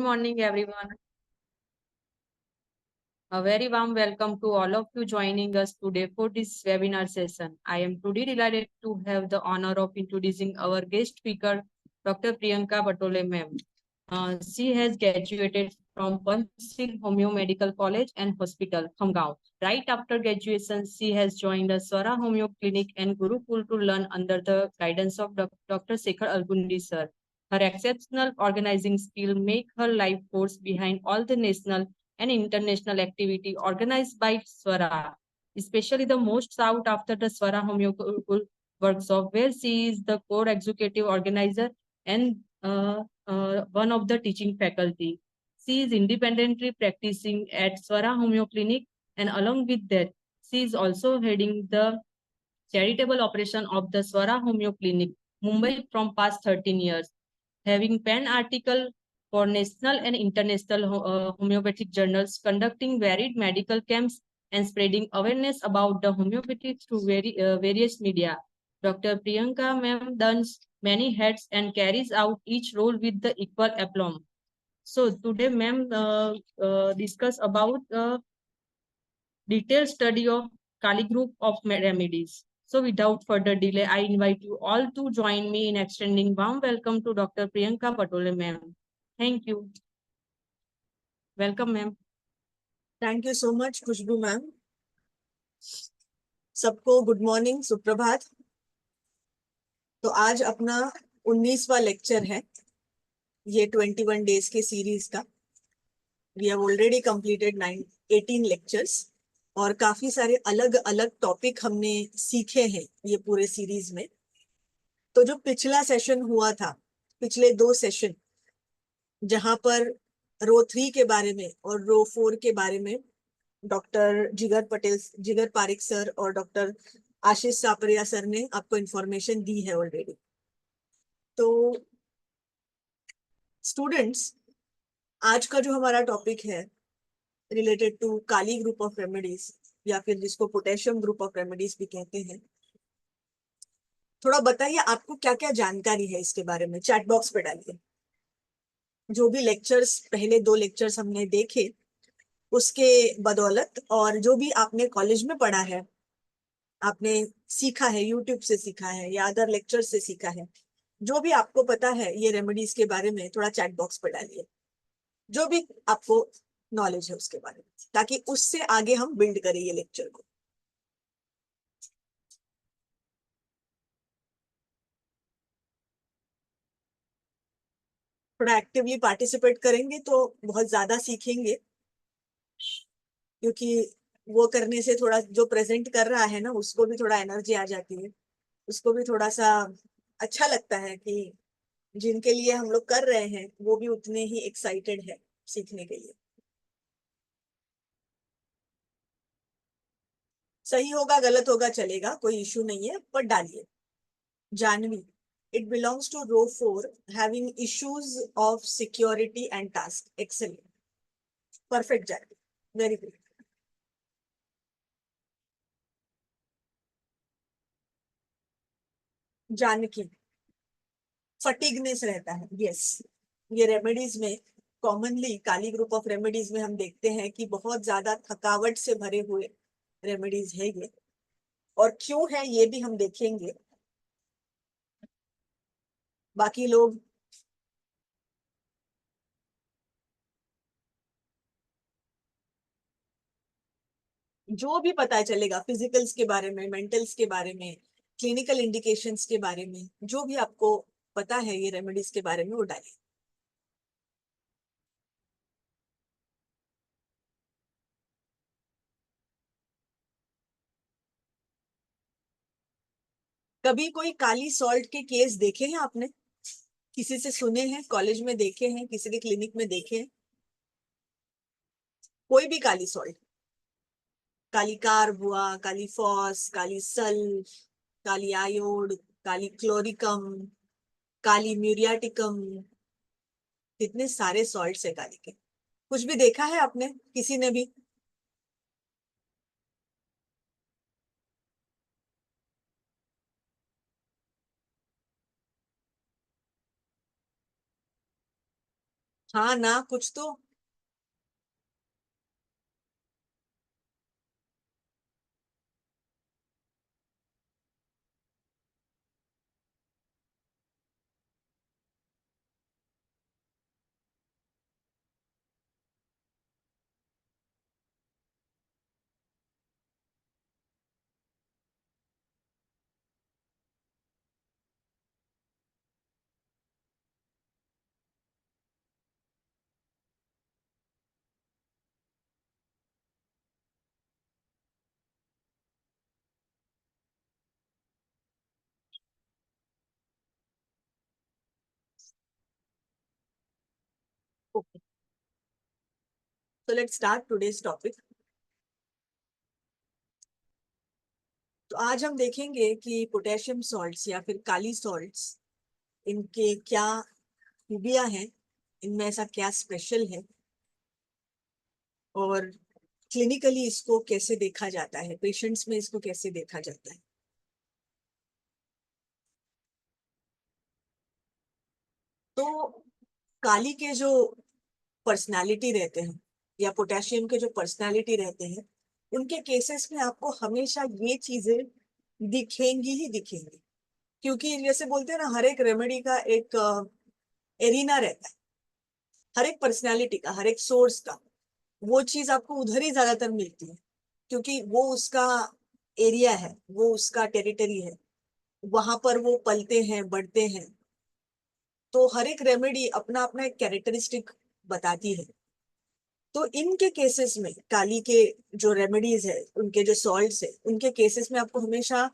Morning, everyone. A very warm welcome to all of you joining us today for this webinar session. I am today delighted to have the honor of introducing our guest speaker, Dr. Priyanka Patole ma'am. She has graduated from Panchil Homeo Medical College and Hospital, Khamgaon. Right after graduation, she has joined the Swara Homeo Clinic and Gurukul to learn under the guidance of Dr. Shekhar Algundgi sir. Her exceptional organizing skill make her life force behind all the national and international activity organized by Swara, especially the most sought after the Swara Homeo Gurukul workshop, where she is the core executive organizer and one of the teaching faculty. She is independently practicing at Swara Homeo Clinic, and along with that, she is also heading the charitable operation of the Swara Homeo Clinic, Mumbai from past 13 years, having pen article for national and international homeopathic journals, conducting varied medical camps, and spreading awareness about the homeopathy through various media. Dr. Priyanka ma'am dons many hats and carries out each role with the equal aplomb. So today, ma'am, discuss about detailed study of Kali group of remedies. So without further delay, I invite you all to join me in extending warm welcome to Dr. Priyanka Patole ma'am. Thank you. Welcome ma'am. Thank you so much Khushboo ma'am. सबको good morning, सुप्रभात। तो आज अपना 19वां lecture है ये 21 days के series का। We have already completed 18 lectures और काफी सारे अलग अलग टॉपिक हमने सीखे हैं ये पूरे सीरीज में। तो जो पिछला सेशन हुआ था, पिछले 2 सेशन, जहां पर रो 3 के बारे में और रो 4 के बारे में डॉक्टर जिगर पारिक सर और डॉक्टर आशीष सापरिया सर ने आपको इंफॉर्मेशन दी है ऑलरेडी। तो स्टूडेंट्स, आज का जो हमारा टॉपिक है related to kali group of remedies, या फिर जिसको पोटेशियम ग्रुप ऑफ रेमेडीज भी कहते हैं, थोड़ा बताइए आपको क्या क्या जानकारी है इसके बारे में। चैट बॉक्स पे डालिए। जो भी लेक्चर्स, पहले 2 लेक्चर्स हमने देखे उसके बदौलत, और जो भी आपने कॉलेज में पढ़ा है, आपने सीखा है, यूट्यूब से सीखा है या अदर लेक्चर से सीखा है, जो भी आपको पता है ये रेमेडीज के बारे में, थोड़ा चैट बॉक्स पर डालिए जो भी आपको नॉलेज है उसके बारे में, ताकि उससे आगे हम बिल्ड करें ये लेक्चर को। थोड़ा एक्टिवली पार्टिसिपेट करेंगे तो बहुत ज्यादा सीखेंगे, क्योंकि वो करने से थोड़ा जो प्रेजेंट कर रहा है ना, उसको भी थोड़ा एनर्जी आ जाती है, उसको भी थोड़ा सा अच्छा लगता है कि जिनके लिए हम लोग कर रहे हैं वो भी उतने ही एक्साइटेड है सीखने के लिए। सही होगा गलत होगा चलेगा, कोई इशू नहीं है, पर डालिए। Janvi, it belongs to row 4, having issues of security and task. Excellent. Perfect, Janvi. Very good. Janki, fatigueness रहता है। यस, ये रेमेडीज में commonly, kali group of remedies में हम देखते हैं कि बहुत ज्यादा थकावट से भरे हुए रेमेडीज है ये, और क्यों है ये भी हम देखेंगे। बाकी लोग जो भी पता चलेगा फिजिकल्स के बारे में, मेंटल्स के बारे में, क्लिनिकल इंडिकेशंस के बारे में, जो भी आपको पता है ये रेमेडीज के बारे में, वो डालिए। कभी कोई काली सॉल्ट के केस देखे हैं आपने? किसी से सुने हैं, कॉलेज में देखे हैं, किसी के क्लिनिक में देखे हैं? कोई भी काली सॉल्ट, काली कार्ब हुआ, काली फॉस, काली सल्फ, काली आयोड, काली क्लोरिकम, काली म्यूरियाटिकम, कितने सारे सॉल्ट्स है काली के। कुछ भी देखा है आपने, किसी ने भी? हाँ ना, कुछ तो। Okay, so let's start today's topic. तो आज हम देखेंगे कि पोटेशियम सॉल्ट्स या फिर काली सॉल्ट्स, इनके क्या खूबियां हैं, इनमें ऐसा क्या स्पेशल है, और क्लिनिकली इसको कैसे देखा जाता है, पेशेंट्स में इसको कैसे देखा जाता है। तो काली के जो पर्सनालिटी रहते हैं या पोटेशियम के जो पर्सनालिटी रहते हैं, उनके केसेस में आपको हमेशा ये चीजें दिखेंगी ही दिखेंगी। क्योंकि जैसे बोलते हैं ना, हर एक रेमेडी का एक एरिना रहता है, हर एक पर्सनालिटी का, हर एक सोर्स का। वो चीज आपको उधर ही ज्यादातर मिलती है, क्योंकि वो उसका एरिया है, वो उसका टेरिटरी है, वहां पर वो पलते हैं, बढ़ते हैं। तो हर एक रेमेडी अपना अपना एक कैरेक्टरिस्टिक बताती है। तो इनके केसेस में काली के जो रेमेडीज है, उनके जो सॉल्ट्स है, उनके केसेस में आपको हमेशा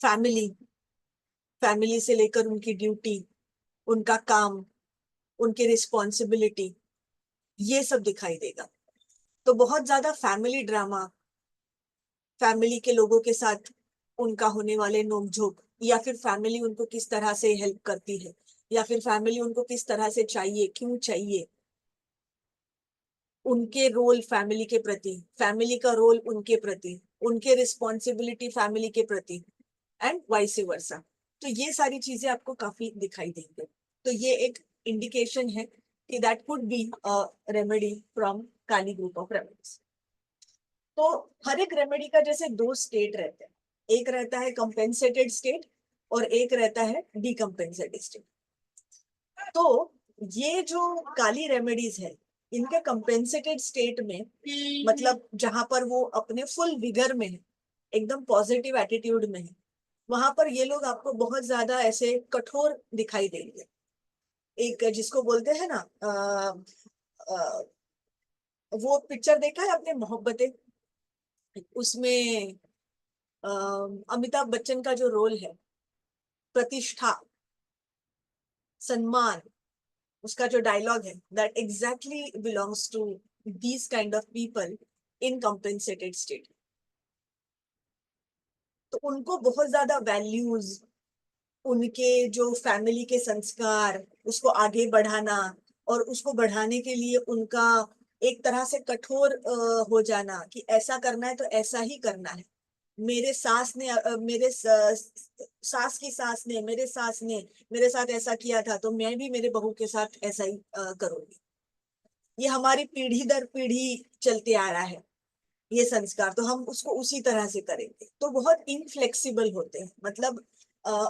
फैमिली, फैमिली से लेकर उनकी ड्यूटी, उनका काम, उनकी रिस्पॉन्सिबिलिटी, ये सब दिखाई देगा। तो बहुत ज्यादा फैमिली ड्रामा, फैमिली के लोगों के साथ उनका होने वाले नोकझोंक, या फिर फैमिली उनको किस तरह से हेल्प करती है, या फिर फैमिली उनको किस तरह से चाहिए, क्यों चाहिए, उनके रोल फैमिली के प्रति, फैमिली का रोल उनके प्रति, उनके रिस्पॉन्सिबिलिटी फैमिली के प्रति, एंड वाइस वर्सा। तो ये सारी चीजें आपको काफी दिखाई देंगे। तो ये एक इंडिकेशन है कि that could be a remedy from Kali group of remedies. तो हर एक रेमेडी का जैसे दो स्टेट रहते हैं, एक रहता है कंपेंसेटेड स्टेट और एक रहता है डीकम्पेंसेटेड स्टेट। तो ये जो काली रेमेडीज है, इनके कंपेंसेटेड स्टेट में, मतलब जहां पर वो अपने फुल विगर में है, एकदम पॉजिटिव एटीट्यूड में है, वहां पर ये लोग आपको बहुत ज्यादा ऐसे कठोर दिखाई देंगे। एक जिसको बोलते हैं ना, वो पिक्चर देखा है आपने, मोहब्बतें? उसमें अमिताभ बच्चन का जो रोल है, प्रतिष्ठा, सम्मान, उसका जो डायलॉग है, that exactly belongs to these kind of people in compensated state. तो उनको बहुत ज्यादा वैल्यूज, उनके जो फैमिली के संस्कार, उसको आगे बढ़ाना, और उसको बढ़ाने के लिए उनका एक तरह से कठोर हो जाना कि ऐसा करना है तो ऐसा ही करना है। मेरे सास ने सास की सास ने, मेरे सास ने मेरे साथ ऐसा किया था, तो मैं भी मेरे बहू के साथ ऐसा ही करूंगी। ये हमारी पीढ़ी दर पीढ़ी चलते आ रहा है ये संस्कार, तो हम उसको उसी तरह से करेंगे। तो बहुत इनफ्लेक्सिबल होते हैं, मतलब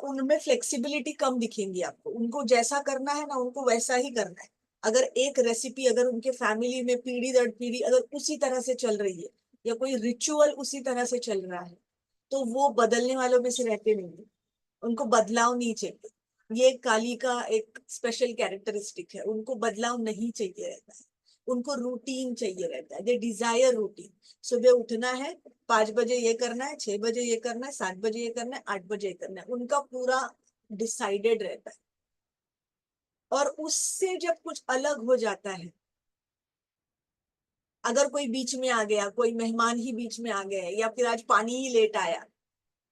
उनमें फ्लेक्सिबिलिटी कम दिखेंगी आपको। उनको जैसा करना है ना, उनको वैसा ही करना है। अगर एक रेसिपी अगर उनके फैमिली में पीढ़ी दर पीढ़ी अगर उसी तरह से चल रही है, या कोई रिचुअल उसी तरह से चल रहा है, तो वो बदलने वालों में से रहते नहीं है। उनको बदलाव नहीं चाहिए। ये काली का एक स्पेशल कैरेक्टरिस्टिक है, उनको बदलाव नहीं चाहिए रहता है। उनको रूटीन चाहिए रहता है, दे डिजायर रूटीन। सुबह उठना है, 5 बजे ये करना है, 6 बजे ये करना है, 7 बजे ये करना है, 8 बजे ये करना है, उनका पूरा डिसाइडेड रहता है। और उससे जब कुछ अलग हो जाता है, अगर कोई बीच में आ गया, कोई मेहमान ही बीच में आ गए, या फिर आज पानी ही लेट आया,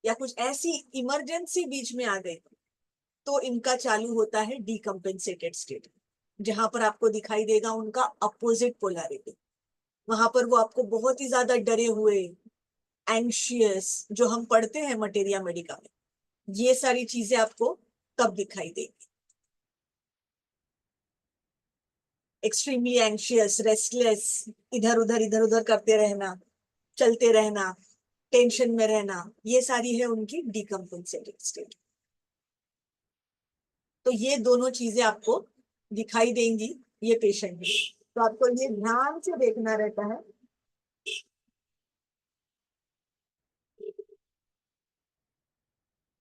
या कुछ ऐसी इमरजेंसी बीच में आ गई, तो इनका चालू होता है डीकम्पेंसेटेड स्टेट, जहां पर आपको दिखाई देगा उनका अपोजिट पोलैरिटी। वहां पर वो आपको बहुत ही ज्यादा डरे हुए, एंशियस, जो हम पढ़ते हैं मटेरिया मेडिका में, ये सारी चीजें आपको तब दिखाई देगी। एक्सट्रीमली एंशियस, रेस्टलेस, इधर उधर करते रहना, चलते रहना, टेंशन में रहना, ये सारी है उनकी डिकम्पेंसेटेड स्टेट। तो ये दोनों चीजें आपको दिखाई देंगी ये पेशेंट में। तो आपको ये ध्यान से देखना रहता है।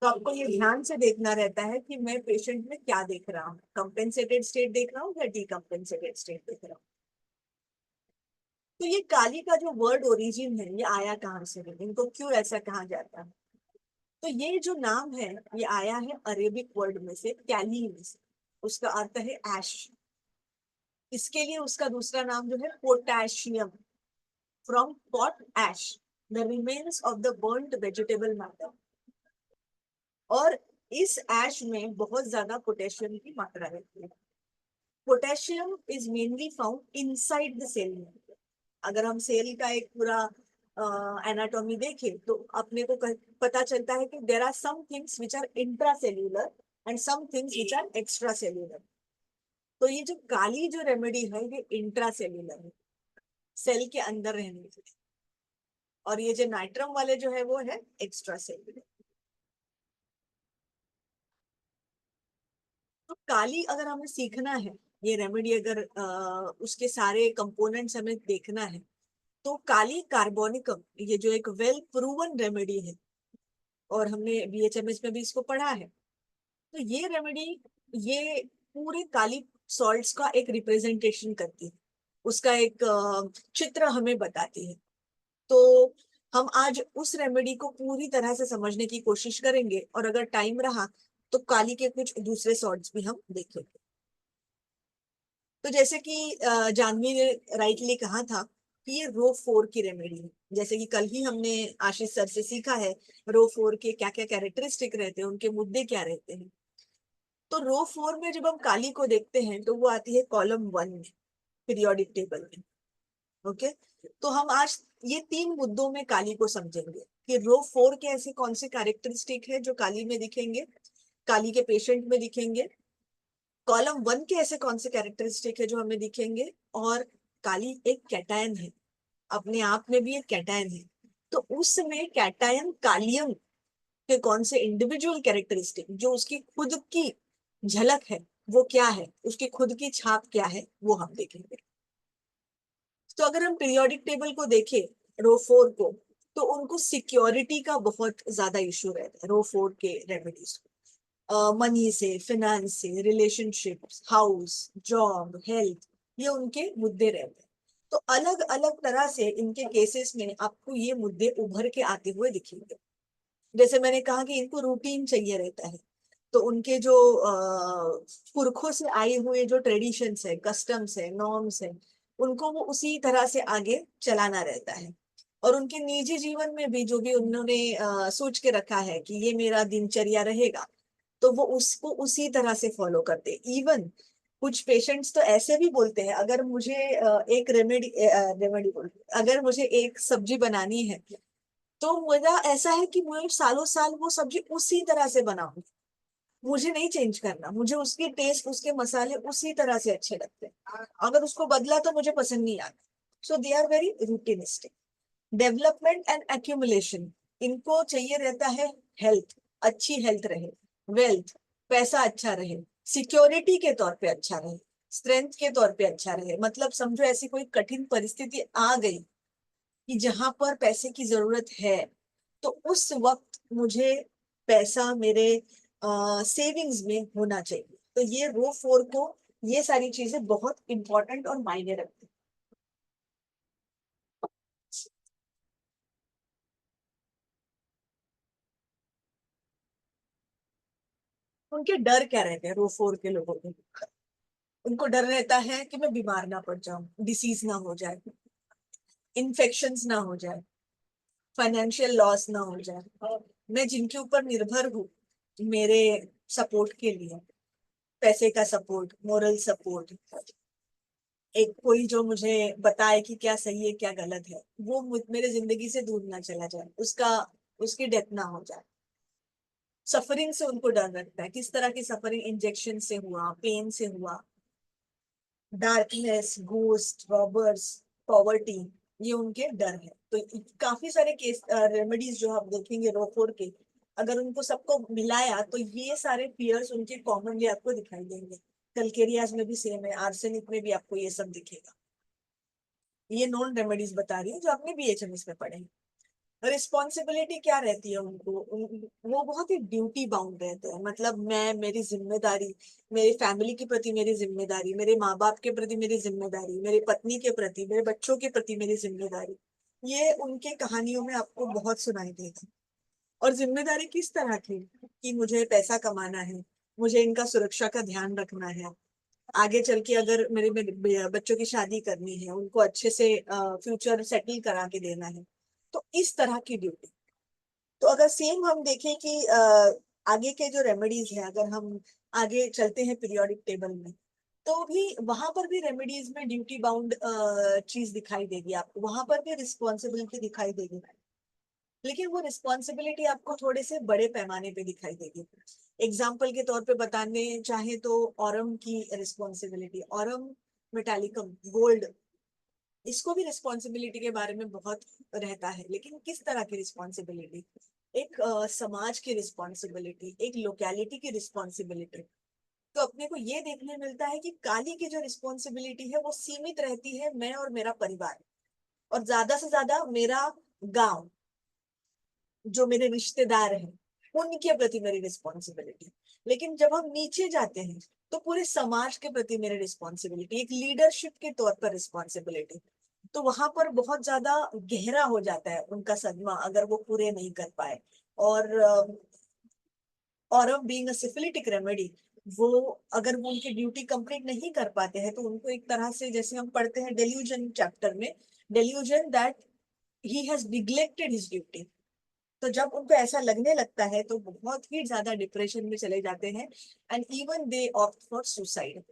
तो आपको ये ध्यान से देखना रहता है कि मैं पेशेंट में क्या देख रहा हूँ, कंपेंसेटेड स्टेट देख रहा हूँ या डिकम्पेंसेटेड स्टेट देख रहा हूँ। तो ये काली का जो वर्ड ओरिजिन है, ये आया कहाँ से है, इनको क्यों ऐसा कहा जाता है? तो ये जो नाम है ये आया है अरेबिक वर्ड में से, कैली में से। उसका अर्थ है ऐश। इसके लिए उसका दूसरा नाम जो है potassium, from pot ash, the remains of the burned vegetable matter. और इस ऐश में बहुत ज्यादा पोटेशियम की मात्रा रहती है। Potassium is mainly found inside the cell. अगर हम सेल का एक पूरा एनाटॉमी देखें तो अपने को पता चलता है कि there are some things which are intracellular and some things which are extracellular. तो ये जो काली जो रेमेडी है ये इंट्रासेल्यूलर है, सेल के अंदर रहने के लिए। और ये जो नाइट्रम वाले जो है वो है एक्स्ट्रा सेल्यूलर। तो काली अगर हमें सीखना है, ये रेमेडी अगर उसके सारे कंपोनेंट्स हमें देखना है, तो काली कार्बोनिकम, ये जो एक वेल प्रूवन रेमेडी है और हमने बीएचएमएस में भी इसको पढ़ा है। तो ये रेमेडी ये पूरे काली सॉल्ट्स का एक रिप्रेजेंटेशन करती है, उसका एक चित्र हमें बताती है। तो हम आज उस रेमेडी को पूरी तरह से समझने की कोशिश करेंगे और अगर टाइम रहा तो काली के कुछ दूसरे सॉल्ट्स भी हम देखेंगे। तो जैसे कि जानवी ने राइटली कहा था कि ये रो 4 की रेमेडी है। जैसे कि कल ही हमने आशीष सर से सीखा है रो 4 के क्या क्या कैरेक्टरिस्टिक रहते हैं, उनके मुद्दे क्या रहते हैं। तो रो 4 में जब हम काली को देखते हैं तो वो आती है कॉलम 1 में, पीरियोडिक टेबल में। ओके, तो हम आज ये 3 मुद्दों में काली को समझेंगे कि रो 4 के ऐसे कौन से कैरेक्टरिस्टिक है जो काली में दिखेंगे, काली के पेशेंट में दिखेंगे। कॉलम 1 के ऐसे कौन से कैरेक्टरिस्टिक है जो हमें दिखेंगे। और काली एक कैटायन है, अपने आप में भी एक कैटायन है। तो उसमें कैटायन कालियम के कौन से इंडिविजुअल कैरेक्टरिस्टिक जो उसकी खुद की झलक है वो क्या है, उसकी खुद की छाप क्या है, वो हम देखेंगे। तो अगर हम पीरियोडिक टेबल को देखें रो 4 को, तो उनको सिक्योरिटी का बहुत ज्यादा इशू रहता है रो 4 के रेमेडीज। मनी से, फिनेंस से, रिलेशनशिप, हाउस, जॉब, हेल्थ, ये उनके मुद्दे रहते हैं। तो अलग अलग तरह से इनके केसेस में आपको ये मुद्दे उभर के आते हुए दिखेंगे। जैसे मैंने कहा कि इनको रूटीन चाहिए रहता है, तो उनके जो पुरखों से आए हुए जो ट्रेडिशंस है, कस्टम्स है, नॉर्म्स है, उनको वो उसी तरह से आगे चलाना रहता है। और उनके निजी जीवन में भी जो भी उन्होंने सोच के रखा है कि ये मेरा दिनचर्या रहेगा, तो वो उसको उसी तरह से फॉलो करते। इवन कुछ पेशेंट्स तो ऐसे भी बोलते हैं, अगर मुझे एक रेमेडी अगर मुझे एक सब्जी बनानी है तो मेरा ऐसा है कि मैं सालों साल वो सब्जी उसी तरह से बनाऊंगी, मुझे नहीं चेंज करना, मुझे उसकी टेस्ट, उसके मसाले उसी तरह से अच्छे लगते हैं, अगर उसको बदला तो मुझे पसंद नहीं आता। So they are very routinistic. Development and accumulation, इनको चाहिए रहता है हेल्थ, अच्छी हेल्थ रहे, वेल्थ, पैसा अच्छा रहे, सिक्योरिटी के तौर पे अच्छा रहे, स्ट्रेंथ के तौर पे अच्छा रहे। मतलब समझो ऐसी कोई कठिन परिस्थिति आ गई कि जहां पर पैसे की जरूरत है, तो उस वक्त मुझे पैसा मेरे सेविंग्स में होना चाहिए। तो ये रो 4 को ये सारी चीजें बहुत इंपॉर्टेंट और मायने रखती हैं। उनके डर क्या रहते हैं रो 4 के लोगों के? उनको डर रहता है कि मैं बीमार ना पड़ जाऊं, डिसीज ना हो जाए, इन्फेक्शंस ना हो जाए, फाइनेंशियल लॉस ना हो जाए। मैं जिनके ऊपर निर्भर हूँ मेरे सपोर्ट के लिए, पैसे का सपोर्ट, मोरल सपोर्ट, एक कोई जो मुझे बताए कि क्या सही है क्या गलत है, वो मेरे जिंदगी से दूर ना चला जाए, उसकी डेथ ना हो जाए। सफरिंग से उनको डर लगता है, किस तरह की सफरिंग, इंजेक्शन से हुआ, पेन से हुआ, डार्कनेस, घोस्ट, रॉबर्स, पॉवर्टी, ये उनके डर है। तो काफी सारे केस रेमेडीज जो आप देखेंगे रो 4 के, अगर उनको सबको मिलाया तो ये सारे फियर्स उनके कॉमनली आपको दिखाई देंगे। कलकेरियाज में भी सेम है, आर्सेनिक में भी आपको ये सब दिखेगा। ये नॉन रेमेडीज बता रही है जो आपने बीएचएमएस में पढ़े हैं। रिस्पॉन्सिबिलिटी क्या रहती है उनको, वो बहुत ही ड्यूटी बाउंड रहते हैं। मतलब मैं, मेरी जिम्मेदारी, मेरी फैमिली के प्रति मेरी जिम्मेदारी, मेरे माँ बाप के प्रति मेरी जिम्मेदारी, मेरी पत्नी के प्रति, मेरे बच्चों के प्रति मेरी जिम्मेदारी, ये उनके कहानियों में आपको बहुत सुनाई देगा। और जिम्मेदारी किस तरह की, कि मुझे पैसा कमाना है, मुझे इनका सुरक्षा का ध्यान रखना है, आगे चल के अगर मेरे बच्चों की शादी करनी है, उनको अच्छे से फ्यूचर सेटल करा के देना है, तो इस तरह की ड्यूटी। तो अगर सेम हम देखें कि आगे के जो रेमेडीज है, अगर हम आगे चलते हैं पीरियोडिक टेबल में, तो भी वहां पर भी रेमेडीज में ड्यूटी बाउंड चीज दिखाई देगी आपको, वहां पर भी रिस्पॉन्सिबिलिटी दिखाई देगी। लेकिन वो रिस्पॉन्सिबिलिटी आपको थोड़े से बड़े पैमाने पे दिखाई देगी। एग्जाम्पल के तौर पे बताने चाहे तो ऑरम की रिस्पॉन्सिबिलिटी, ऑरम मेटालिकम, गोल्ड, इसको भी रिस्पॉन्सिबिलिटी के बारे में बहुत रहता है। लेकिन किस तरह की रिस्पॉन्सिबिलिटी, एक समाज की रिस्पॉन्सिबिलिटी, एक लोकेलिटी की रिस्पॉन्सिबिलिटी। तो अपने को ये देखने मिलता है कि काली की जो रिस्पॉन्सिबिलिटी है वो सीमित रहती है मैं और मेरा परिवार, और ज्यादा से ज्यादा मेरा गांव, जो मेरे रिश्तेदार हैं, उनके प्रति मेरी रिस्पॉन्सिबिलिटी। लेकिन जब हम नीचे जाते हैं तो पूरे समाज के प्रति मेरी रिस्पॉन्सिबिलिटी, एक लीडरशिप के तौर पर रिस्पॉन्सिबिलिटी। तो वहां पर बहुत ज्यादा गहरा हो जाता है उनका सदमा अगर वो पूरे नहीं कर पाए। और बीइंग अ सिफिलिटिक रेमेडी, वो अगर वो उनकी ड्यूटी कंप्लीट नहीं कर पाते हैं तो उनको एक तरह से, जैसे हम पढ़ते हैं डेल्यूजन चैप्टर में, delusion that he has neglected his duty. तो जब उनको ऐसा लगने लगता है तो बहुत ही ज्यादा डिप्रेशन में चले जाते हैं, and even they opt for suicide.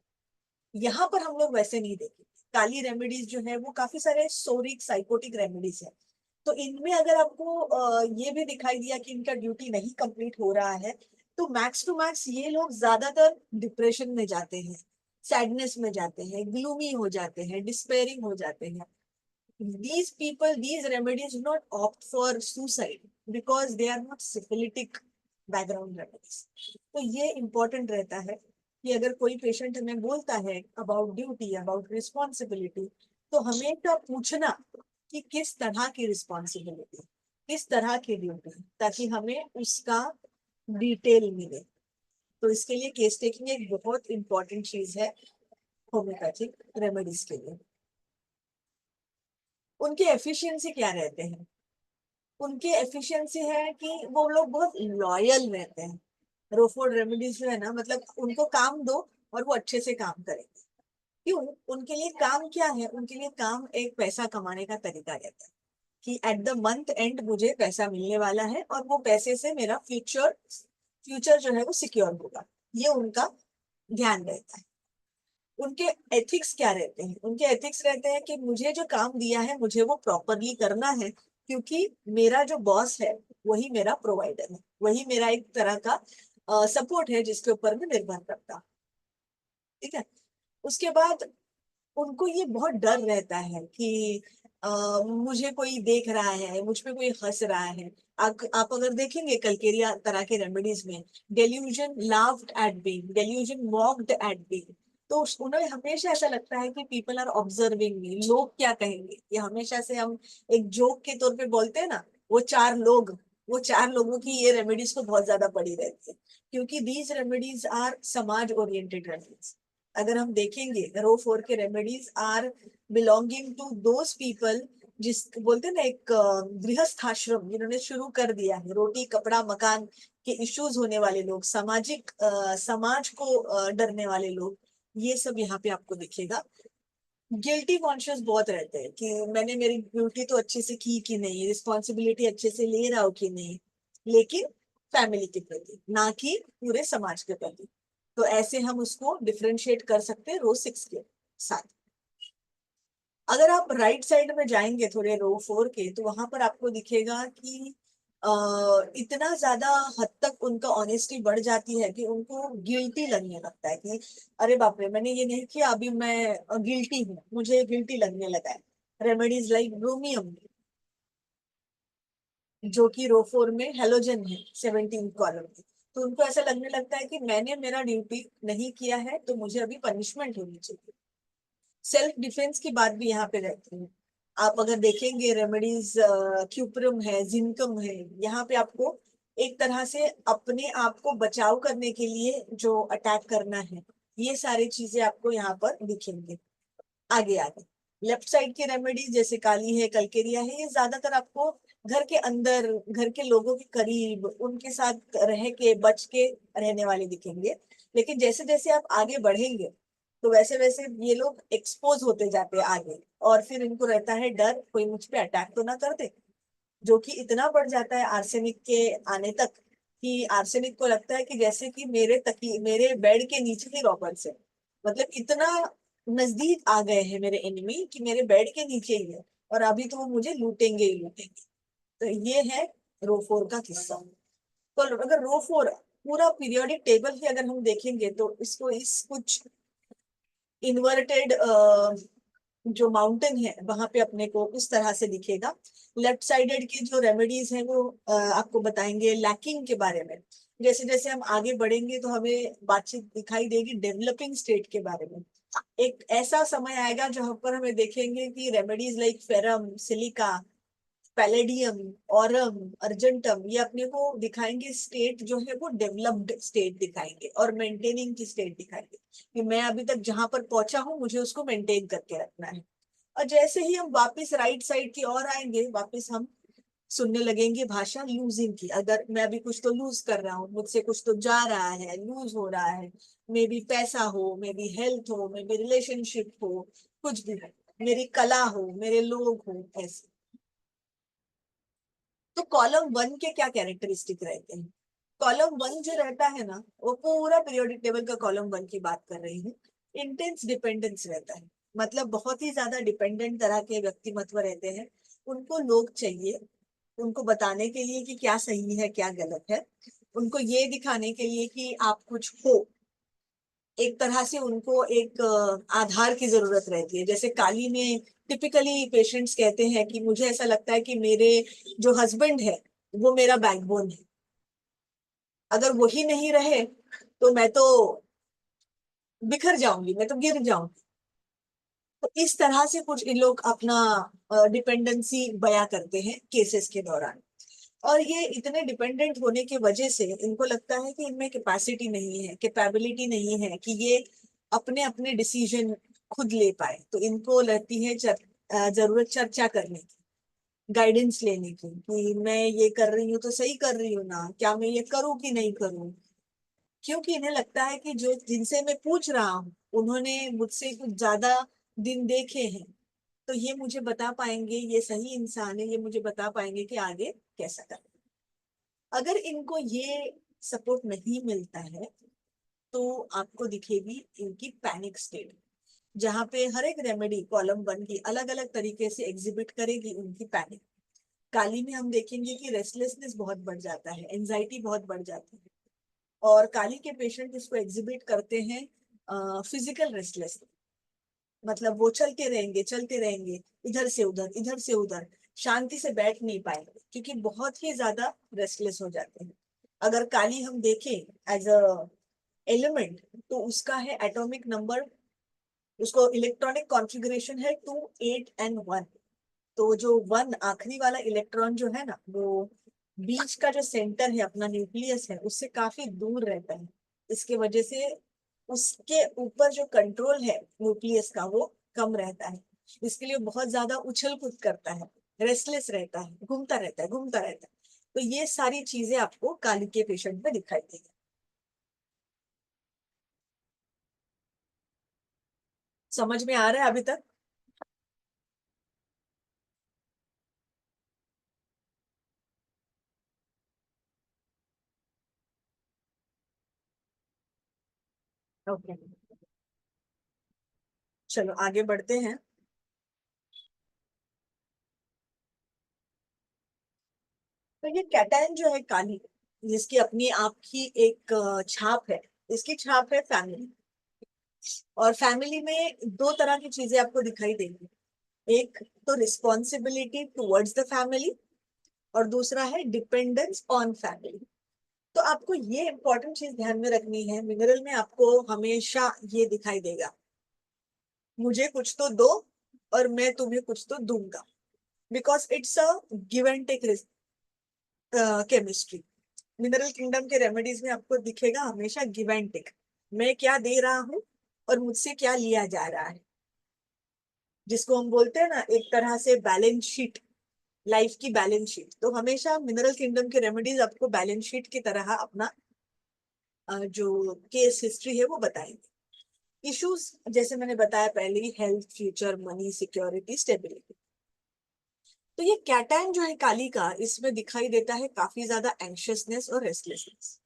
यहाँ पर हम लोग वैसे नहीं देखेंगे। काली रेमेडीज जो है वो काफी सारे सोरिक साइकोटिक रेमेडीज है। तो इनमें अगर आपको ये भी दिखाई दिया कि इनका ड्यूटी नहीं कंप्लीट हो रहा है, तो मैक्स टू मैक्स ये लोग ज्यादातर डिप्रेशन में जाते हैं, सैडनेस में जाते हैं, ग्लूमी हो जाते हैं, डिस्पेयरिंग हो जाते हैं। These people, these remedies do not opt for suicide because they are not syphilitic background remedies. तो ये important रहता है कि अगर कोई पेशेंट हमें बोलता है अबाउट ड्यूटी, अबाउट रिस्पॉन्सिबिलिटी, तो हमेशा पूछना कि किस तरह की रिस्पॉन्सिबिलिटी, किस तरह की ड्यूटी, ताकि हमें उसका डिटेल मिले। तो इसके लिए केस टेकिंग एक बहुत इंपॉर्टेंट चीज है होम्योपैथिक रेमेडीज के लिए। उनके एफिशिएंसी क्या रहते हैं, उनके एफिशिएंसी है कि वो लोग बहुत लॉयल रहते हैं। रोफोर्ड रेमेडीज जो है ना, मतलब उनको काम दो और वो अच्छे से काम करेंगे। क्यों? उनके लिए काम क्या है, उनके लिए काम एक पैसा कमाने का तरीका रहता है कि एट द मंथ एंड मुझे पैसा मिलने वाला है और वो पैसे से मेरा फ्यूचर फ्यूचर जो है वो सिक्योर होगा, ये उनका ध्यान रहता है। उनके एथिक्स क्या रहते हैं, उनके एथिक्स रहते हैं कि मुझे जो काम दिया है मुझे वो प्रॉपरली करना है, क्योंकि मेरा जो बॉस है वही मेरा प्रोवाइडर है, वही मेरा एक तरह का सपोर्ट है जिसके ऊपर मैं निर्भर करता हूँ। ठीक है। उसके बाद उनको ये बहुत डर रहता है कि मुझे कोई देख रहा है, मुझ पे कोई हंस रहा है। आप अगर देखेंगे कलकेरिया तरह के रेमेडीज में, delusion laughed eight being, delusion mocked eight being, तो उन्हें हमेशा ऐसा लगता है कि पीपल आर ऑब्जर्विंग मी, लोग क्या कहेंगे। ये हमेशा से हम एक जोक के तौर पे बोलते हैं ना, वो चार लोग, वो चार लोगों की ये रेमेडीज को बहुत ज्यादा पड़ी रहती है, क्योंकि दीज रेमेडीज आर समाज ओरिएंटेड रेमेडीज। अगर हम देखेंगे रो 4 के remedies are belonging to those people, जिस बोलते हैं ना एक गृहस्थ आश्रम जिन्होंने शुरू कर दिया है, रोटी कपड़ा मकान के इश्यूज होने वाले लोग, सामाजिक समाज को डरने वाले लोग, ये सब यहाँ पे आपको दिखेगा। गिल्टी कॉन्शियस बहुत रहते हैं कि मैंने मेरी ड्यूटी तो अच्छे से की कि नहीं, रिस्पॉन्सिबिलिटी अच्छे से ले रहा हूँ कि नहीं, लेकिन फैमिली के प्रति, ना कि पूरे समाज के प्रति। तो ऐसे हम उसको डिफरेंशिएट कर सकते हैं रो 6 के साथ। अगर आप राइट साइड में जाएंगे थोड़े रो 4 के, तो वहां पर आपको दिखेगा कि इतना ज्यादा हद तक उनका ऑनेस्टी बढ़ जाती है कि उनको गिल्टी लगने लगता है कि अरे बाप रे, मैंने ये नहीं किया, अभी मैं गिल्टी हूँ, मुझे गिल्टी लगने लगा है। रेमेडीज लाइक ब्रोमियम, जो कि रो 4 में हेलोजन है 17 कॉलम में, तो उनको ऐसा लगने लगता है कि मैंने मेरा ड्यूटी नहीं किया है तो मुझे अभी पनिशमेंट होनी चाहिए। सेल्फ डिफेंस की बात भी यहाँ पे रहती है। आप अगर देखेंगे रेमेडीज, क्यूप्रम है, जिंकम है, यहाँ पे आपको एक तरह से अपने आप को बचाव करने के लिए जो अटैक करना है, ये सारी चीजें आपको यहाँ पर दिखेंगे। आगे आगे लेफ्ट साइड की रेमेडी जैसे काली है, कलकेरिया है, ये ज्यादातर आपको घर के अंदर, घर के लोगों के करीब, उनके साथ रह के बच के रहने वाले दिखेंगे। लेकिन जैसे जैसे आप आगे बढ़ेंगे तो वैसे वैसे ये लोग एक्सपोज होते जाते हैं आगे, और फिर इनको रहता है डर कोई मुझ पे अटैक तो ना कर दे, जो कि इतना बढ़ जाता है आर्सेनिक के आने तक कि आर्सेनिक को लगता है कि जैसे कि मेरे बेड के नीचे ही रॉबर्ट्स है। मतलब इतना नजदीक आ गए हैं मेरे एनिमी कि मेरे बेड के नीचे ही है, और अभी तो वो मुझे लूटेंगे ही लूटेंगे। तो ये है रो 4 का किस्सा। तो अगर रो 4 पूरा पीरियोडिक टेबल ही अगर हम देखेंगे तो इसको इस कुछ इन्वर्टेड जो माउंटेन है वहां पे अपने को उस तरह से दिखेगा। लेफ्ट साइडेड की जो रेमेडीज हैं वो आपको बताएंगे लैकिंग के बारे में। जैसे जैसे हम आगे बढ़ेंगे तो हमें बातचीत दिखाई देगी डेवलपिंग स्टेट के बारे में। एक ऐसा समय आएगा जहां पर हमें देखेंगे कि remedies like ferrum, silica, palladium, Aurum, argentum, ये अपने को दिखाएंगे स्टेट जो है वो डेवलप्ड स्टेट दिखाएंगे, और मेंटेनिंग की स्टेट दिखाएंगे कि मैं अभी तक जहां पर पहुंचा हूँ मुझे उसको मेंटेन करके रखना है। और जैसे ही हम वापस राइट साइड की ओर आएंगे, वापस हम सुनने लगेंगे भाषा लूजिंग की। अगर मैं अभी कुछ तो लूज कर रहा हूँ, मुझसे कुछ तो जा रहा है, लूज हो रहा है, मे बी पैसा हो, मे बी हेल्थ हो, मे बी रिलेशनशिप हो, कुछ भी हो, मेरी कला हो, मेरे लोग हो, ऐसे। तो कॉलम 1 के क्या कैरेक्टरिस्टिक रहते हैं? कॉलम 1 जो रहता है ना, वो पूरा पीरियोडिक टेबल का कॉलम 1 की बात कर रही हूँ। इंटेंस डिपेंडेंस रहता है, मतलब बहुत ही ज्यादा डिपेंडेंट तरह के व्यक्तिमत्व रहते हैं। उनको लोग चाहिए, उनको बताने के लिए कि क्या सही है क्या गलत है, उनको ये दिखाने के लिए कि आप कुछ हो। एक तरह से उनको एक आधार की जरूरत रहती है। जैसे काली में टिपिकली पेशेंट्स कहते हैं कि मुझे ऐसा लगता है कि मेरे जो हस्बैंड है वो मेरा बैकबोन है, अगर वही नहीं रहे तो मैं तो बिखर जाऊंगी, मैं तो गिर जाऊंगी। तो इस तरह से कुछ इन लोग अपना डिपेंडेंसी बयां करते हैं केसेस के दौरान। और ये इतने डिपेंडेंट होने की वजह से इनको लगता है कि इनमें कैपेसिटी नहीं है, कैपेबिलिटी नहीं है कि ये अपने अपने डिसीजन खुद ले पाए। तो इनको रहती है जरूरत चर्चा करने की, गाइडेंस लेने की, कि मैं ये कर रही हूँ तो सही कर रही हूँ ना, क्या मैं ये करूँ कि नहीं करूँ। क्योंकि इन्हें लगता है कि जो जिनसे मैं पूछ रहा हूँ उन्होंने मुझसे कुछ ज्यादा दिन देखे हैं, तो ये मुझे बता पाएंगे, ये सही इंसान है, ये मुझे बता पाएंगे कि आगे कैसा करना। अगर इनको ये सपोर्ट नहीं मिलता है तो आपको दिखेगी इनकी पैनिक स्टेट, जहां पे हर एक रेमेडी कॉलम 1 की अलग अलग तरीके से एग्जिबिट करेगी उनकी पैनिक। काली में हम देखेंगे कि रेस्टलेसनेस बहुत बढ़ जाता है, एंजाइटी बहुत बढ़ जाती है, और काली के पेशेंट इसको एग्जिबिट करते हैं फिजिकल रेस्टलेसनेस। मतलब वो चलते रहेंगे, इधर से उधर, इधर से उधर, शांति से बैठ नहीं पाएंगे क्योंकि बहुत ही ज्यादा रेस्टलेस हो जाते हैं। अगर काली हम देखें एज अ एलिमेंट तो उसका है एटॉमिक नंबर, उसको इलेक्ट्रॉनिक कॉन्फ़िगरेशन है 2 8 and 1। तो जो 1 आखिरी वाला इलेक्ट्रॉन जो है ना, वो बीच का जो सेंटर है अपना न्यूक्लियस है उससे काफी दूर रहता है। इसके वजह से उसके ऊपर जो कंट्रोल है न्यूक्लियस का वो कम रहता है। इसके लिए बहुत ज्यादा उछल कूद करता है, रेस्टलेस रहता है, घूमता रहता है, घूमता रहता है। तो ये सारी चीजें आपको काली के पेशेंट में दिखाई देगी। समझ में आ रहा है अभी तक? ओके, चलो आगे बढ़ते हैं। तो ये कैटायन जो है काली, जिसकी अपनी आपकी एक छाप है, इसकी छाप है फैमिली। और फैमिली में दो तरह की चीजें आपको दिखाई देंगी, एक तो रिस्पॉन्सिबिलिटी टुवर्ड्स द फैमिली और दूसरा है डिपेंडेंस ऑन फैमिली। तो आपको ये इंपॉर्टेंट चीज ध्यान में रखनी है, मिनरल में आपको हमेशा ये दिखाई देगा, मुझे कुछ तो दो और मैं तुम्हें कुछ तो दूंगा, because it's a give and take chemistry. Mineral kingdom के रेमेडीज में आपको दिखेगा हमेशा गिव एंड टेक, मैं क्या दे रहा हूँ और मुझसे क्या लिया जा रहा है, जिसको हम बोलते हैं ना एक तरह से बैलेंस शीट, लाइफ की बैलेंस शीट। तो हमेशा मिनरल किंगडम के रेमेडीज आपको बैलेंस शीट की तरह अपना जो केस हिस्ट्री है वो बताएंगे। इश्यूज जैसे मैंने बताया पहले ही, health, future, money, security, stability. तो ये कैटायन जो है काली का, इसमें दिखाई देता है काफी ज्यादा एंशियसनेस और रेस्टलेसनेस।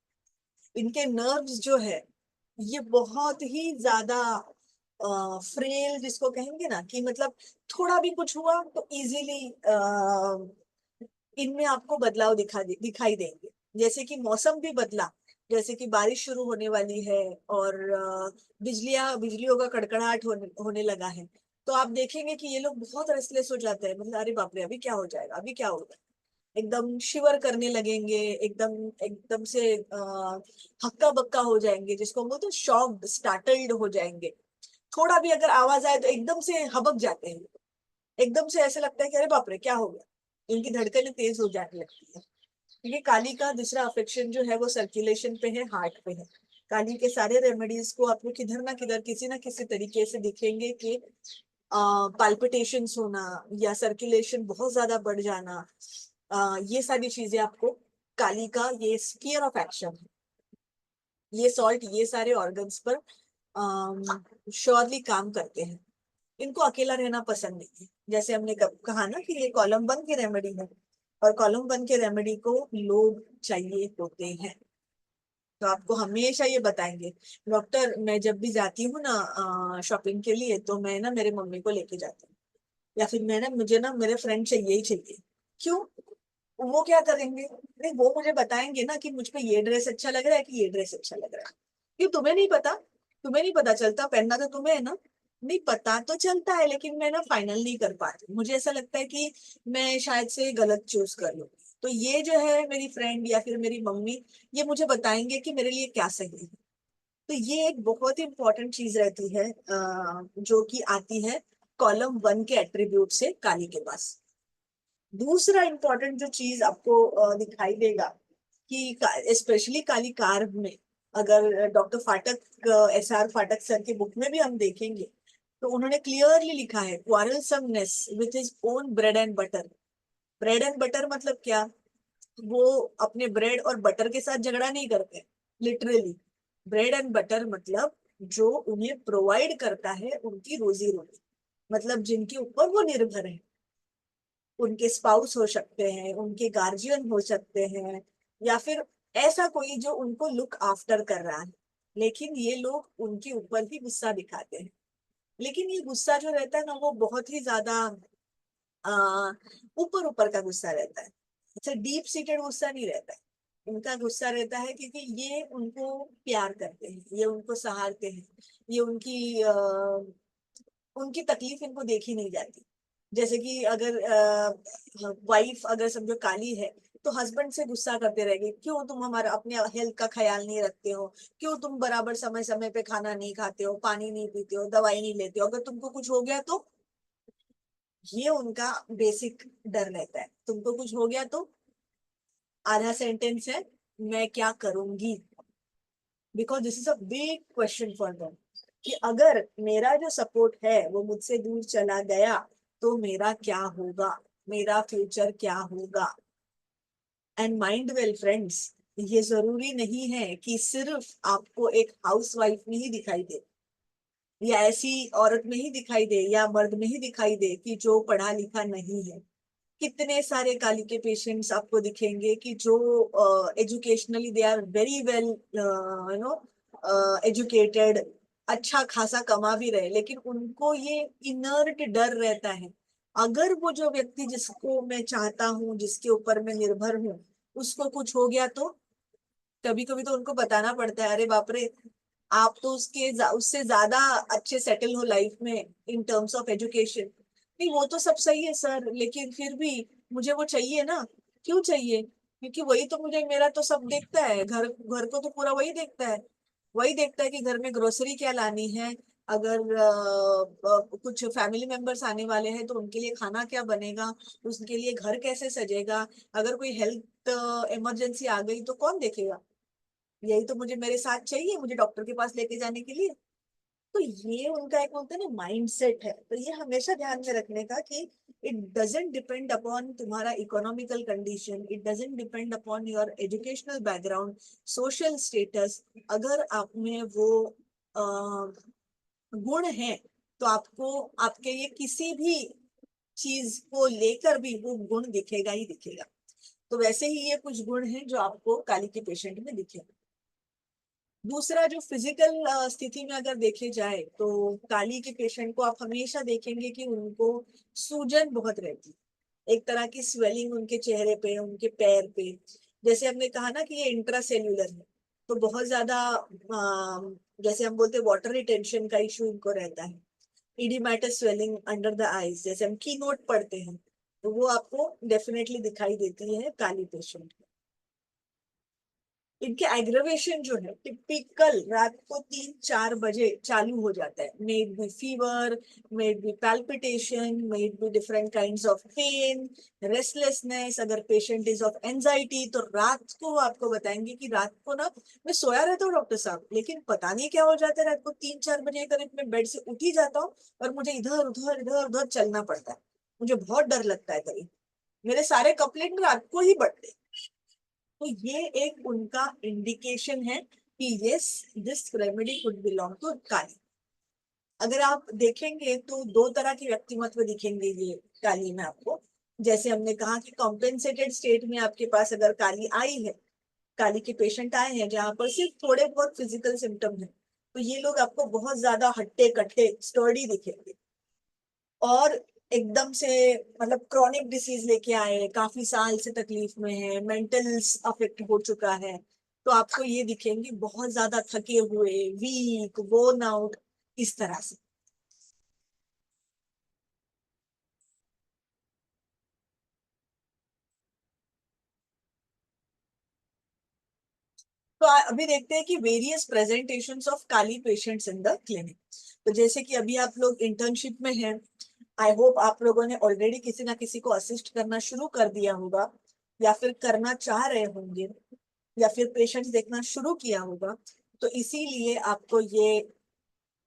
इनके नर्व्स जो है ये बहुत ही ज्यादा फ्रेल, जिसको कहेंगे ना कि मतलब थोड़ा भी कुछ हुआ तो इजीली इनमें आपको बदलाव दिखाई देंगे। जैसे कि मौसम भी बदला, जैसे कि बारिश शुरू होने वाली है और बिजलियों का कड़कड़ाहट होने लगा है, तो आप देखेंगे कि ये लोग बहुत रेस्टलेस हो जाते हैं, मतलब अरे बाप रे अभी क्या हो जाएगा, अभी क्या होगा, एकदम शिवर करने लगेंगे, एकदम एकदम से हक्का बक्का हो जाएंगे, जिसको हम बोलते हैं शॉक्ड, स्टार्टल्ड हो जाएंगे। थोड़ा भी अगर आवाज आए तो एकदम से हबक जाते हैं, एकदम से ऐसे लगता है कि अरे बाप रे क्या हो गया, इनकी धड़कनें तेज हो जाने लगती है। ये काली का दूसरा अफेक्शन जो है वो सर्कुलेशन पे है, हार्ट पे है। काली के सारे रेमेडीज को आपको किधर ना किधर किसी ना किसी तरीके से दिखेंगे कि पाल्पिटेशंस होना या सर्कुलेशन बहुत ज्यादा बढ़ जाना, ये सारी चीजें आपको काली का ये स्फीयर ऑफ एक्शन है। ये सॉल्ट ये सारे ऑर्गन्स पर श्योरली काम करते हैं। इनको अकेला रहना पसंद नहीं है, जैसे हमने कहा ना कि ये कॉलम 1 की रेमेडी है, और कॉलम 1 के रेमेडी को लोग चाहिए होते हैं। तो आपको हमेशा ये बताएंगे, डॉक्टर मैं जब भी जाती हूँ ना शॉपिंग के लिए, तो मैं ना मेरे मम्मी को लेके जाती हूँ, या फिर मैं ना मुझे ना मेरे फ्रेंड चाहिए ही चाहिए। क्यों? वो क्या करेंगे, नहीं वो मुझे बताएंगे ना कि मुझ पे ये ड्रेस अच्छा लग रहा है कि ये ड्रेस अच्छा लग रहा है। क्यों तुम्हें नहीं पता? तुम्हें नहीं पता चलता, पहनना तो तुम्हें है ना। नहीं पता तो चलता है, लेकिन मैं ना फाइनल नहीं कर पाती, मुझे ऐसा लगता है कि मैं शायद से गलत चूज कर लूँ। तो ये जो है मेरी फ्रेंड या फिर मेरी मम्मी, ये मुझे बताएंगे कि मेरे लिए क्या सही है। तो ये एक बहुत ही इंपॉर्टेंट चीज रहती है जो कि आती है कॉलम 1 के एट्रीब्यूट से काली के पास। दूसरा इंपॉर्टेंट जो चीज आपको दिखाई देगा कि स्पेशली काली कार में, अगर डॉक्टर फाटक, SR फाटक सर की बुक में भी हम देखेंगे, तो उन्होंने क्लियरली लिखा है quarrelsomeness with his own bread and butter. Bread and butter मतलब क्या? वो अपने ब्रेड और बटर के साथ झगड़ा नहीं करते, लिटरली। ब्रेड एंड बटर मतलब जो उन्हें प्रोवाइड करता है उनकी रोजी रोटी, मतलब जिनके ऊपर वो निर्भर है, उनके स्पाउस हो सकते हैं, उनके गार्जियन हो सकते हैं, या फिर ऐसा कोई जो उनको लुक आफ्टर कर रहा है। लेकिन ये लोग उनके ऊपर ही गुस्सा दिखाते हैं, लेकिन ये गुस्सा जो रहता है ना वो बहुत ही ज्यादा ऊपर ऊपर का गुस्सा रहता है। अच्छा, डीप सीटेड गुस्सा नहीं रहता है। उनका गुस्सा रहता है क्योंकि ये उनको प्यार करते हैं, ये उनको सहारते हैं, ये उनकी तकलीफ इनको देखी नहीं जाती। जैसे कि अगर वाइफ अगर समझो काली है, तो हस्बैंड से गुस्सा करते रहेंगे, क्यों तुम हमारा अपने हेल्थ का ख्याल नहीं रखते हो, क्यों तुम बराबर समय समय पे खाना नहीं खाते हो, पानी नहीं पीते हो, दवाई नहीं लेते हो, अगर तुमको कुछ हो गया तो। ये उनका बेसिक डर रहता है, तुमको कुछ हो गया तो आधा सेंटेंस है, मैं क्या करूंगी, because this is a big question for them, कि अगर मेरा जो सपोर्ट है वो मुझसे दूर चला गया तो मेरा क्या होगा, मेरा फ्यूचर क्या होगा। एंड माइंड वेल फ्रेंड्स, ये जरूरी नहीं है कि सिर्फ आपको एक हाउसवाइफ में ही दिखाई दे, या ऐसी औरत में ही दिखाई दे, या मर्द में ही दिखाई दे कि जो पढ़ा लिखा नहीं है। कितने सारे काली के पेशेंट्स आपको दिखेंगे कि जो educationally they are very well no educated, अच्छा खासा कमा भी रहे, लेकिन उनको ये इनर्ट डर रहता है, अगर वो जो व्यक्ति जिसको मैं चाहता हूँ, जिसके ऊपर मैं निर्भर हूँ, उसको कुछ हो गया तो कभी कभी तो उनको बताना पड़ता है, अरे बाप रे, आप तो उससे ज्यादा अच्छे सेटल हो लाइफ में इन टर्म्स ऑफ एजुकेशन। नहीं, वो तो सब सही है सर, लेकिन फिर भी मुझे वो चाहिए ना। क्यों चाहिए? क्योंकि वही तो मुझे, मेरा तो सब देखता है, घर घर को तो पूरा वही देखता है। वही देखता है कि घर में ग्रोसरी क्या लानी है, अगर कुछ फैमिली मेंबर्स आने वाले हैं तो उनके लिए खाना क्या बनेगा, उसके लिए घर कैसे सजेगा, अगर कोई हेल्थ इमरजेंसी आ गई तो कौन देखेगा। यही तो मुझे मेरे साथ चाहिए, मुझे डॉक्टर के पास लेके जाने के लिए। तो ये उनका एक बोलते हैं ना माइंडसेट है। तो ये हमेशा ध्यान में रखने का कि इट डजेंट डिपेंड अपॉन तुम्हारा economical condition, it doesn't depend upon your educational background, social status. अगर आप में वो गुण है तो आपको आपके ये किसी भी चीज को लेकर भी वो गुण दिखेगा ही दिखेगा। तो वैसे ही ये कुछ गुण हैं जो आपको काली के पेशेंट में दिखेगा। दूसरा, जो फिजिकल स्थिति में अगर देखे जाए तो काली के पेशेंट को आप हमेशा देखेंगे कि उनको सूजन बहुत रहती है, एक तरह की स्वेलिंग उनके चेहरे पे, उनके पैर पे। जैसे हमने कहा ना कि ये इंट्रासेल्यूलर है, तो बहुत ज्यादा जैसे हम बोलते हैं वाटर रिटेंशन का इशू इनको रहता है। इडिमेटस स्वेलिंग अंडर द आईज, जैसे हम की नोट पढ़ते हैं, तो वो आपको डेफिनेटली दिखाई देती है काली पेशेंट। इनके एग्रवेशन जो है टिपिकल रात को 3-4 बजे चालू हो जाता है। May it be fever, may it be palpitation, may it be different kinds of pain, restlessness. अगर पेशेंट इज ऑफ एंजाइटी तो रात को वो आपको बताएंगे कि रात को ना मैं सोया रहता हूँ डॉक्टर साहब, लेकिन पता नहीं क्या हो जाता है, रात को 3-4 बजे करीब मैं बेड से उठ ही जाता हूँ और मुझे इधर उधर चलना पड़ता है, मुझे बहुत डर लगता है, करीब मेरे सारे कंप्लेंट रात को ही बढ़ते हैं। तो ये एक उनका इंडिकेशन है कि yes, this remedy could belong to Kali. अगर आप देखेंगे तो दो तरह के व्यक्तिमत्व दिखेंगे ये काली में आपको। जैसे हमने कहा कि कॉम्पेंसेटेड स्टेट में आपके पास अगर काली आई है, काली के पेशेंट आए हैं जहां पर सिर्फ थोड़े बहुत फिजिकल सिम्टम है, तो ये लोग आपको बहुत ज्यादा हट्टे कट्टे स्टर्डी दिखेंगे। और एकदम से मतलब क्रॉनिक डिसीज लेके आए, काफी साल से तकलीफ में है, मेंटल अफेक्ट हो चुका है, तो आपको ये दिखेंगे बहुत ज्यादा थके हुए, वीक, वर्न आउट, इस तरह से। तो अभी देखते हैं कि various presentations of Kali patients in the clinic. तो जैसे कि अभी आप लोग इंटर्नशिप में हैं, आई होप आप लोगों ने ऑलरेडी किसी ना किसी को असिस्ट करना शुरू कर दिया होगा, या फिर करना चाह रहे होंगे, या फिर पेशेंट देखना शुरू किया होगा। तो इसीलिए आपको ये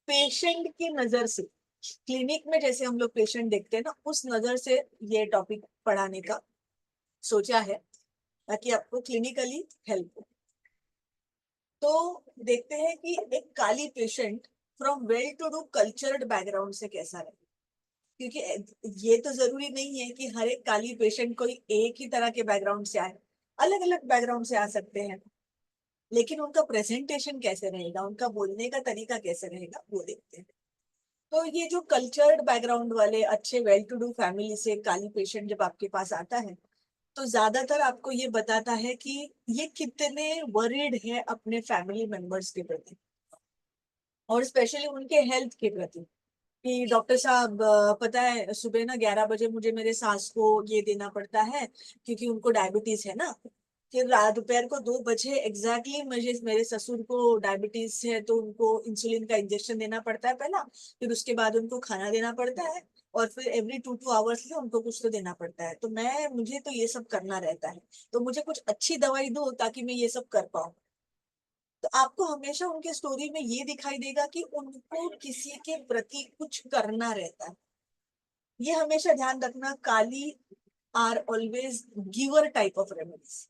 पेशेंट की नजर से, क्लिनिक में जैसे हम लोग पेशेंट देखते हैं ना, उस नजर से ये टॉपिक पढ़ाने का सोचा है, ताकि आपको क्लिनिकली हेल्प हो। तो देखते हैं कि एक Kali patient from well to do cultured background से कैसा रहे। क्योंकि ये तो जरूरी नहीं है कि हर एक काली पेशेंट कोई एक ही तरह के बैकग्राउंड से आए, अलग अलग बैकग्राउंड से आ सकते हैं, लेकिन उनका प्रेजेंटेशन कैसे रहेगा, उनका बोलने का तरीका कैसे रहेगा, वो देखते हैं। तो ये जो कल्चर्ड बैकग्राउंड वाले अच्छे वेल टू डू फैमिली से काली पेशेंट जब आपके पास आता है, तो ज्यादातर आपको ये बताता है कि ये कितने वरीड है अपने फैमिली मेंबर्स के प्रति, और स्पेशली उनके हेल्थ के प्रति। कि डॉक्टर साहब पता है सुबह ना 11 बजे मुझे मेरे सास को ये देना पड़ता है, क्योंकि उनको डायबिटीज है ना। फिर रात दोपहर को 2 बजे एग्जैक्टली मुझे, मेरे ससुर को डायबिटीज है तो उनको इंसुलिन का इंजेक्शन देना पड़ता है पहला, फिर उसके बाद उनको खाना देना पड़ता है, और फिर एवरी 2-2 आवर्स में उनको कुछ तो देना पड़ता है। तो मुझे तो ये सब करना रहता है, तो मुझे कुछ अच्छी दवाई दो ताकि मैं ये सब कर पाऊँ। तो आपको हमेशा उनके स्टोरी में ये दिखाई देगा कि उनको किसी के प्रति कुछ करना रहता है। ये हमेशा ध्यान रखना, Kali are always giver type of remedies,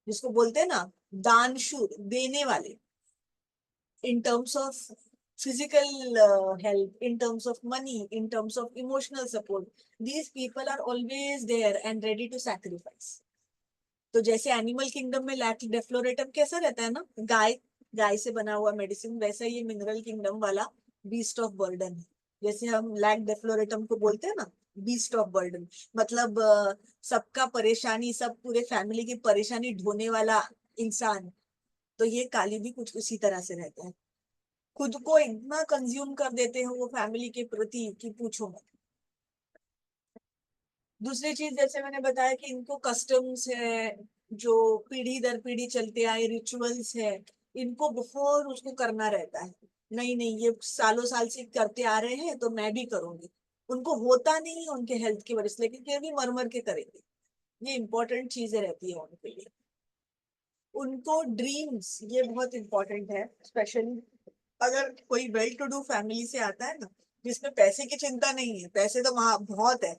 जिसको बोलते हैं ना दानशूर, देने वाले, in terms of physical help, in terms of money, in terms of emotional support, these people are always there and ready to sacrifice. तो जैसे एनिमल किंगडम में लैक्ट डेफ्लोरेटम कैसा रहता है ना, गाय, गाय से बना हुआ मेडिसिन, वैसा ये मिनरल किंगडम वाला बीस्ट ऑफ बर्डन है। जैसे हम लैक्ट डेफ्लोरेटम को बोलते हैं ना, बीस्ट ऑफ बर्डन, मतलब सबका परेशानी, सब पूरे फैमिली की परेशानी ढोने वाला इंसान। तो ये काली भी कुछ उसी तरह से रहता है, खुद को इतना कंज्यूम कर देते हैं वो फैमिली के प्रति कि पूछो मत। दूसरी चीज, जैसे मैंने बताया कि इनको कस्टम्स है, जो पीढ़ी दर पीढ़ी चलते आए रिचुअल्स है, इनको बहुत उसको करना रहता है। नहीं नहीं, ये सालों साल से करते आ रहे हैं तो मैं भी करूंगी। उनको होता नहीं है उनके हेल्थ की वजह से, लेकिन फिर भी मर मर के करेंगे। ये इंपॉर्टेंट चीजें रहती है उनके लिए। उनको ड्रीम्स, ये बहुत इंपॉर्टेंट है, स्पेशली अगर कोई वेल टू डू फैमिली से आता है ना, जिसमें पैसे की चिंता नहीं है, पैसे तो वहां बहुत है,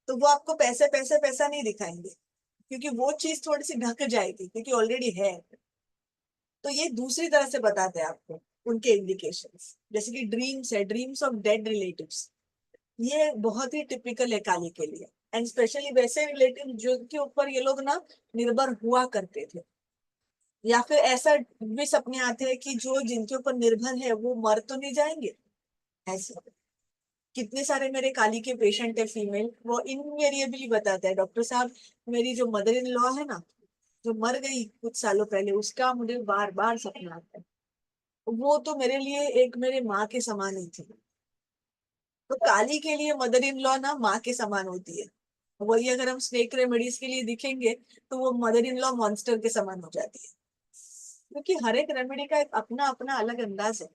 तो वो आपको पैसे पैसे पैसा नहीं दिखाएंगे, क्योंकि वो चीज थोड़ी सी ढक जाएगी क्योंकि ऑलरेडी है। तो ये दूसरी तरह से बताते हैं आपको उनके इंडिकेशंस, जैसे कि ड्रीम्स है, ड्रीम्स ऑफ डेड रिलेटिव्स। ये बहुत ही टिपिकल है काली के लिए, एंड स्पेशली वैसे रिलेटिव जो के ऊपर ये लोग ना निर्भर हुआ करते थे, या फिर ऐसा भी सपने आते हैं कि जो जिनके ऊपर निर्भर है वो मर तो नहीं जाएंगे। ऐसे कितने सारे मेरे काली के पेशेंट है फीमेल, वो इनवेरिएबली बताते हैं, डॉक्टर साहब मेरी जो मदर इन लॉ है ना, जो मर गई कुछ सालों पहले, उसका मुझे बार बार सपना आता है। वो तो मेरे लिए एक मेरे माँ के समान ही थी। तो काली के लिए मदर इन लॉ ना माँ के समान होती है। वही अगर हम स्नेक रेमेडीज के लिए दिखेंगे तो वो मदर इन लॉ मॉन्स्टर के समान हो जाती है, क्योंकि हर एक रेमेडी का एक अपना अपना अलग अंदाज है।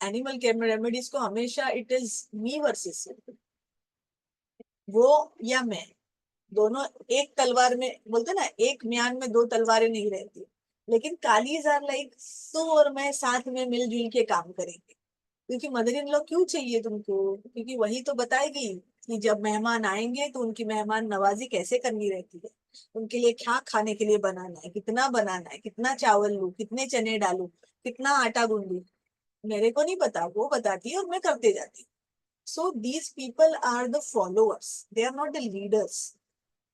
एनिमल केयर रेमेडीज को हमेशा इट इज मी वर्सेस वो या मैं, दोनों एक तलवार में, बोलते ना एक म्यान में दो तलवारें नहीं रहती। लेकिन कालीज आर लाइक तू और मैं साथ में मिलजुल के काम करेंगे, क्योंकि मदर इन लॉ क्यों चाहिए तुमको, क्योंकि वही तो बताएगी कि जब मेहमान आएंगे तो उनकी मेहमान नवाजी कैसे करनी रहती है, उनके लिए क्या खाने के लिए बनाना है, कितना चावल लूं, कितने चने डालूं, कितना आटा गूंदूं, मेरे को नहीं पता, वो बताती है और मैं करते जाती हूँ। So these people are the followers, they are not the leaders.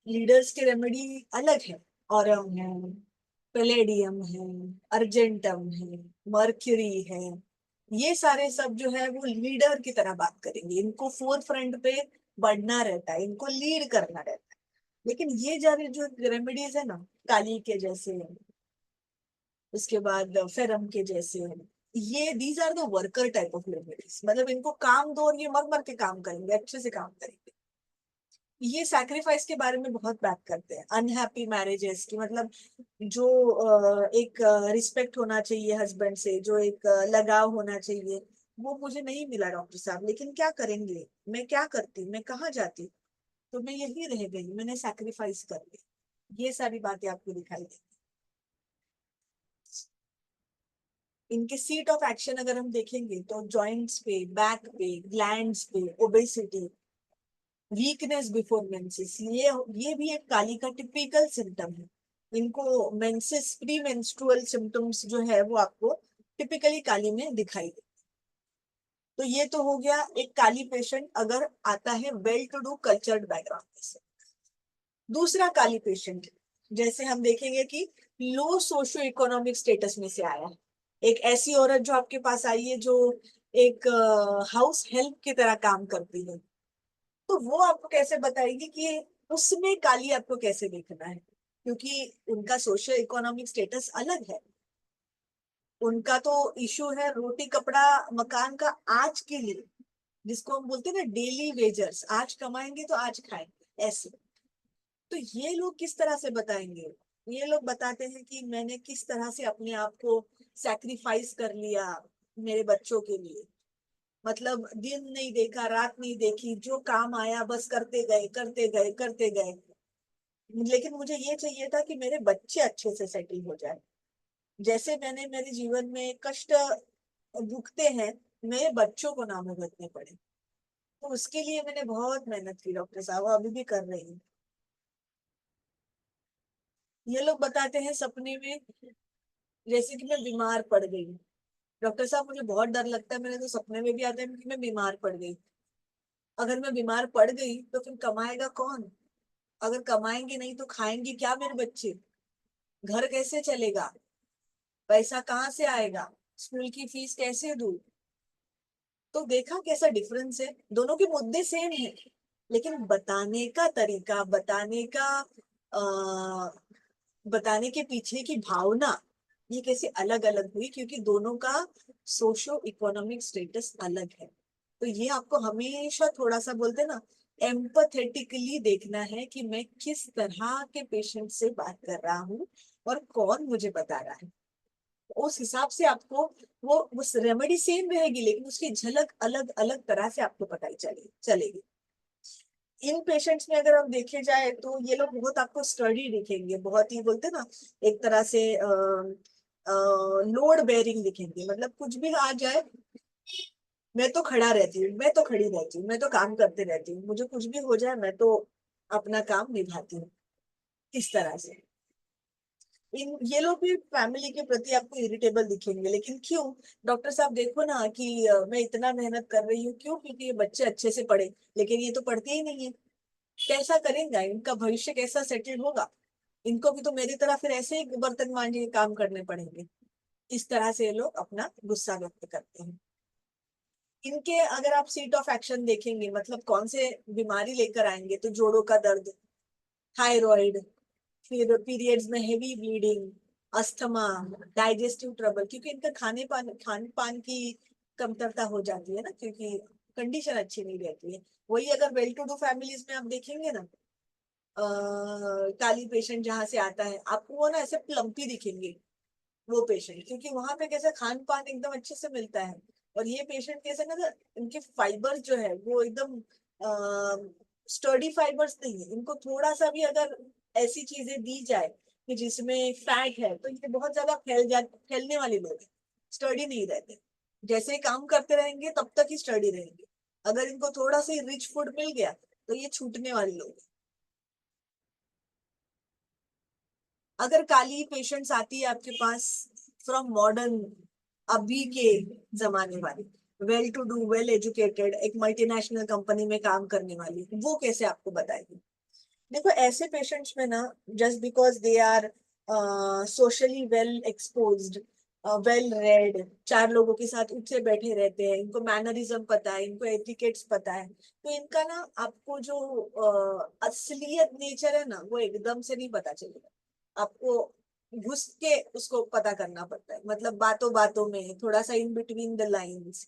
Leaders की रेमेडी अलग है, ऑरम है, पेलेडियम है, अर्जेंटम है, मर्क्यूरी है। ये सारे सब जो है वो लीडर की तरह बात करेंगे, इनको फोर फ्रंट पे बढ़ना रहता है, इनको लीड करना रहता है। लेकिन ये जो रेमेडीज है ना, काली के जैसे, उसके बाद फेरम के जैसे, ये these are the worker type of remedies, मतलब इनको काम दो और ये मर मर के काम करेंगे, अच्छे से काम करेंगे। ये सैक्रिफाइस के बारे में बहुत बात करते हैं, अनहैप्पी मैरिजेस की, मतलब जो एक रिस्पेक्ट होना चाहिए हस्बैंड से, जो एक लगाव होना चाहिए, वो मुझे नहीं मिला डॉक्टर साहब, लेकिन क्या करेंगे, मैं क्या करती, मैं कहाँ जाती, तो मैं यही रह गई, मैंने सैक्रिफाइस कर ली। ये सारी बातें आपको दिखाई देंगी। इनके सीट ऑफ एक्शन अगर हम देखेंगे तो जॉइंट्स पे, बैक पे, ग्लैंड्स पे, ओबेसिटी, वीकनेस बिफोर मेंसेस, ये भी एक काली का टिपिकल सिम्टम है। इनको मेंसेस, प्री मेंस्ट्रुअल सिम्टम्स जो है वो आपको टिपिकली काली में दिखाई दे। तो ये तो हो गया एक काली पेशेंट अगर आता है well to do cultured background से। दूसरा काली पेशेंट, जैसे हम देखेंगे कि लो सोशो इकोनॉमिक स्टेटस में से आया है, एक ऐसी औरत जो आपके पास आई है जो एक हाउस हेल्प की तरह काम करती है, तो वो आपको कैसे बताएगी कि उसमें काली आपको कैसे देखना है, क्योंकि उनका सोशल इकोनॉमिक स्टेटस अलग है। उनका तो इशू है रोटी कपड़ा मकान का आज के लिए, जिसको हम बोलते हैं ना डेली वेजर्स, आज कमाएंगे तो आज खाएंगे ऐसे। तो ये लोग किस तरह से बताएंगे, ये लोग बताते हैं कि मैंने किस तरह से अपने आप को सैक्रिफाइस कर लिया मेरे बच्चों के लिए, मतलब दिन नहीं देखा, रात नहीं देखी, जो काम आया बस करते गए करते गए करते गए। लेकिन मुझे ये चाहिए था कि मेरे बच्चे अच्छे से सेटल हो जाए, जैसे मैंने मेरे जीवन में कष्ट भुगते हैं, मेरे बच्चों को ना भुगतने पड़े। तो उसके लिए मैंने बहुत मेहनत की डॉक्टर साहब, अभी भी कर रही हूँ। ये लोग बताते हैं सपने में, जैसे कि मैं बीमार पड़ गई, डॉक्टर साहब मुझे बहुत डर लगता है, मेरे तो सपने में भी आता है कि मैं बीमार पड़ गई। अगर मैं बीमार पड़ गई तो फिर कमाएगा कौन, अगर कमाएंगे नहीं तो खाएंगे क्या मेरे बच्चे, घर कैसे चलेगा, पैसा कहाँ से आएगा, स्कूल की फीस कैसे दूं। तो देखा कैसा डिफरेंस है, दोनों के मुद्दे सेम है, लेकिन बताने का तरीका, बताने के पीछे की भावना ये कैसे अलग अलग हुई, क्योंकि दोनों का सोशो इकोनॉमिक स्टेटस अलग है। तो ये आपको हमेशा थोड़ा सा बोलते ना, एम्पथेटिकली देखना है कि मैं किस तरह के पेशेंट से बात कर रहा हूँ और कौन मुझे बता रहा है। उस हिसाब से आपको वो रेमेडी सेम रहेगी, लेकिन उसकी झलक अलग अलग तरह से आपको पता ही चलेगी। इन पेशेंट्स में अगर हम देखे जाए तो ये लोग बहुत आपको स्टडी दिखेंगे, बहुत ही बोलते ना एक तरह से लोड बेयरिंग दिखेंगे, मतलब कुछ भी आ जाए मैं तो खड़ा रहती हूँ, मैं तो खड़ी रहती हूँ, मैं तो काम करते रहती हूँ, मुझे कुछ भी हो जाए मैं तो अपना काम निभाती हूँ, इस तरह से। इन ये लोग भी फैमिली के प्रति आपको इरिटेबल दिखेंगे, लेकिन क्यों? डॉक्टर साहब देखो ना कि मैं इतना मेहनत कर रही हूँ, क्यों? क्योंकि ये बच्चे अच्छे से पढ़े, लेकिन ये तो पढ़ते ही नहीं है। कैसा करेंगे, इनका भविष्य कैसा सेटल होगा? इनको भी तो मेरी तरह फिर ऐसे ही बर्तन मांझे के काम करने पड़ेंगे। इस तरह से ये लोग अपना गुस्सा व्यक्त करते हैं। इनके अगर आप सीट ऑफ एक्शन देखेंगे, मतलब कौन से बीमारी लेकर आएंगे, तो जोड़ों का दर्द, थायराइड, फिर पीरियड्स में heavy bleeding, asthma, digestive trouble, क्योंकि इनका खान पान की कमतरता हो जाती है ना, क्योंकि कंडीशन अच्छी नहीं रहती है। वही अगर वेल टू डू फैमिलीज में आप देखेंगे ना, काली पेशेंट जहां से आता है आपको वो ना ऐसे प्लम्पी दिखेंगे, वो पेशेंट, क्योंकि वहां पे कैसे खान पान एकदम अच्छे से मिलता है। और ये पेशेंट कैसे ना, इनके फाइबर्स जो है वो एकदम स्टर्डी फाइबर्स नहीं है, इनको थोड़ा सा भी अगर ऐसी चीजें दी जाए कि जिसमें फैट है, तो ये बहुत ज्यादा फैलने वाले लोग हैं, स्टडी नहीं रहते। जैसे ही काम करते रहेंगे तब तक ही स्टडी रहेंगे, अगर इनको थोड़ा सा रिच फूड मिल गया तो ये छूटने वाले लोग हैं। अगर काली पेशेंट्स आती है आपके पास फ्रॉम मॉडर्न, अभी के जमाने वाली, well to do, well educated, एक मल्टीनेशनल कंपनी में काम करने वाली, वो कैसे आपको बताएगी? देखो ऐसे पेशेंट्स में ना, just because they are socially well exposed, well read, चार लोगों के साथ उठे बैठे रहते हैं, इनको मैनरिज्म पता है, इनको एटिकेट्स पता है, तो इनका ना आपको जो असलियत नेचर है ना, वो एकदम से नहीं पता चलेगा। आपको घुस के उसको पता करना पड़ता है, मतलब बातों बातों में थोड़ा सा इन बिटवीन द लाइंस,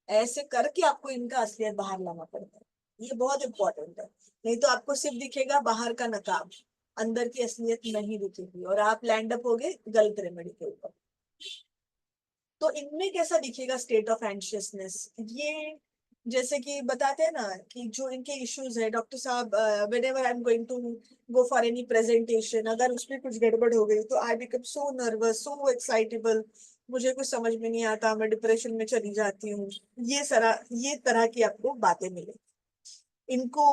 ऐसे करके आपको इनका असलियत बाहर लाना पड़ता है। ये बहुत इंपॉर्टेंट है, नहीं तो आपको सिर्फ दिखेगा बाहर का नकाब, अंदर की असलियत नहीं दिखेगी, और आप लैंड अप हो गए गलत रेमेडी के ऊपर। तो इनमें कैसा दिखेगा स्टेट ऑफ एंशियसनेस, ये जैसे कि बताते हैं ना कि जो इनके इश्यूज है, डॉक्टर साहब whenever I am going to go for any presentation, अगर उसमें कुछ गड़बड़ हो गई तो I become so nervous, so excitable, मुझे कुछ समझ में नहीं आता, मैं डिप्रेशन में चली जाती हूँ। ये तरह की आपको बातें मिलेगी। इनको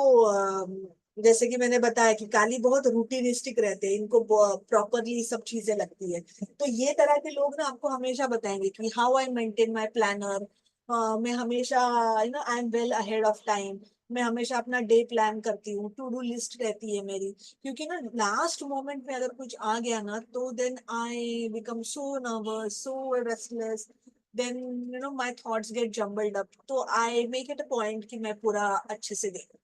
जैसे कि मैंने बताया कि काली बहुत रूटीनिस्टिक रहते हैं, इनको प्रॉपरली सब चीजें लगती है। तो ये तरह के लोग ना आपको हमेशा बताएंगे कि how I maintain my planner, मैं हमेशा I am well ahead of time, मैं हमेशा अपना डे प्लान करती हूँ, टू डू लिस्ट रहती है मेरी, क्योंकि ना लास्ट मोमेंट में अगर कुछ आ गया ना, तो then I become so nervous, so restless, then my thoughts get jumbled up, तो I make it a point कि मैं पूरा अच्छे से देखूं।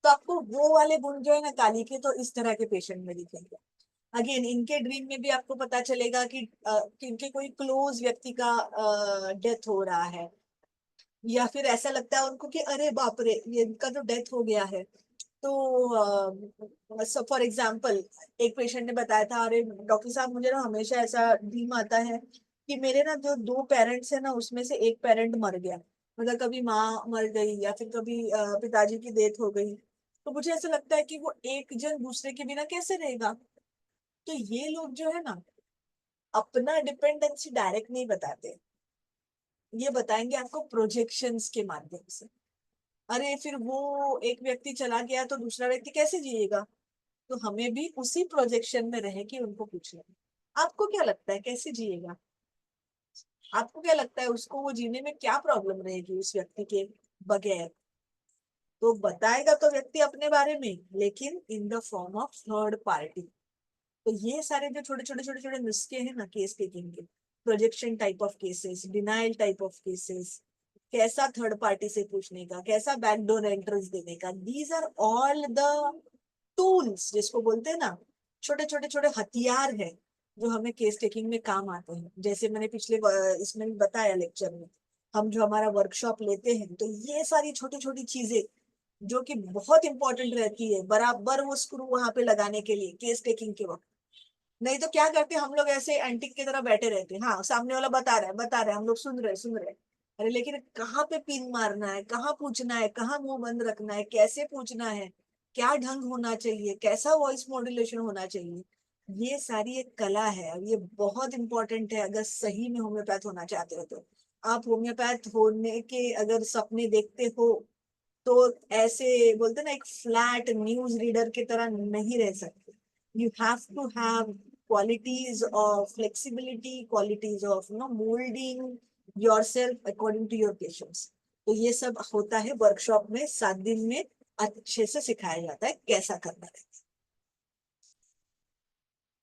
तो आपको वो वाले गुण जो है ना काली के, तो इस तरह के पेशेंट में दिखेंगे। अगेन इनके ड्रीम में भी आपको पता चलेगा कि इनके कोई क्लोज व्यक्ति का डेथ हो रहा है, या फिर ऐसा लगता है उनको कि अरे बाप रे ये इनका तो डेथ हो गया है। तो फॉर एग्जाम्पल एक पेशेंट ने बताया था, अरे डॉक्टर साहब मुझे ना हमेशा ऐसा ड्रीम आता है कि मेरे ना जो दो पेरेंट्स है ना, उसमें से एक पेरेंट मर गया, मतलब कभी माँ मर गई या फिर कभी पिताजी की डेथ हो गई, तो मुझे ऐसा लगता है कि वो एक जन दूसरे के बिना कैसे रहेगा। तो ये लोग जो है ना, अपना डिपेंडेंसी डायरेक्ट नहीं बताते, ये बताएंगे आपको प्रोजेक्शंस के माध्यम से। अरे फिर वो एक व्यक्ति चला गया तो दूसरा व्यक्ति कैसे जिएगा, तो हमें भी उसी प्रोजेक्शन में रह के उनको पूछना है, आपको क्या लगता है कैसे जिएगा? आपको क्या लगता है उसको वो जीने में क्या प्रॉब्लम रहेगी उस व्यक्ति के बगैर? तो बताएगा तो व्यक्ति अपने बारे में, लेकिन in the form of third party. तो ये सारे जो छोटे छोटे नुस्खे हैं ना केस टेकिंग के, projection type of cases, denial type of cases, कैसा थर्ड पार्टी से पूछने का, कैसा बैकडोर एंट्रेंस देने का, these are all the tools, जिसको बोलते हैं ना, छोटे छोटे छोटे हथियार है जो हमें केस टेकिंग में काम आते हैं। जैसे मैंने पिछले इसमें भी बताया लेक्चर में, हम जो हमारा वर्कशॉप लेते हैं तो ये सारी छोटी छोटी चीजें जो कि बहुत इंपॉर्टेंट रहती है, बराबर वो स्क्रू वहां पे लगाने के लिए केस टेकिंग के वक्त। नहीं तो क्या करते हैं हम लोग, ऐसे एंटिक की तरह बैठे रहते हैं, हाँ सामने वाला बता रहा है, हम लोग सुन रहे हैं। अरे लेकिन कहाँ पे पिन मारना है, कहाँ पूछना है, कहाँ मुंह बंद रखना है, कैसे पूछना है, क्या ढंग होना चाहिए, कैसा वॉइस मॉड्यूलेशन होना चाहिए, ये सारी एक कला है और ये बहुत इंपॉर्टेंट है अगर सही में होम्योपैथ होना चाहते हो तो। आप होम्योपैथ होने के अगर सपने देखते हो तो ऐसे बोलते ना, एक फ्लैट न्यूज रीडर की तरह नहीं रह सकते। You have to have qualities of flexibility, qualities of molding yourself according to your patients। तो ये सब होता है वर्कशॉप में, 7 दिन में अच्छे से सिखाया जाता है कैसा करना है।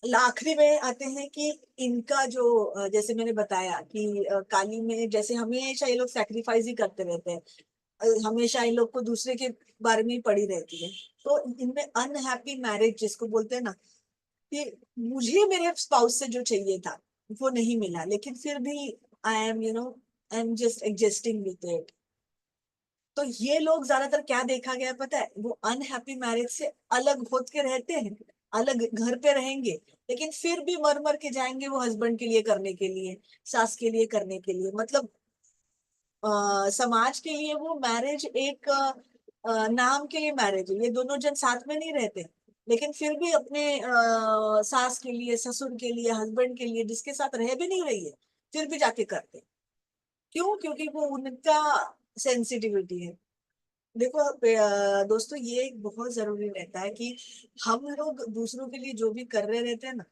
आखिरी में आते हैं कि इनका जो जैसे मैंने बताया कि काली में जैसे हमेशा ये लोग सैक्रिफाइस ही करते रहते हैं, हमेशा इन लोग को दूसरे के बारे में ही पड़ी रहती है। तो इनमें अनहैप्पी मैरिज जिसको बोलते हैं ना, कि मुझे मेरे स्पाउस से जो चाहिए था वो नहीं मिला, लेकिन फिर भी I am just adjusting with it. तो ये लोग ज्यादातर क्या देखा गया पता है, वो अनहैप्पी मैरिज से अलग होत के रहते हैं, अलग घर पे रहेंगे, लेकिन फिर भी मर मर के जाएंगे वो हस्बैंड के लिए करने के लिए, सास के लिए करने के लिए। मतलब समाज के लिए वो मैरिज एक नाम के लिए मैरिज है, ये दोनों जन साथ में नहीं रहते, लेकिन फिर भी अपने सास के लिए, ससुर के लिए, हस्बैंड के लिए, जिसके साथ रह भी नहीं रही है, फिर भी जाके करते। क्यों? क्योंकि वो उनका सेंसिटिविटी है। देखो दोस्तों, ये एक बहुत जरूरी रहता है कि हम लोग दूसरों के लिए जो भी कर रहे रहते हैं ना,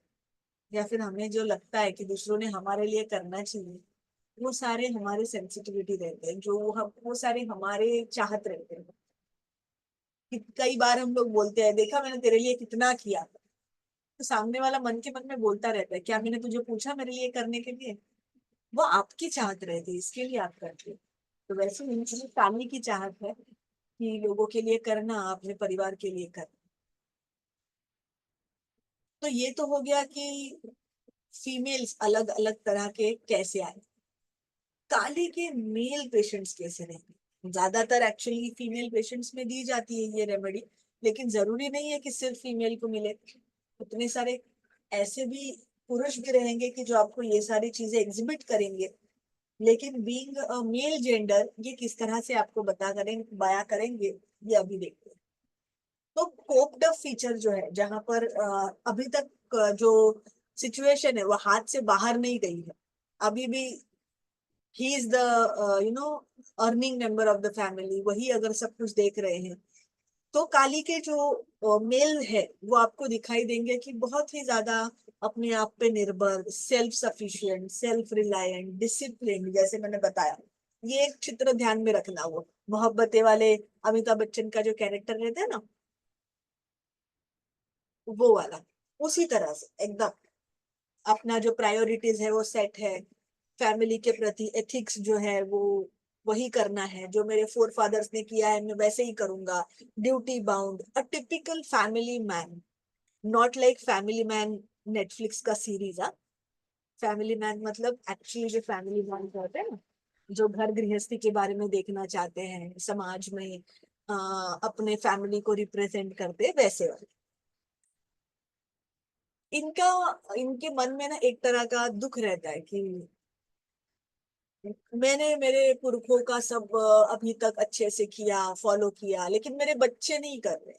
या फिर हमें जो लगता है कि दूसरों ने हमारे लिए करना चाहिए, वो सारे हमारे सेंसिटिविटी रहते हैं, जो हम वो सारे हमारे चाहत रहते हैं। कई बार हम लोग बोलते हैं, देखा मैंने तेरे लिए कितना किया, तो सामने वाला मन के मन में बोलता रहता है, क्या मैंने तुझे पूछा मेरे लिए करने के लिए? वो आपकी चाहत रहती है, इसके लिए आप करते हो। तो वैसे ही फैमिली की चाहत है कि लोगों के लिए करना, अपने परिवार के लिए करना। तो ये तो हो गया कि फीमेल्स अलग अलग तरह के कैसे आए। काली के मेल पेशेंट्स कैसे रहेंगे? ज्यादातर एक्चुअली फीमेल पेशेंट्स में दी जाती है ये रेमेडी, लेकिन जरूरी नहीं है कि सिर्फ फीमेल को मिले। उतने सारे ऐसे भी पुरुष भी रहेंगे कि जो आपको ये सारी चीजें एग्जिबिट करेंगे, लेकिन बीइंग मेल जेंडर ये किस तरह से आपको बया करेंगे, ये अभी देखते हैं। तो कोप्ड अप फीचर जो है, जहां पर अभी तक जो सिचुएशन है वो हाथ से बाहर नहीं गई है, अभी भी he is the earning member of the family, वही अगर सब कुछ देख रहे हैं, तो काली के जो मेल है वो आपको दिखाई देंगे कि बहुत ही ज्यादा अपने आप पे निर्भर, self sufficient, self reliant, discipline, जैसे मैंने बताया। ये एक चित्र ध्यान में रखना, वो मोहब्बतें वाले अमिताभ बच्चन का जो कैरेक्टर रहता है ना, वो वाला, उसी तरह से एकदम अपना जो प्रायोरिटीज है वो सेट है, फैमिली के प्रति एथिक्स जो है वो वही करना है, जो मेरे फोर फादर्स ने किया है मैं वैसे ही करूंगा, duty bound, a typical family man. Not like family man Netflix का सीरीज। आ फैमिली मैन मतलब एक्चुअली जो फैमिली मैन करते हैं ना, जो घर गृहस्थी के बारे में देखना चाहते हैं, समाज में अपने फैमिली को रिप्रेजेंट करते हैं, वैसे वाले। इनका इनके मन में ना एक तरह का दुख रहता है कि मैंने मेरे पुरखों का सब अभी तक अच्छे से किया, फॉलो किया, लेकिन मेरे बच्चे नहीं कर रहे।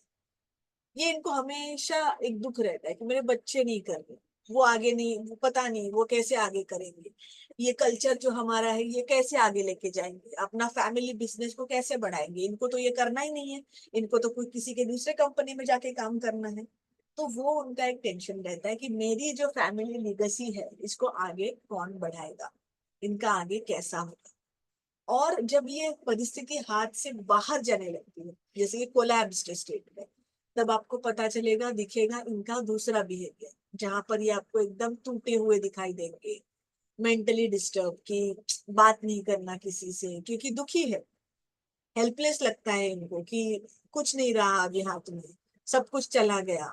ये इनको हमेशा एक दुख रहता है कि मेरे बच्चे नहीं कर रहे, वो आगे नहीं, वो पता नहीं वो कैसे आगे करेंगे, ये कल्चर जो हमारा है ये कैसे आगे लेके जाएंगे, अपना फैमिली बिजनेस को कैसे बढ़ाएंगे, इनको तो ये करना ही नहीं है, इनको तो कोई किसी के दूसरे कंपनी में जाके काम करना है। तो वो उनका एक टेंशन रहता है कि मेरी जो फैमिली लीगेसी है इसको आगे कौन बढ़ाएगा, इनका आगे कैसा होगा। और जब ये परिस्थिति हाथ से बाहर जाने लगती है, जैसे कि कोलैप्स्ड स्टेट में, तब आपको पता चलेगा, दिखेगा इनका दूसरा बिहेवियर, जहां पर ये आपको एकदम टूटे हुए दिखाई देंगे, मेंटली डिस्टर्ब, कि बात नहीं करना किसी से क्योंकि दुखी है, हेल्पलेस लगता है इनको कि कुछ नहीं रहा अभी हाथ में, सब कुछ चला गया,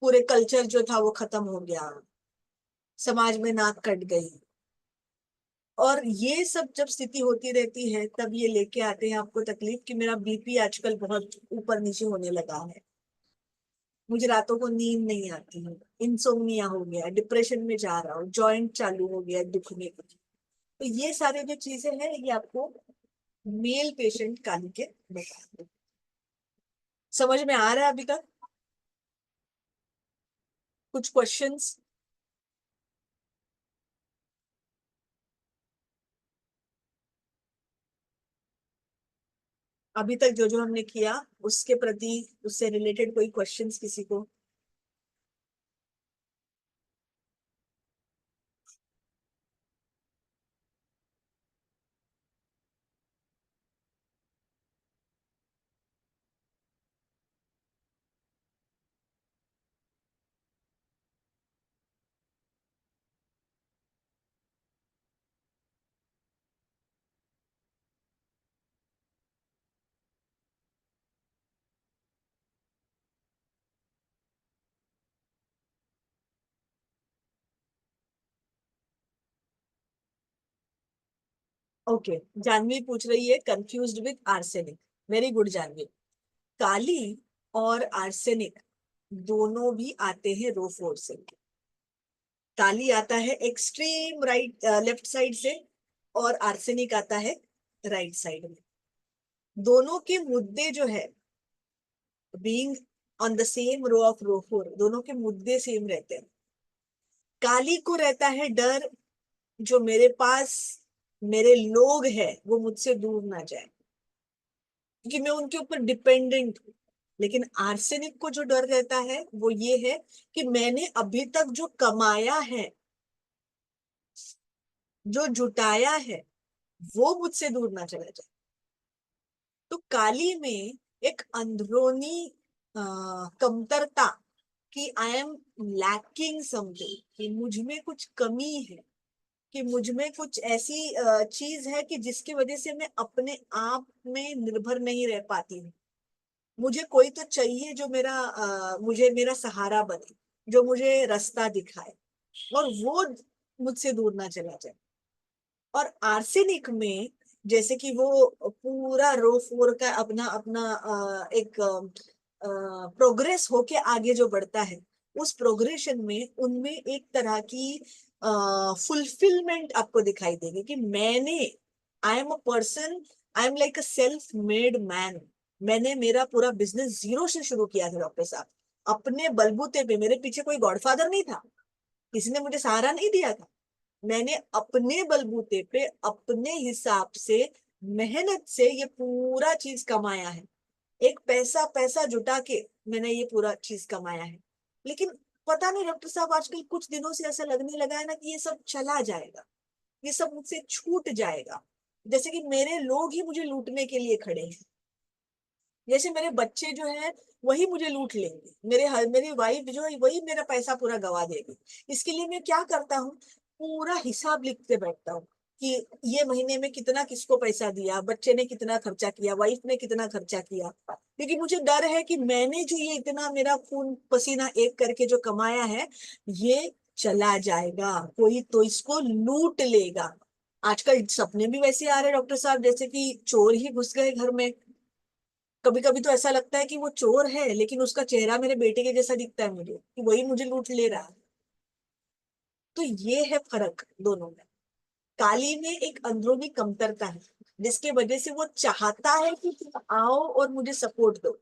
पूरे कल्चर जो था वो खत्म हो गया, समाज में नाक कट गई। और ये सब जब स्थिति होती रहती है तब ये लेके आते हैं आपको तकलीफ कि मेरा बीपी आजकल बहुत ऊपर नीचे होने लगा है, मुझे रातों को नींद नहीं आती है, इंसोम्निया हो गया, डिप्रेशन में जा रहा हूँ, जॉइंट चालू हो गया दुखने को। तो ये सारे जो चीजें हैं ये आपको मेल पेशेंट कान के बताते हैं। समझ में आ रहा है अभी तक? कुछ क्वेश्चंस? अभी तक जो जो हमने किया उसके प्रति, उससे रिलेटेड कोई क्वेश्चंस किसी को? ओके, जानवी पूछ रही है confused with arsenic. Very good Janvi. Kali और आर्सेनिक दोनों भी आते हैं रो फोर से। काली आता है एक्सट्रीम राइट लेफ्ट साइड से, और आर्सेनिक आता है राइट साइड में। दोनों के मुद्दे जो है, being on the same row of row four, दोनों के मुद्दे सेम रहते हैं। काली को रहता है डर, जो मेरे पास मेरे लोग हैं वो मुझसे दूर ना जाए, क्योंकि मैं उनके ऊपर डिपेंडेंट हूँ। लेकिन आर्सेनिक को जो डर रहता है वो ये है कि मैंने अभी तक जो कमाया है, जो जुटाया है, वो मुझसे दूर ना चला जाए। तो काली में एक अंदरूनी कमतरता, कि आई एम लैकिंग समथिंग, कि मुझ में कुछ कमी है, कि मुझ में कुछ ऐसी चीज है कि जिसकी वजह से मैं अपने आप में निर्भर नहीं रह पाती हूँ। मुझे कोई तो चाहिए जो मुझे मेरा सहारा बने, जो मुझे रास्ता दिखाए, और वो मुझसे दूर ना चला जाए। और आर्सेनिक में जैसे कि वो पूरा रो फोर का अपना अपना एक प्रोग्रेस होके आगे जो बढ़ता है, उस प्रोग्रेशन में उनमें एक तरह की फुलफिलमेंट आपको दिखाई देगी कि मैंने, I am a person, I am like a self made man. मैंने मेरा पूरा बिजनेस जीरो से शुरू किया था डॉक्टर साहब, अपने बलबूते पे। मेरे पीछे कोई गॉडफादर नहीं था, किसी ने मुझे सहारा नहीं दिया था। मैंने अपने बलबूते पे अपने हिसाब से मेहनत से ये पूरा चीज कमाया है। एक पैसा पैसा जुटा के मैंने ये पूरा चीज कमाया है। लेकिन पता नहीं डॉक्टर साहब, आजकल कुछ दिनों से ऐसा लगने लगा है ना कि ये सब चला जाएगा, ये सब मुझसे छूट जाएगा, जैसे कि मेरे लोग ही मुझे लूटने के लिए खड़े हैं, जैसे मेरे बच्चे जो है वही मुझे लूट लेंगे, मेरी वाइफ जो है वही मेरा पैसा पूरा गवा देगी। इसके लिए मैं क्या करता हूँ, पूरा हिसाब लिखते बैठता हूँ कि ये महीने में कितना किसको पैसा दिया, बच्चे ने कितना खर्चा किया, वाइफ ने कितना खर्चा किया। क्योंकि मुझे डर है कि मैंने जो ये इतना मेरा खून पसीना एक करके जो कमाया है, ये चला जाएगा, कोई तो इसको लूट लेगा। आजकल सपने भी वैसे आ रहे हैं डॉक्टर साहब, जैसे कि चोर ही घुस गए घर में। कभी कभी तो ऐसा लगता है कि वो चोर है लेकिन उसका चेहरा मेरे बेटे के जैसा दिखता है मुझे, कि वही मुझे लूट ले रहा है। तो ये है फर्क दोनों में। काली में एक अंदरूनी कमतरता है जिसके वजह से वो चाहता है कि तुम आओ और मुझे सपोर्ट दो।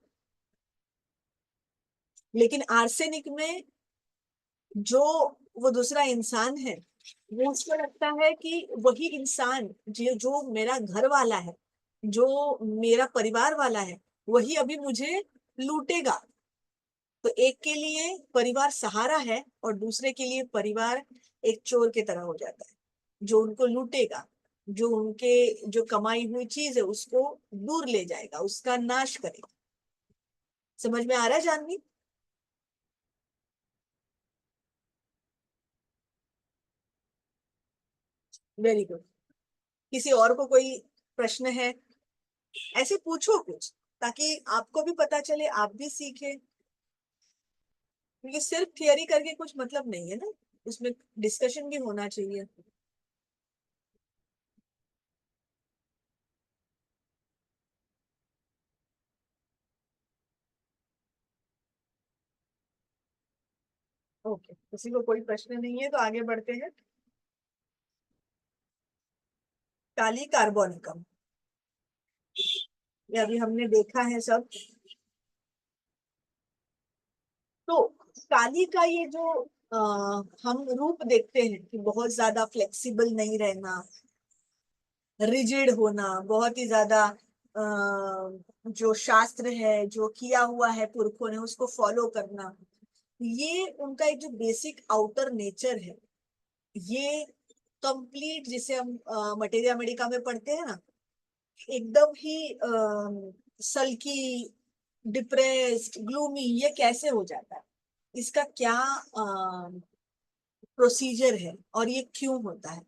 लेकिन आर्सेनिक में जो वो दूसरा इंसान है, वो उसको लगता है कि वही इंसान जो जो मेरा घर वाला है, जो मेरा परिवार वाला है, वही अभी मुझे लूटेगा। तो एक के लिए परिवार सहारा है और दूसरे के लिए परिवार एक चोर की तरह हो जाता है, जो उनको लूटेगा, जो उनके जो कमाई हुई चीज है उसको दूर ले जाएगा, उसका नाश करेगा। समझ में आ रहा है जानवी? Very good. किसी और को कोई प्रश्न है? ऐसे पूछो कुछ, ताकि आपको भी पता चले, आप भी सीखें। क्योंकि सिर्फ थियरी करके कुछ मतलब नहीं है ना, उसमें डिस्कशन भी होना चाहिए। ओके, किसी को कोई प्रश्न नहीं है तो आगे बढ़ते हैं। काली कार्बोनिकम, ये अभी हमने देखा है सब। तो काली का ये जो हम रूप देखते हैं कि बहुत ज्यादा फ्लेक्सिबल नहीं रहना, रिजिड होना, बहुत ही ज्यादा जो शास्त्र है, जो किया हुआ है पुरखों ने, उसको फॉलो करना, ये उनका एक जो बेसिक आउटर नेचर है, ये कंप्लीट, जिसे हम मटेरिया मेडिका में पढ़ते हैं ना, एकदम ही सल्की, डिप्रेस्ड, ग्लूमी, ये कैसे हो जाता है, इसका क्या प्रोसीजर है और ये क्यों होता है।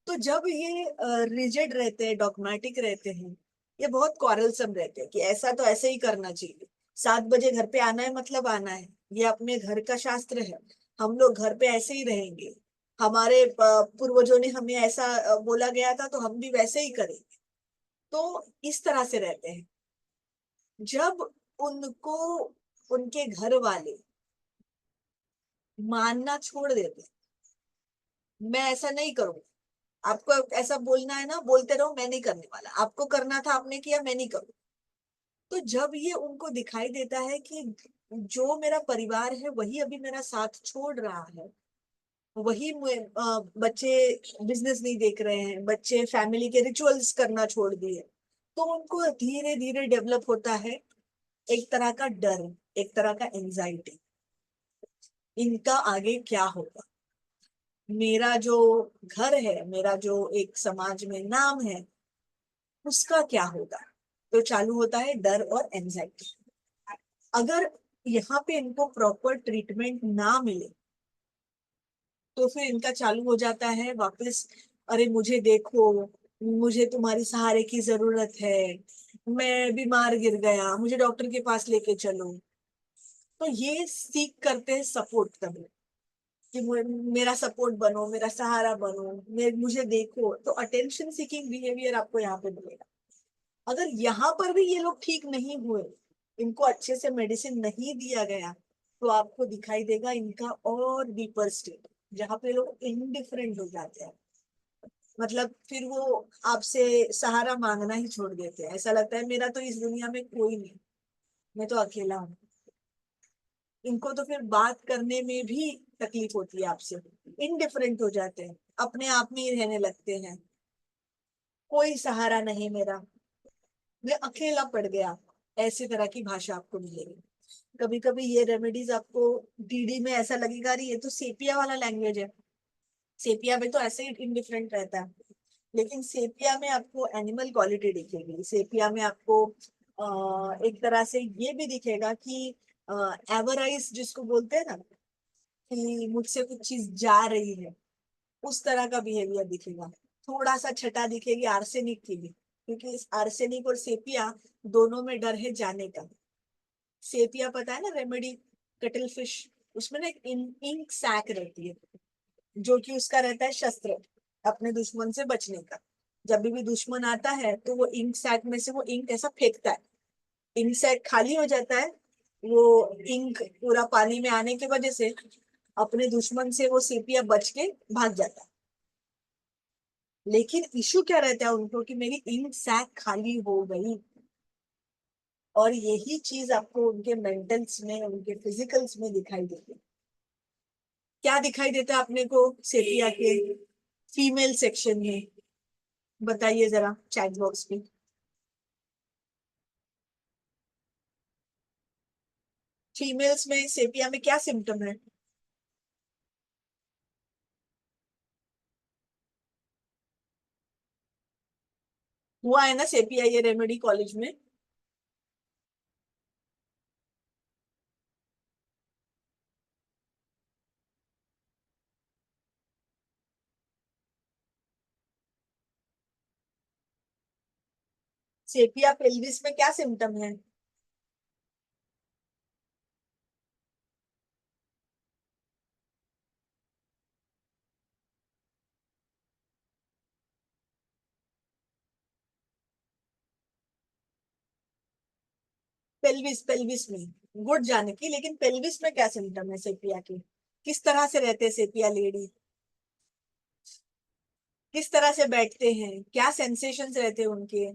तो जब ये रिजिड रहते हैं, डॉगमेटिक रहते हैं, ये बहुत क्वारलसम रहते हैं कि ऐसा तो ऐसे ही करना चाहिए, 7 बजे घर पे आना है मतलब आना है, ये अपने घर का शास्त्र है, हम लोग घर पे ऐसे ही रहेंगे, हमारे पूर्वजों ने हमें ऐसा बोला गया था तो हम भी वैसे ही करेंगे। तो इस तरह से रहते हैं। जब उनको उनके घर वाले मानना छोड़ देते हैं, मैं ऐसा नहीं करूंगा, आपको ऐसा बोलना है ना, बोलते रहो, मैं नहीं करने वाला, आपको करना था आपने किया, मैं नहीं करूँ। तो जब ये उनको दिखाई देता है कि जो मेरा परिवार है वही अभी मेरा साथ छोड़ रहा है, वही बच्चे बिजनेस नहीं देख रहे हैं, बच्चे फैमिली के रिचुअल्स करना छोड़ दिए, तो उनको धीरे धीरे डेवलप होता है एक तरह का डर, एक तरह का एंजाइटी, इनका आगे क्या होगा, मेरा जो घर है, मेरा जो एक समाज में नाम है, उसका क्या होगा। तो चालू होता है डर और एंजाइटी। अगर यहाँ पे इनको प्रॉपर ट्रीटमेंट ना मिले, तो फिर इनका चालू हो जाता है वापस, अरे मुझे देखो, मुझे तुम्हारी सहारे की जरूरत है, मैं बीमार गिर गया, मुझे डॉक्टर के पास लेके चलो। तो ये सीख करते हैं सपोर्ट करने, कि मेरा सपोर्ट बनो, मेरा सहारा बनो, मुझे देखो। तो अटेंशन सीकिंग बिहेवियर आपको यहाँ पे मिलेगा। अगर यहाँ पर भी ये लोग ठीक नहीं हुए, इनको अच्छे से मेडिसिन नहीं दिया गया, तो आपको दिखाई देगा इनका और डीपर स्टेट, जहाँ पे लोग इनडिफरेंट हो जाते हैं। मतलब फिर वो आपसे सहारा मांगना ही छोड़ देते हैं, ऐसा लगता है मेरा तो इस दुनिया में कोई नहीं, मैं तो अकेला हूँ। इनको तो फिर बात करने में भी तकलीफ होती है आपसे, इनडिफरेंट हो जाते हैं, अपने आप में ही रहने लगते हैं, कोई सहारा नहीं मेरा, मैं अकेला पड़ गया, ऐसी तरह की भाषा आपको मिलेगी। कभी कभी ये रेमेडीज आपको डीडी में ऐसा लगेगा, अरे ये तो सेपिया वाला लैंग्वेज है, सेपिया में तो ऐसे ही इनडिफरेंट रहता है। लेकिन सेपिया में आपको एनिमल क्वालिटी दिखेगी, सेपिया में आपको एक तरह से ये भी दिखेगा कि एवराइज जिसको बोलते हैं ना, कि मुझसे कुछ चीज जा रही है, उस तरह का बिहेवियर दिखेगा। थोड़ा सा छटा दिखेगी आर्सेनिक की भी, क्योंकि इस आर्सेनिक और सेपिया दोनों में डर है जाने का। सेपिया पता है ना, रेमेडी, कटल फिश, उसमें ना एक इंक सैक रहती है, जो कि उसका रहता है शस्त्र, अपने दुश्मन से बचने का। जब भी दुश्मन आता है तो वो इंक सैक में से वो इंक ऐसा फेंकता है, इंक सैक खाली हो जाता है, वो इंक पूरा पानी में आने की वजह से अपने दुश्मन से वो सेपिया बच के भाग जाता है। लेकिन इशू क्या रहता है उनको, कि मेरी इंक सैक खाली हो गई। और यही चीज आपको उनके मेंटल्स में, उनके फिजिकल्स में दिखाई देती है। क्या दिखाई देता है अपने को सेपिया के फीमेल सेक्शन में? बताइए जरा चैट बॉक्स में। फीमेल्स में सेपिया में क्या सिम्टम है? हुआ है ना सेपिया ये रेमेडी कॉलेज में? सेपिया पेल्विस में क्या सिम्टम है? पेल्विस, पेल्विस में गुड जाने की, लेकिन पेल्विस में क्या सिम्टम है सेपिया के? किस तरह से रहते हैं सेपिया लेडी? किस तरह से बैठते हैं? क्या सेंसेशंस रहते हैं उनके?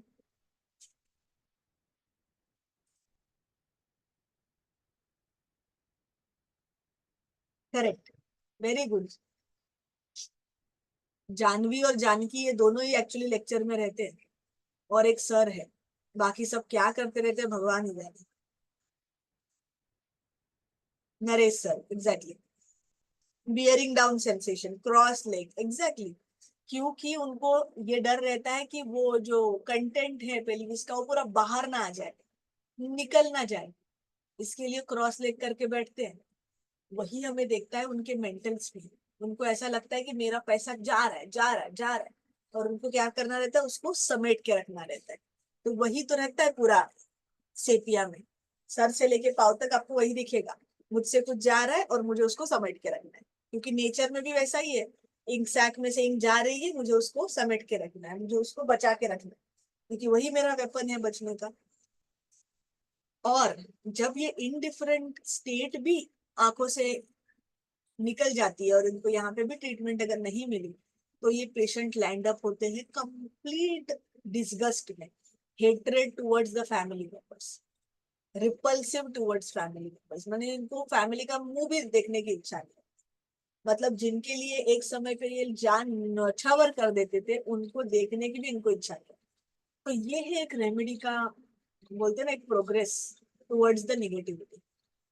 Correct, very good. जानवी और जानकी ये दोनों ही एक्चुअली लेक्चर में रहते हैं, और एक सर है। बाकी सब क्या करते रहते हैं भगवान ही जाने। Naresh sir, exactly. Bearing down sensation, cross leg, exactly. क्योंकि उनको ये डर रहता है कि वो जो कंटेंट है पेल्विस का वो पूरा बाहर ना आ जाए, निकल ना जाए, इसके लिए क्रॉस लेग करके बैठते हैं। वही हमें देखता है उनके मेंटल्स में। उनको ऐसा लगता है कि मेरा पैसा जा रहा है, जा रहा है, जा रहा है, और उनको क्या करना रहता है? उसको समेट के रखना रहता है। तो वही तो रहता है पूरा सेपिया में। सर से लेके पाँव तक आपको वही दिखेगा। मुझसे कुछ जा रहा है और मुझे उसको समेट के रखना है, क्योंकि नेचर में भी वैसा ही है। इंक सैक में से इंक जा रही है, मुझे उसको समेट के रखना है, मुझे उसको बचा के रखना है, क्योंकि वही मेरा वेपन है बचने का। और जब ये इनडिफरेंट स्टेट भी आंखों से निकल जाती है और इनको यहाँ पे भी ट्रीटमेंट अगर नहीं मिली, तो ये पेशेंट लैंड अप होते हैं कंप्लीट डिसगस्ट में, hatred towards the family members, repulsive towards family members, मैंने इनको फैमिली का मुंह भी देखने की इच्छा नहीं। मतलब जिनके लिए एक समय पे ये जान न्यौछावर कर देते थे, उनको देखने की भी इनको इच्छा नहीं। तो ये है एक रेमेडी का, बोलते हैं ना, एक प्रोग्रेस टुवर्ड्स द निगेटिविटी।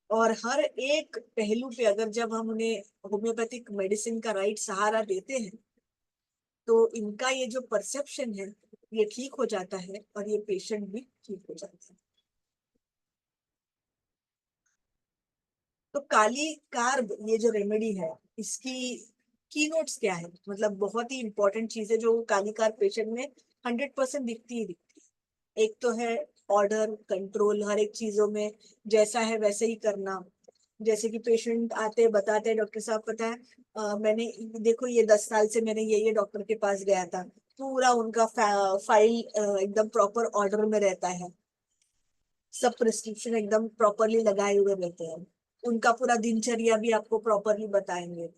और हर एक पहलू पे अगर जब हम उन्हें होम्योपैथिक मेडिसिन का राइट सहारा देते हैं, तो इनका ये जो परसेप्शन है ये ठीक हो जाता है, और ये पेशेंट भी ठीक हो जाता है। तो काली कार्ब ये जो रेमेडी है, इसकी की नोट्स क्या है? मतलब बहुत ही इंपॉर्टेंट चीज है जो काली कार्ब पेशेंट में 100% दिखती ही दिखती है। एक तो है ऑर्डर कंट्रोल, हर एक चीजों में जैसा है वैसे ही करना। जैसे कि पेशेंट आते बताते हैं, डॉक्टर साहब पता है मैंने, देखो ये 10 साल से मैंने ये डॉक्टर के पास गया था, पूरा उनका फाइल एकदम प्रॉपर ऑर्डर में रहता है, सब प्रिस्क्रिप्शन एकदम प्रॉपरली लगाए हुए रहते हैं, उनका पूरा दिनचर्या भी आपको प्रॉपरली बताएंगे,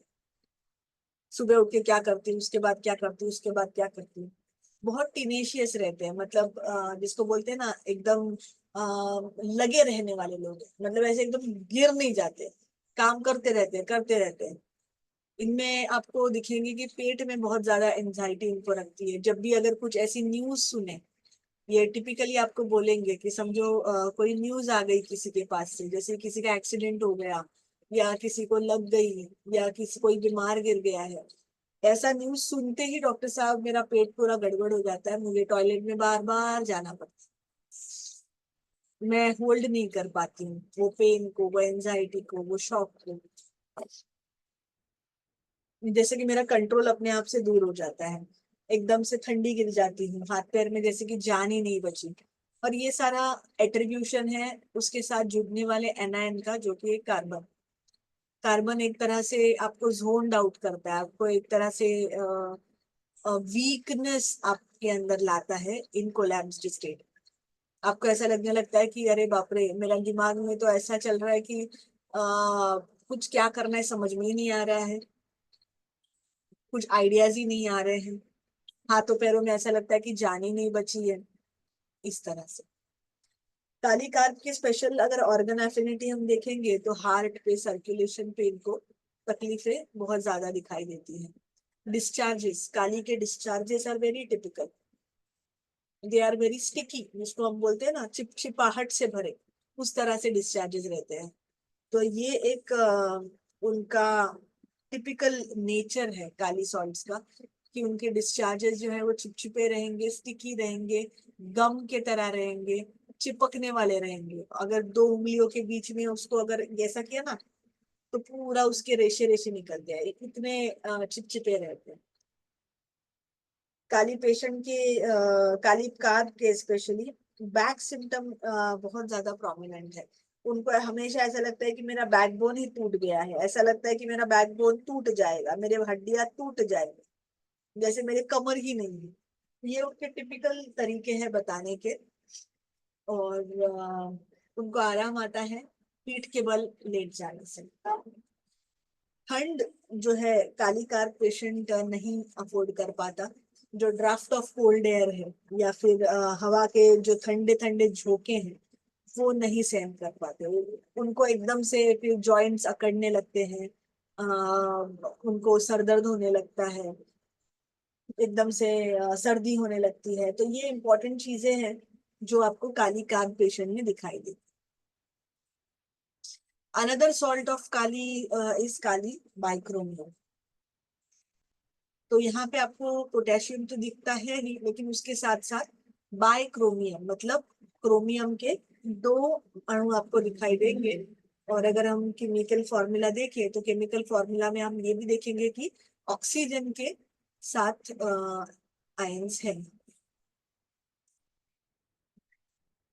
सुबह उठ के क्या करती हूँ, उसके बाद क्या करती हूँ, उसके बाद क्या करती हूँ। बहुत टीनेशियस रहते हैं, मतलब जिसको बोलते हैं ना, एकदम लगे रहने वाले लोग हैं। मतलब ऐसे एकदम गिर नहीं जाते, काम करते रहते हैं, करते रहते हैं। इनमें आपको दिखेंगे कि पेट में बहुत ज्यादा एंजाइटी इनको रखती है। जब भी अगर कुछ ऐसी न्यूज सुने, ये टिपिकली आपको बोलेंगे कि समझो कोई न्यूज आ गई किसी के पास से, जैसे किसी का एक्सीडेंट हो गया, या किसी को लग गई, या किसी कोई बीमार गिर गया है, ऐसा न्यूज सुनते ही डॉक्टर साहब मेरा पेट पूरा गड़बड़ हो जाता है, मुझे टॉयलेट में बार बार जाना पड़ता है, मैं होल्ड नहीं कर पाती हूँ वो पेन को, वो एंजाइटी को, वो शॉक को। जैसे कि मेरा कंट्रोल अपने आप से दूर हो जाता है, एकदम से ठंडी गिर जाती हूँ, हाथ पैर में जैसे कि जान ही नहीं बची। और ये सारा एट्रीब्यूशन है उसके साथ जुड़ने वाले एनायन का, जो कि एक कार्बन। कार्बन एक तरह से आपको जोन्ड आउट करता है, आपको एक तरह से वीकनेस आपके अंदर लाता है इन कोलैप्स्ड स्टेट। आपको ऐसा लगने लगता है कि अरे बाप रे, मेरा दिमाग में तो ऐसा चल रहा है कि कुछ क्या करना है समझ में ही नहीं आ रहा है, कुछ आइडियाज ही नहीं आ रहे हैं, हाथों पैरों में ऐसा लगता है कि जान ही नहीं बची है, इस तरह से। काली कार्ब की स्पेशल अगर ऑर्गन एफिनिटी हम देखेंगे, तो हार्ट पे, सर्कुलेशन पे इनको तकलीफें बहुत ज्यादा दिखाई देती हैं। डिस्चार्जेस, काली के discharges are very typical, they are very sticky, जिसको हम बोलते हैं ना चिपचिपाहट से भरे, उस तरह से डिस्चार्जेस रहते हैं। तो ये एक उनका टिपिकल नेचर है काली सॉल्ट्स का, कि उनके डिस्चार्जेस जो है वो चिपचिपे रहेंगे, स्टिकी रहेंगे, गम के तरह रहेंगे, चिपकने वाले रहेंगे। अगर दो उंगलियों के बीच में उसको अगर ऐसा किया ना, तो पूरा उसके रेशे रेशे निकल जाए, इतने चिपचिपे रहते हैं। काली पेशेंट के काली कार के स्पेशली बैक सिम्टम बहुत ज्यादा प्रोमिनेंट है। उनको हमेशा ऐसा लगता है कि मेरा बैकबोन ही टूट गया है, ऐसा लगता है कि मेरा बैकबोन टूट जाएगा, मेरे हड्डियां टूट जाएंगी, जैसे मेरे कमर ही नहीं है। ये उनके टिपिकल तरीके हैं बताने के। और उनको आराम आता है पीठ के बल लेट जाने से। ठंड जो है काली कार पेशेंट नहीं अफोर्ड कर पाता। जो ड्राफ्ट ऑफ कोल्ड एयर है या फिर हवा के जो ठंडे ठंडे झोंके हैं वो नहीं सहन कर पाते। उनको एकदम से फिर जॉइंट्स अकड़ने लगते हैं, उनको सर दर्द होने लगता है, एकदम से सर्दी होने लगती है। तो ये इंपॉर्टेंट चीजें हैं जो आपको काली कार पेशेंट में दिखाई देती। Another salt of kali is kali bichromium. तो यहाँ पे आपको पोटेशियम तो दिखता है ही, लेकिन उसके साथ साथ बाइक्रोमियम मतलब क्रोमियम के दो अणु आपको दिखाई देंगे। और अगर हम केमिकल फॉर्मूला देखें तो केमिकल फॉर्मूला में हम ये भी देखेंगे कि ऑक्सीजन के साथ आयंस हैं।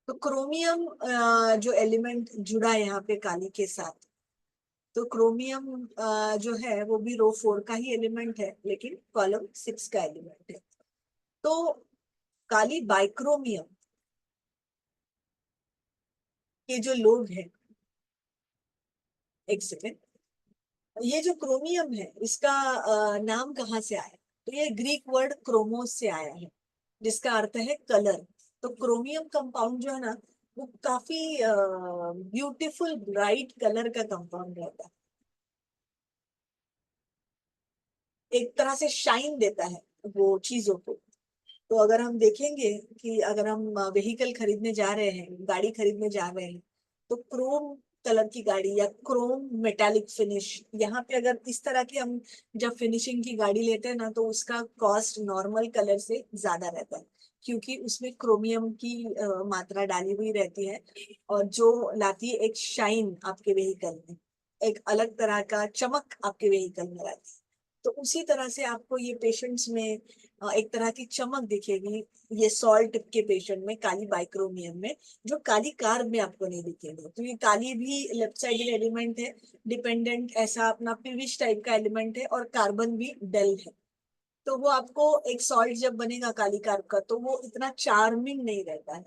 तो क्रोमियम जो एलिमेंट जुड़ा है यहाँ पे काली के साथ, तो क्रोमियम जो है वो भी रो 4 का ही एलिमेंट है, लेकिन कॉलम 6 का एलिमेंट है। तो काली बाइक्रोमियम के जो लोग हैं, एक सेकेंड, ये जो क्रोमियम है इसका नाम कहाँ से आया? तो ये ग्रीक वर्ड क्रोमोस से आया है, जिसका अर्थ है कलर। तो क्रोमियम कंपाउंड जो है ना वो काफी ब्यूटीफुल ब्राइट कलर का कंपाउंड रहता है, एक तरह से शाइन देता है वो चीजों को। तो अगर हम देखेंगे कि अगर हम व्हीकल खरीदने जा रहे हैं, गाड़ी खरीदने जा रहे हैं, तो क्रोम कलर की गाड़ी या क्रोम मेटालिक फिनिश, यहाँ पे अगर इस तरह की हम जब फिनिशिंग की गाड़ी लेते हैं ना तो उसका कॉस्ट नॉर्मल कलर से ज्यादा रहता है, क्योंकि उसमें क्रोमियम की मात्रा डाली हुई रहती है और जो लाती है एक शाइन आपके व्हीकल में, एक अलग तरह का चमक आपके व्हीकल में लाती है। तो उसी तरह से आपको ये पेशेंट्स में एक तरह की चमक दिखेगी ये सॉल्ट के पेशेंट में, काली बाइक्रोमियम में, जो काली कार्ब में आपको नहीं दिखेगी। तो ये काली भी लेफ्ट साइड एलिमेंट है, डिपेंडेंट ऐसा अपना पिविश टाइप का एलिमेंट है, और कार्बन भी डेल है। तो वो आपको एक सॉल्ट जब बनेगा काली कार्ब का तो वो इतना चार्मिंग नहीं रहता है,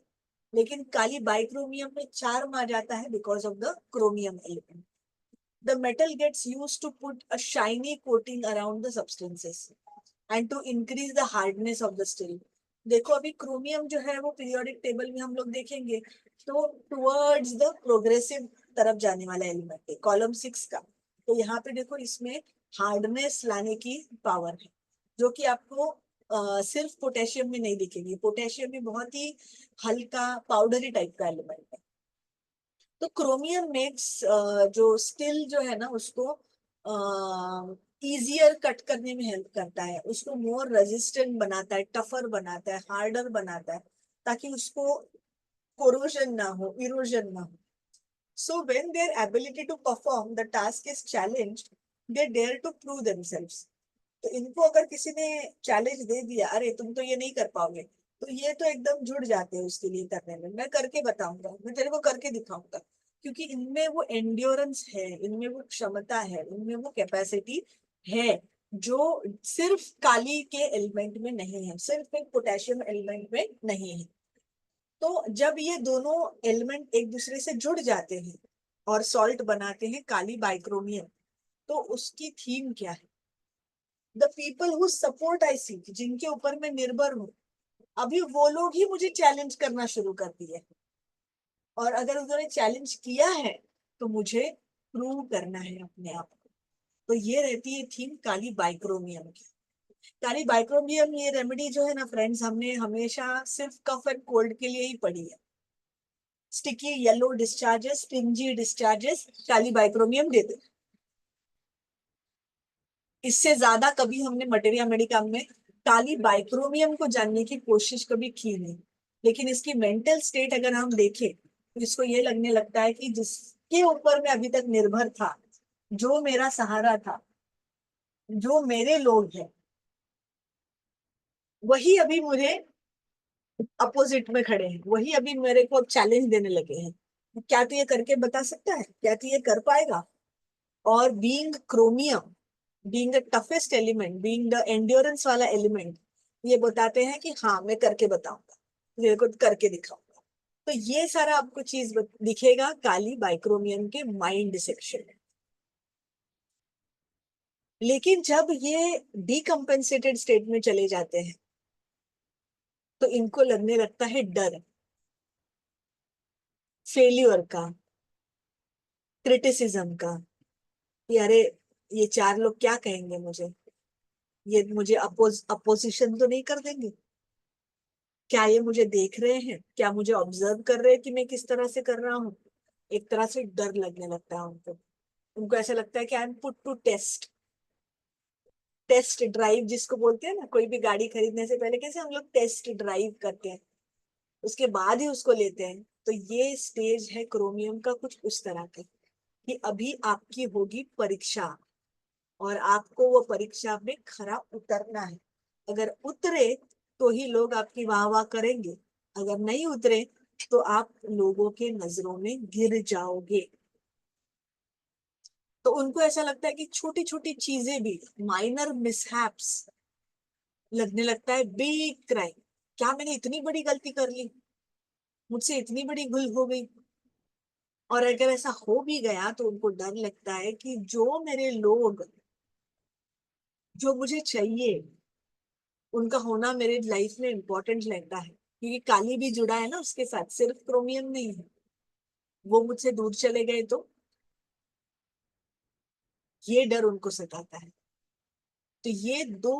लेकिन काली बाइक्रोमियम में चार्म आ जाता है because of the chromium element. The metal gets used to put a shiny coating around the substances and to increase the hardness of the steel. देखो अभी क्रोमियम जो है वो पीरियोडिक टेबल में हम लोग देखेंगे तो टुवर्ड्स द प्रोग्रेसिव तरफ जाने वाला एलिमेंट है, कॉलम 6 का। तो यहाँ पे देखो इसमें हार्डनेस लाने की पावर है, जो कि आपको सिर्फ पोटेशियम में नहीं दिखेगी। पोटेशियम में बहुत ही हल्का पाउडरी टाइप का एलिमेंट है। तो क्रोमियम मेक्स जो स्टील जो है ना उसको इजियर कट करने में हेल्प करता है, उसको मोर रेजिस्टेंट बनाता है, टफर बनाता है, हार्डर बनाता है, ताकि उसको कोरोजन ना हो, इरोजन ना हो। So when their ability to perform the task is challenged, they dare to prove themselves. तो इनको अगर किसी ने चैलेंज दे दिया, अरे तुम तो ये नहीं कर पाओगे, तो ये तो एकदम जुड़ जाते हैं उसके लिए करने में। मैं करके बताऊंगा, मैं तेरे को करके दिखाऊंगा, क्योंकि इनमें वो एंड्योरेंस है, इनमें वो क्षमता है, इनमें वो कैपेसिटी है, जो सिर्फ काली के एलिमेंट में नहीं है, सिर्फ एक पोटेशियम एलिमेंट में नहीं है। तो जब ये दोनों एलिमेंट एक दूसरे से जुड़ जाते हैं और सॉल्ट बनाते हैं काली बाइक्रोमियम, तो उसकी थीम क्या है? The people who support I seek, जिनके ऊपर मैं निर्भर हूँ, अभी वो लोग ही मुझे चैलेंज करना शुरू कर दिए, और अगर उन्होंने चैलेंज किया है तो मुझे प्रूव करना है अपने आप को। तो ये रहती है थीम काली बाइक्रोमियम की। काली बाइक्रोमियम ये रेमेडी जो है ना फ्रेंड्स, हमने हमेशा सिर्फ कफ एंड कोल्ड के लिए ही पढ़ी है। Sticky yellow discharges, stringy discharges, kali bichromium देते, इससे ज्यादा कभी हमने मटेरिया मेडिकम में काली बाइक्रोमियम को जानने की कोशिश कभी की नहीं। लेकिन इसकी मेंटल स्टेट अगर हम देखें तो इसको ये लगने लगता है कि जिसके ऊपर मैं अभी तक निर्भर था, जो मेरा सहारा था, जो मेरे लोग हैं, वही अभी मुझे अपोजिट में खड़े हैं, वही अभी मेरे को चैलेंज देने लगे हैं, क्या तू ये करके बता सकता है, क्या तू ये कर पाएगा। और being chromium, being the toughest element, being the endurance वाला एलिमेंट, ये बताते हैं कि हाँ मैं करके बताऊंगा, मेरे को करके दिखाऊंगा। तो ये सारा आपको चीज दिखेगा काली बाइक्रोमियम के माइंड सेक्शन में। लेकिन जब ये डीकम्पेंसेटेड स्टेट में चले जाते हैं तो इनको लगने लगता है डर, फेल्यूर का, क्रिटिसिज्म का, कि अरे ये चार लोग क्या कहेंगे मुझे, ये मुझे अपोजिशन तो नहीं कर देंगे, क्या ये मुझे देख रहे हैं, क्या मुझे ऑब्जर्व कर रहे हैं कि मैं किस तरह से कर रहा हूँ। एक तरह से डर लगने लगता है उनको। उनको ऐसा लगता है कि I am put to test. Test drive जिसको बोलते हैं ना, कोई भी गाड़ी खरीदने से पहले कैसे हम लोग टेस्ट ड्राइव करते हैं, उसके बाद ही उसको लेते हैं। तो ये स्टेज है क्रोमियम का कुछ उस तरह का, कि अभी आपकी होगी परीक्षा और आपको वो परीक्षा में खरा उतरना है। अगर उतरे तो ही लोग आपकी वाह वाह करेंगे, अगर नहीं उतरे तो आप लोगों के नजरों में गिर जाओगे। तो उनको ऐसा लगता है कि छोटी छोटी चीजें भी, माइनर मिसहैप्स, लगने लगता है बिग क्राइम। क्या मैंने इतनी बड़ी गलती कर ली, मुझसे इतनी बड़ी भूल हो गई। और अगर ऐसा हो भी गया तो उनको डर लगता है कि जो मेरे लोग, जो मुझे चाहिए, उनका होना मेरे लाइफ में इंपॉर्टेंट लगता है, क्योंकि काली भी जुड़ा है ना उसके साथ, सिर्फ क्रोमियम नहीं है। वो मुझसे दूर चले गए तो ये डर उनको सताता है। तो ये दो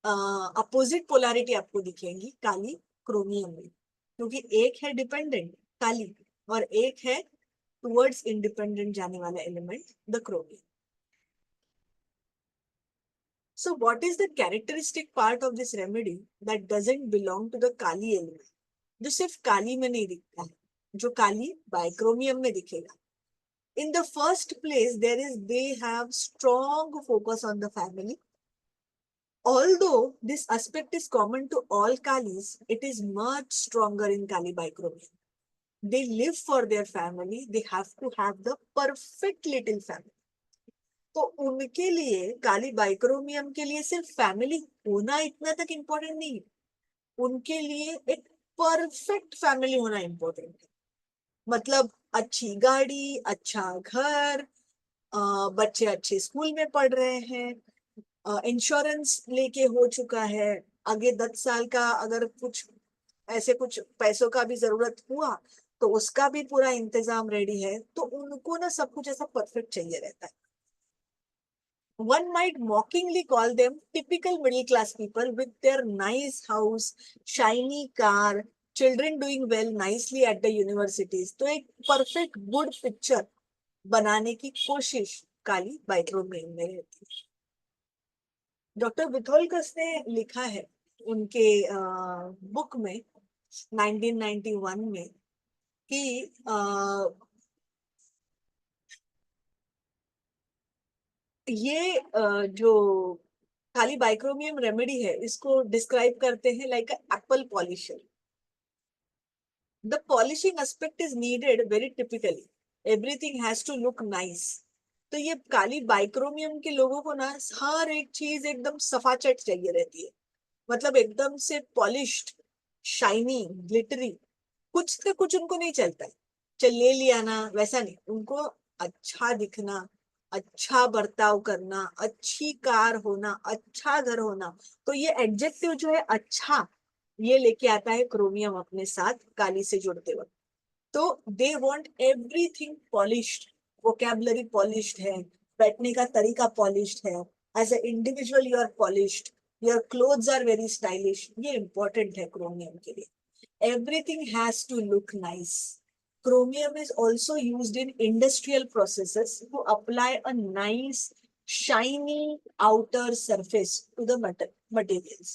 अपोजिट पोलैरिटी आपको दिखेंगी काली क्रोमियम में, क्योंकि एक है डिपेंडेंट काली और एक है टुवर्ड्स इंडिपेंडेंट जाने वाला element the chromium. So what is the characteristic part of this remedy that doesn't belong to the Kali element, जो सिर्फ काली में नहीं दिखता है, जो काली बाइक्रोमियम में दिखेगा। In the first place, they have strong focus on the family. Although this aspect is common to all kalis, it is much stronger in kali bichromium. They live for their family. They have to have the perfect little family. तो उनके लिए काली बाइक्रोमियम के लिए सिर्फ family होना इतना तक important नहीं है, उनके लिए एक परफेक्ट फैमिली होना इम्पोर्टेंट है। मतलब अच्छी गाड़ी, अच्छा घर, बच्चे अच्छे स्कूल में पढ़ रहे हैं, इंश्योरेंस लेके हो चुका है, आगे 10 साल का अगर कुछ ऐसे कुछ पैसों का भी जरूरत हुआ तो उसका भी पूरा इंतजाम रेडी है। तो उनको ना सब कुछ ऐसा परफेक्ट चाहिए रहता है। One might mockingly call them typical middle class people with their nice house, shiny car, children doing well nicely at the universities. तो एक perfect good picture बनाने की कोशिश काली बाइक्रोमियम में रहती है। डॉक्टर विथोलकस ने लिखा है उनके बुक में 1991 में कि ये जो खाली बाइक्रोमियम रेमेडी है इसको डिस्क्राइब करते हैं like apple polisher. The polishing aspect is needed very typically, everything has to look nice. तो ये काली बाइक्रोमियम के लोगों को ना हर एक चीज एकदम सफाचट चाहिए रहती है, मतलब एकदम से पॉलिश्ड, शाइनी, ग्लिटरी। कुछ तो कुछ उनको नहीं चलता है, चल ले लिया ना, वैसा नहीं। उनको अच्छा दिखना, अच्छा बर्ताव करना, अच्छी कार होना, अच्छा घर होना। तो ये एडजेक्टिव जो है अच्छा, ये लेके आता है क्रोमियम अपने साथ काली से जुड़ते वक्त। तो they want everything polished, vocabulary polished है, बैठने का तरीका पॉलिश्ड है, as a individual you are polished, your clothes are very stylish. ये इंपॉर्टेंट है क्रोमियम के लिए। Everything has to look nice. Chromium is also used in industrial processes to apply a nice, shiny outer surface to the materials.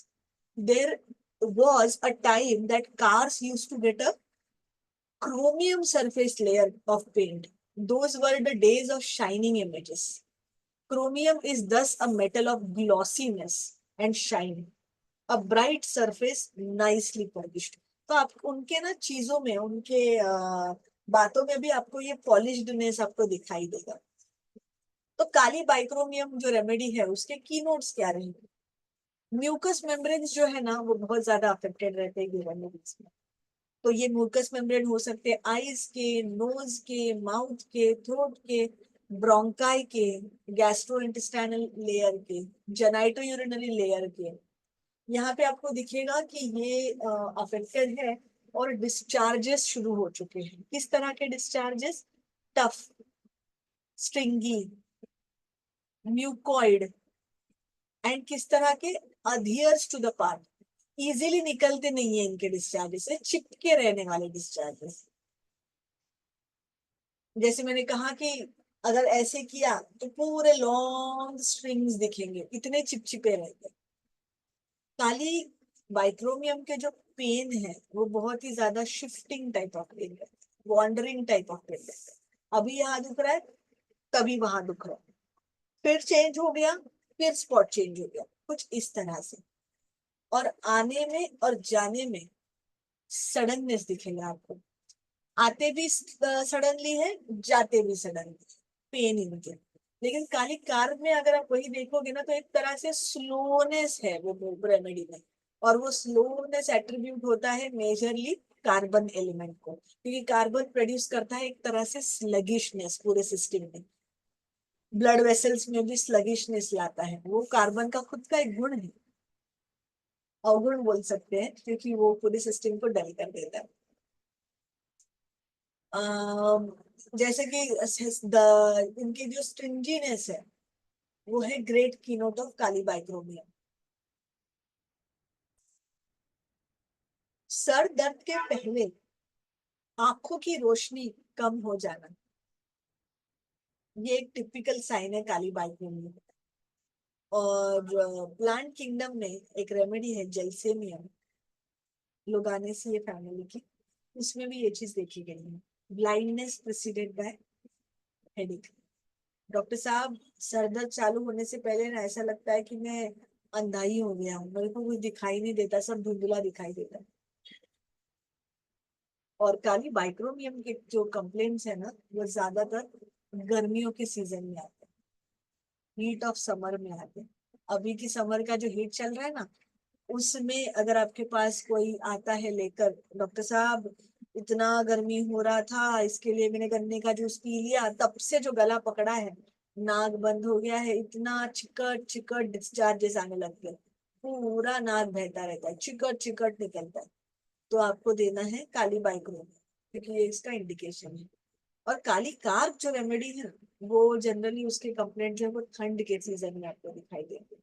There was a time that cars used to get a chromium surface layer of paint. Those were the days of shining images. Chromium is thus a metal of glossiness and shine. A bright surface nicely polished. तो आप उनके ना चीजों में, उनके बातों में भी आपको ये पॉलिश्डनेस आपको दिखाई देगा। तो काली बाइक्रोमियम जो रेमेडी है उसके की नोट्स क्या रहेंगे? म्यूकस मेम्ब्रेन्स जो है ना वो बहुत ज्यादा अफेक्टेड रहते हैं रेमेडीज में। तो ये म्यूकस मेम्ब्रेन हो सकते हैं आईज के, नोज के, माउथ के, थ्रोट के, ब्रोंकाई के, गैस्ट्रोइंटेस्टाइनल लेयर के, जेनाइटो यूरिनरी लेयर के। यहाँ पे आपको दिखेगा कि ये अफेक्टेड है और डिस्चार्जेस शुरू हो चुके हैं। किस तरह के डिस्चार्जेस? टफ, स्ट्रिंगी, म्यूकॉइड, एंड किस तरह के? अधियर्स टू द पार्ट, इजीली निकलते नहीं है इनके डिस्चार्जेस, चिपके रहने वाले डिस्चार्जेस। जैसे मैंने कहा कि अगर ऐसे किया तो पूरे लॉन्ग स्ट्रिंग्स दिखेंगे, इतने चिपचिपे रहेंगे। काली बाइक्रोमियम के जो पेन है वो बहुत ही ज्यादा शिफ्टिंग टाइप ऑफ पेन है, वॉन्डरिंग टाइप ऑफ पेन है। अभी यहाँ दुख रहा है, कभी वहां दुख रहा है, फिर चेंज हो गया, फिर स्पॉट चेंज हो गया, कुछ इस तरह से। और आने में और जाने में सडननेस दिखेगा आपको, आते भी सडनली है, जाते भी सडनली, पेन ही मुझे। लेकिन काली कार में अगर आप वही देखोगे ना तो एक तरह से स्लोनेस है वो रेमेडी में। और वो स्लोनेस एट्रीब्यूट होता है मेजरली कार्बन एलिमेंट को, क्योंकि कार्बन प्रोड्यूस करता है एक तरह से स्लगिशनेस पूरे सिस्टम में। ब्लड वेसल्स में भी स्लगिशनेस लाता है, वो कार्बन का खुद का एक गुण है, अवगुण बोल सकते हैं, क्योंकि वो पूरे सिस्टम को डल कर देता है। जैसे कि इनकी जो स्ट्रिंजीनेस है वो है great keynote of kali bichromium. सर दर्द के पहले आंखों की रोशनी कम हो जाना, ये एक टिपिकल साइन है काली बाइक्रोमियम। और प्लांट किंगडम में एक रेमेडी है जैसेमियम, लोगानेसी फैमिली की, उसमें भी ये चीज देखी गई है, blindness preceded by headache. Doctor साहब, सर दर्द चालू होने से पहले ना ऐसा लगता है कि मैं अंधा ही हो गया हूँ, मेरे को कुछ दिखाई नहीं देता, सब धुंधला दिखाई देता है। और काली बाइक्रोमियम के जो कंप्लेंट्स है ना वो ज्यादातर गर्मियों के सीजन में आते हैं, हीट ऑफ समर में आते हैं। अभी की समर का जो हीट चल रहा है ना उसमें अगर आपके पास कोई आता है लेकर, डॉक्टर साहब इतना गर्मी हो रहा था, इसके लिए मैंने गन्ने का जूस पी लिया, तब से जो गला पकड़ा है, नाक बंद हो गया है, इतना चिकट चिकट डिस्चार्जेस आने लग गए, पूरा नाक बहता रहता है, चिकट चिकट निकलता है, तो आपको देना है काली बाइक्रोम, क्योंकि ये इसका इंडिकेशन है। और काली कार्प जो रेमेडी है वो जनरली उसके कंप्लेंट जो है वो ठंड के सीजन में आपको दिखाई देंगे,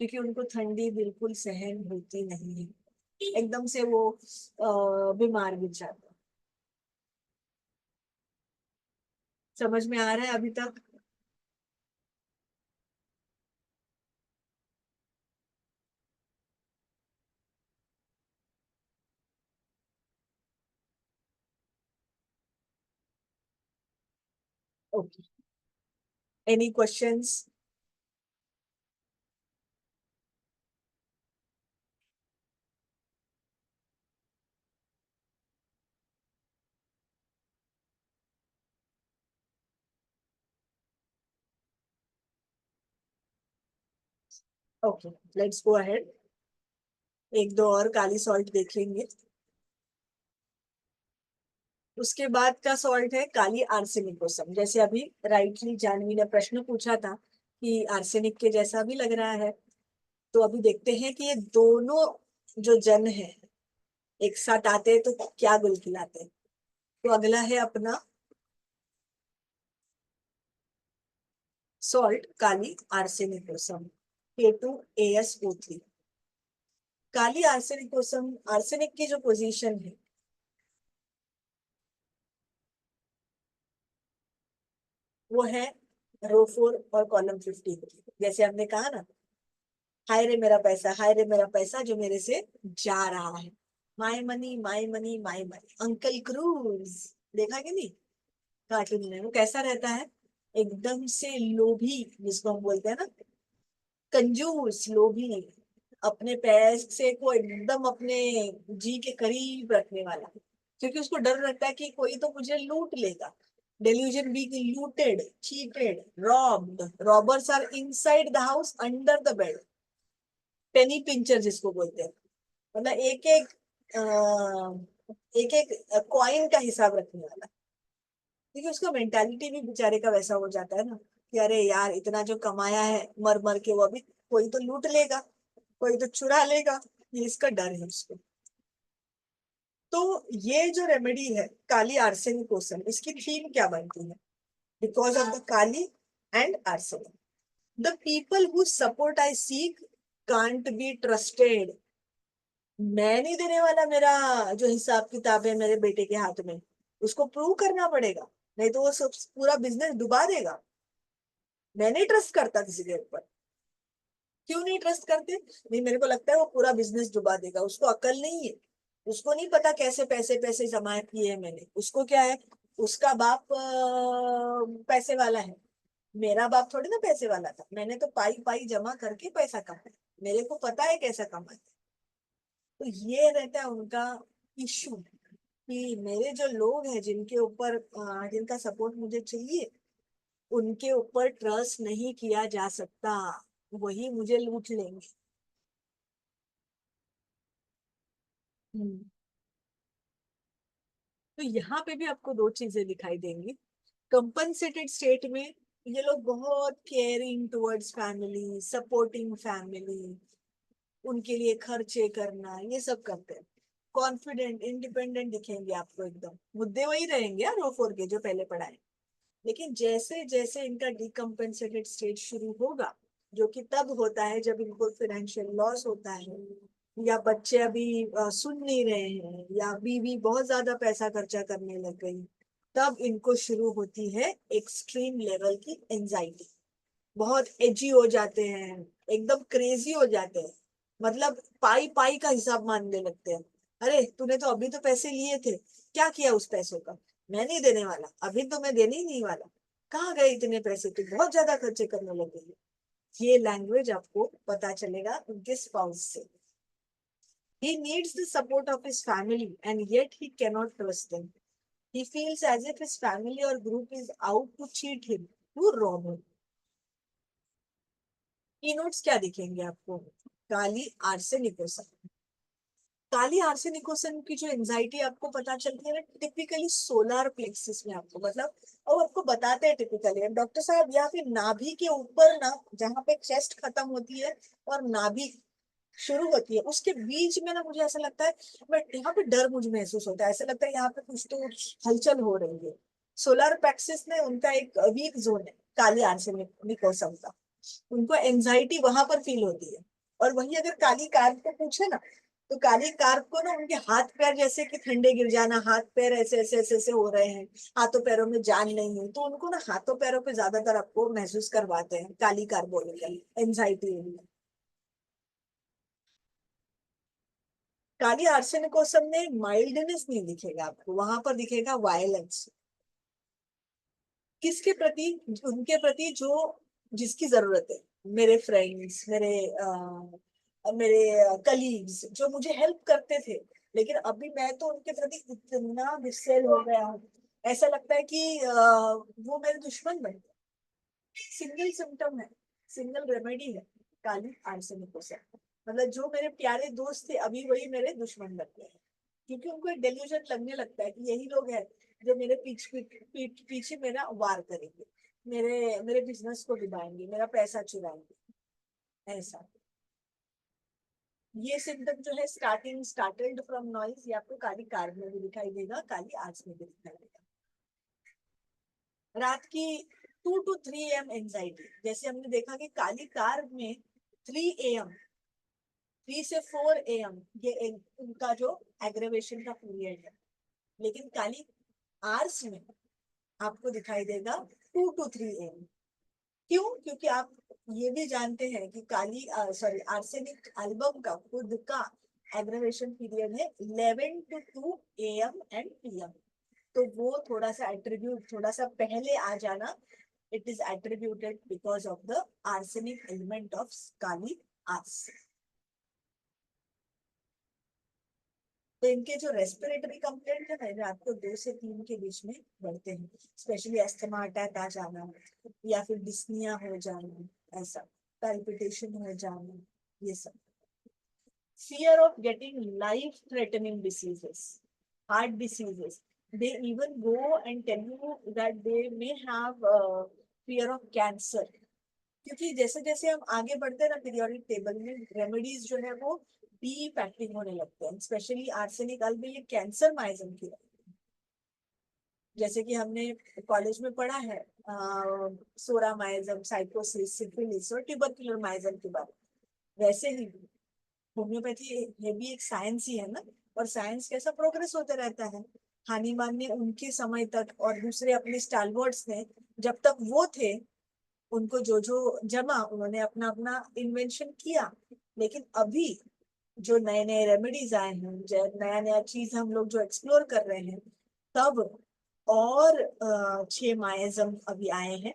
क्योंकि उनको ठंडी बिल्कुल सहन होती नहीं है, एकदम से वो बीमार गिर जाता है। समझ में आ रहा है अभी तक? Okay, any questions? Okay, let's go ahead, एक दो और काली सॉल्ट देखेंगे। उसके बाद का सॉल्ट है काली आर्सेनिकोसम। जैसे अभी राइटली जानवी ने प्रश्न पूछा था कि आर्सेनिक के जैसा भी लग रहा है, तो अभी देखते हैं कि ये दोनों जो जन है एक साथ आते हैं तो क्या गुल खिलाते हैं। तो अगला है अपना सॉल्ट काली आर्सेनिकोसम, K2AsO3। काली आर्सेनिकोसम, आर्सेनिक की जो पोजीशन है वो है रो 4 और कॉलम 15 की। जैसे हमने कहा ना, हाय रे मेरा पैसा, हाय रे मेरा पैसा जो मेरे से जा रहा है, my money my money my money. Uncle cruise देखा कि नहीं कार्टून में? वो कैसा रहता है, एकदम से लोभी, जिसको हम बोलते हैं ना कंजूस, लोभी। अपने पैसे को एकदम अपने जी के करीब रखने वाला, क्योंकि उसको डर रहता है कि कोई तो मुझे लूट लेगा। Delusion being looted, cheated, robbed. Robbers are inside the house, under the bed. Penny pincher जिसको बोलते हैं, मतलब एक एक कॉइन का हिसाब रखने वाला। क्योंकि उसका मेंटालिटी भी बेचारे का वैसा हो जाता है ना कि अरे यार इतना जो कमाया है मर मर के, वो अभी कोई तो लूट लेगा, कोई तो चुरा लेगा, ये इसका डर है उसको। तो ये जो रेमेडी है काली आर्सेनिकोसम, इसकी थीम क्या बनती है? Because of the Kali and arsenic, the people who support I seek can't be trusted. मैं नहीं देने वाला मेरा जो हिसाब किताब है मेरे बेटे के हाथ में, उसको प्रूव करना पड़ेगा, नहीं तो वो सब पूरा बिजनेस डुबा देगा। मैं नहीं ट्रस्ट करता किसी के ऊपर। क्यों नहीं ट्रस्ट करते? नहीं, मेरे को लगता है वो पूरा बिजनेस डुबा देगा, उसको अकल नहीं है, उसको नहीं पता कैसे पैसे पैसे जमा किए हैं मैंने। उसको क्या है, उसका बाप पैसे वाला है, मेरा बाप थोड़ी ना पैसे वाला था, मैंने तो पाई पाई जमा करके पैसा कमाया, मेरे को पता है कैसा कमाया। तो ये रहता है उनका इशू कि मेरे जो लोग हैं जिनके ऊपर जिनका सपोर्ट मुझे चाहिए, उनके ऊपर ट्रस्ट नहीं किया जा सकता, वही मुझे लूट लेंगे। हम्म। तो यहाँ पे भी आपको दो चीजें दिखाई देंगी। कंपनसेटेड स्टेट में ये लोग बहुत caring towards family, supporting family, उनके लिए खर्चे करना, ये सब करते हैं। कॉन्फिडेंट इंडिपेंडेंट दिखेंगे आपको, एकदम मुद्दे वही रहेंगे यार रो फोर के जो पहले पढ़ाए। लेकिन जैसे जैसे इनका डिकम्पेंसेटेड स्टेज शुरू होगा, जो कि तब होता है जब इनको फाइनेंशियल लॉस होता है, या बच्चे अभी सुन नहीं रहे हैं, या बीवी बहुत ज्यादा पैसा खर्चा करने लग गई, तब इनको शुरू होती है एक्सट्रीम लेवल की एंजाइटी। बहुत एजी हो जाते हैं, एकदम क्रेजी हो जाते हैं, मतलब पाई पाई का हिसाब मानने लगते हैं। अरे तूने तो अभी तो पैसे लिए थे, क्या किया उस पैसों का? मैं नहीं देने वाला, अभी तो मैं देने ही नहीं वाला। कहाँ गए इतने पैसे, तू बहुत ज्यादा खर्चे करने लगे हैं। ये लैंग्वेज आपको पता चलेगा उनके स्पाउस से। He needs the support of his family and yet he cannot trust them. He feels as if his family or group is out to cheat him, to rob him. की notes क्या दिखेंगे आपको? काली आर्सेनिकोसन। काली आर्सेनिकोसन की जो anxiety आपको पता चलती है ना, टिपिकली सोलर प्लेक्सिस में आपको, मतलब और आपको बताते हैं टिपिकली डॉक्टर साहब यहाँ पे नाभि के ऊपर ना, जहाँ पे चेस्ट खत्म होती है और नाभि शुरू होती है, उसके बीच में ना मुझे ऐसा लगता है, बट यहाँ पे डर मुझे महसूस होता है, ऐसा लगता है यहाँ पे कुछ तो हलचल हो रही है। सोलर प्लेक्सिस में उनका एक वीक जोन है काली आर्सेनिकोसन का, उनको एंजाइटी वहां पर फील होती है। और वही अगर काली कार्प को पूछे ना, तो काली कार्प को ना उनके हाथ पैर जैसे कि ठंडे गिर जाना, हाथ पैर ऐसे ऐसे ऐसे ऐसे हो रहे हैं, हाथों पैरों में जान नहीं है, तो उनको ना हाथों पैरों पे ज्यादातर आपको महसूस करवाते हैं काली कार्प बोलेंगे एंजाइटी। काली आर्सेनिकोसम में माइल्डनेस नहीं दिखेगा आपको, वहां पर दिखेगा वायलेंस। किसके प्रति? उनके प्रति जो जिसकी जरूरत है, मेरे फ्रेंड्स, मेरे कलीग्स जो मुझे हेल्प करते थे, लेकिन अभी मैं तो उनके प्रति इतना गुस्सैल हो गया हूँ, ऐसा लगता है कि वो मेरे दुश्मन बन गए। सिंगल सिम्टम है, सिंगल रेमेडी है काली आर्सेनिकोसम। मतलब जो मेरे प्यारे दोस्त थे अभी वही मेरे दुश्मन बन गए, क्योंकि उनको एक डेल्यूजन लगने लगता है कि यही लोग हैं जो मेरे पीछे मेरा वार करेंगे, मेरे मेरे बिजनेस को डुबाएंगे, मेरा पैसा चुराएंगे, ऐसा। ये सिम्टम जो है स्टार्टेड फ्रॉम नॉइज, ये आपको काली कार्ब में भी दिखाई देगा, काली आर्स में भी दिखाई देगा। रात की 2 to 3 AM एंजाइटी, जैसे हमने देखा कि काली कार्ब में 3 AM, 3 से 4 AM ये उनका जो एग्रेवेशन का पीरियड है, लेकिन काली आर्स में आपको दिखाई देगा 2 to 3 AM। क्यों? क्योंकि आप ये भी जानते हैं कि काली आर्सेनिक एल्बम का खुद का एग्रेवेशन पीरियड है 11 to 2 AM एंड PM। तो वो थोड़ा सा एट्रीब्यूट, थोड़ा सा पहले आ जाना, it is attributed because of the arsenic element of kali ars. तो इनके जो रेस्पिरेटरी कंप्लेंट है ना, रात को 2 से 3 के बीच में बढ़ते हैं, स्पेशली अस्थमा अटैक आ जाना या फिर डिस्निया हो जाना, ऐसा palpitation हो जाना, ये सब. Fear of getting life-threatening diseases, heart diseases. They even go and tell you that they may have fear of cancer. क्योंकि जैसे जैसे हम आगे बढ़ते हैं ना पीरियोडिक टेबल में, रेमेडीज जो है वो बी इफेक्टिव होने लगते हैं, स्पेशली आर्सेनिक अल्ब में ये कैंसर माइजम की. जैसे कि हमने कॉलेज में पढ़ा है सोरा माइजम, साइकोसिस, सिफिलिस और ट्यूबरकुलर माइजम के बारे में, वैसे ही होम्योपैथी ये भी एक साइंस ही है ना. और साइंस कैसा प्रोग्रेस होता रहता है. हानीमान ने उनके समय तक और दूसरे अपने स्टालवर्ड्स ने जब तक वो थे, उनको जो जो जमा, उन्होंने अपना अपना इन्वेंशन किया. लेकिन अभी जो नए नए रेमेडीज आए हैं, जो नया नया चीज हम लोग जो एक्सप्लोर कर रहे हैं, तब और 6 माइजम अभी आए हैं.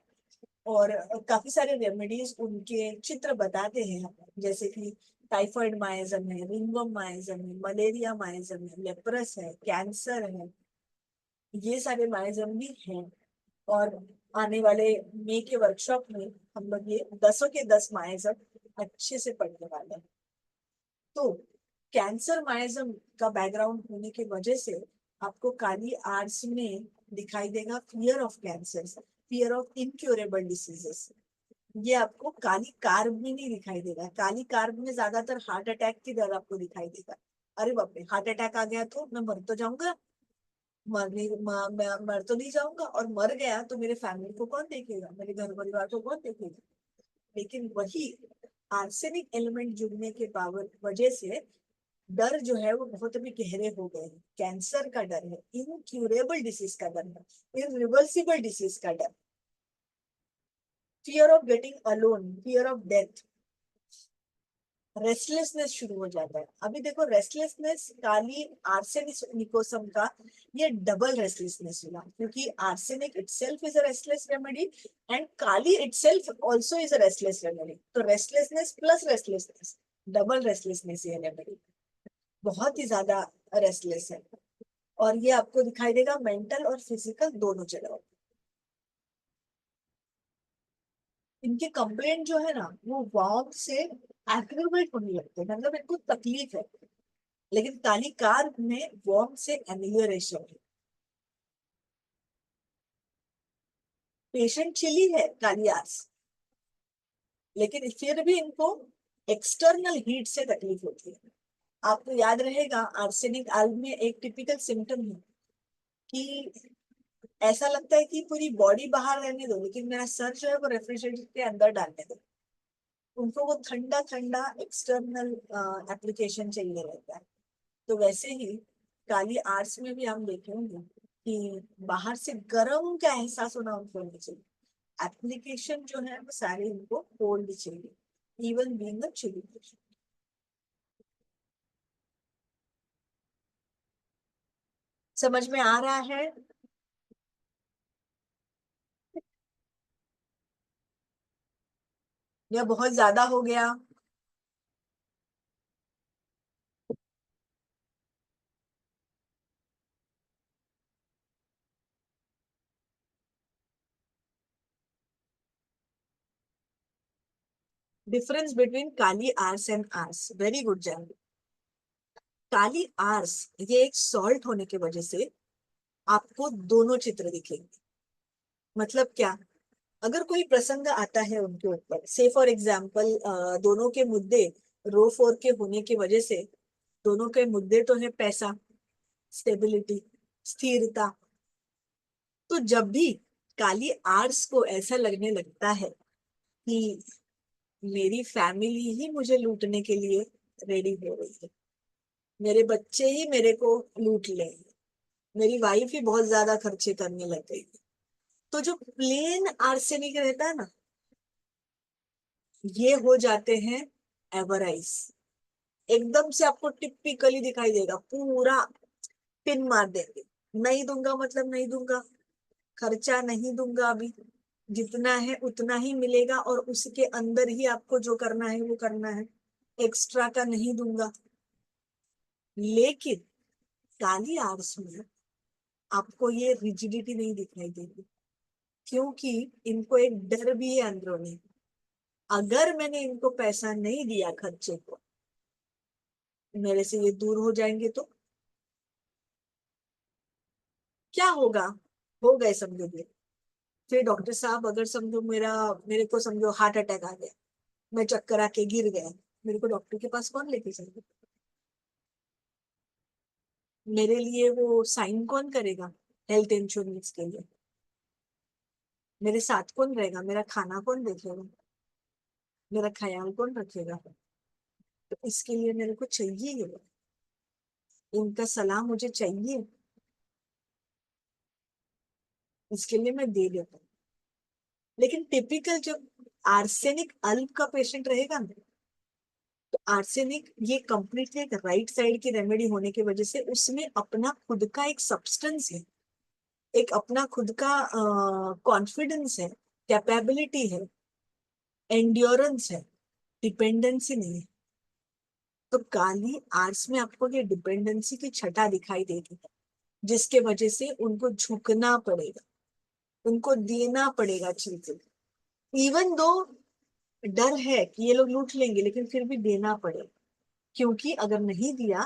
और काफी सारे रेमेडीज उनके चित्र बताते हैं, जैसे कि टाइफाइड माइजम है, रिंगवर्म माइजम है, मलेरिया माइजम है, लेप्रस है, कैंसर है, ये सारे माइजम भी हैं. और आने वाले मई के वर्कशॉप में हम लोग ये 10 के 10 माइजम अच्छे से पढ़ने वाले हैं. तो कैंसर माइजम का बैकग्राउंड होने की वजह से आपको काली आर्ट्स में दिखाई देगा fear of cancer, fear of incurable diseases. ये आपको काली कार्ब में नहीं दिखाई देगा. काली कार्ब में ज्यादातर हार्ट अटैक की दर आपको दिखाई देगा. अरे बाप रे, हार्ट अटैक आ गया तो मैं मर तो जाऊंगा, मर तो नहीं जाऊंगा, और मर गया तो मेरे फैमिली को कौन देखेगा, मेरे घर परिवार को कौन देखेगा. लेकिन वही आर्सेनिक एलिमेंट जुड़ने के वजह से डर जो है वो बहुत अभी गहरे हो गए हैं. कैंसर का डर है, इनक्यूरेबल डिसीज का डर है, इरिवर्सिबल डिसीज का डर, fear of getting alone, fear of death, restlessness शुरू हो जाता है. अभी देखो रेस्टलेसनेस काली आर्सेनिकोसम का ये डबल रेस्टलेसनेस हुआ, क्योंकि arsenic itself is a restless remedy and kali itself also is a restless remedy. तो restlessness plus restlessness, double restlessness ये रेमेडी बहुत ही ज्यादा रेस्टलेस है. और ये आपको दिखाई देगा मेंटल और फिजिकल दोनों जगह. इनके कंप्लेंट जो है ना वो वार्म से एग्रीवेट होने लगते हैं, मतलब इनको तकलीफ है. लेकिन काली कार में वार्म से एमिलियोरेशन है. पेशेंट चिली है काली आर्स, लेकिन फिर भी इनको एक्सटर्नल हीट से तकलीफ होती है. आपको याद रहेगा आर्सेनिक अल्ब में एक टिपिकल सिम्टम है कि ऐसा लगता है कि पूरी बॉडी बाहर रहने दो, लेकिन मेरा सर जो है वो रेफ्रिजरेटर के अंदर डालने दो. उनको वो ठंडा ठंडा एक्सटर्नल एप्लीकेशन चाहिए रहता है. तो वैसे ही काली आर्ट्स में भी हम देखेंगे कि बाहर से गर्म का एहसास होना उनको नहीं चाहिए. एप्लीकेशन जो है वो सारे उनको कोल्ड चाहिए, even being a chilly patient. समझ में आ रहा है? या बहुत ज्यादा हो गया? Difference between kali ars and ars, very good Jain. Kali ars ये एक सॉल्ट होने की वजह से आपको दोनों चित्र दिखेंगे. मतलब क्या, अगर कोई प्रसंग आता है उनके ऊपर, से फॉर एग्जाम्पल दोनों के मुद्दे रो 4 के होने की वजह से, दोनों के मुद्दे तो है पैसा, स्टेबिलिटी, स्थिरता. तो जब भी काली आर्स को ऐसा लगने लगता है कि मेरी फैमिली ही मुझे लूटने के लिए रेडी हो रही है, मेरे बच्चे ही मेरे को लूट लेंगे, मेरी वाइफ ही बहुत ज्यादा खर्चे करने लग गई, तो जो प्लेन आर्सेनिक रहता है ना, ये हो जाते हैं एवराइज. एकदम से आपको टिपिकली दिखाई देगा, पूरा पिन मार देंगे. नहीं दूंगा मतलब नहीं दूंगा, खर्चा नहीं दूंगा, अभी जितना है उतना ही मिलेगा और उसके अंदर ही आपको जो करना है वो करना है, एक्स्ट्रा का नहीं दूंगा. लेकिन काली आर्ट्स में आपको ये रिजिडिटी नहीं दिखाई देगी, क्योंकि इनको एक डर भी है अंदरूनी। अगर मैंने इनको पैसा नहीं दिया खर्चे को, मेरे से ये दूर हो जाएंगे तो क्या होगा? हो गए समझो ये। फिर डॉक्टर साहब, अगर समझो मेरे को समझो हार्ट अटैक आ गया, मैं चक्कर आके गिर गया, मेरे को डॉक्टर के पास कौन लेके जाएगा? मेरे लिए वो साइन कौन करेगा हेल्थ इंश्योरेंस के लिए? मेरे साथ कौन रहेगा? मेरा खाना कौन देखेगा? मेरा ख्याल कौन रखेगा? तो इसके लिए मेरे को चाहिए ये, इनका सलाह मुझे चाहिए, इसके लिए मैं दे देता हूँ। लेकिन टिपिकल जब आर्सेनिक अल्प का पेशेंट रहेगा ना, तो आर्सेनिक ये कंप्लीटली एक राइट साइड की रेमेडी होने की वजह से उसमें अपना खुद का एक सब्सटेंस है, एक अपना खुद का कॉन्फिडेंस है, कैपेबिलिटी है, एंड्योरेंस है, डिपेंडेंसी नहीं है। तो काली आर्ट्स में आपको ये डिपेंडेंसी की छटा दिखाई देगी, जिसके वजह से उनको झुकना पड़ेगा, उनको देना पड़ेगा चीजें। इवन दो डर है कि ये लोग लूट लेंगे, लेकिन फिर भी देना पड़ेगा, क्योंकि अगर नहीं दिया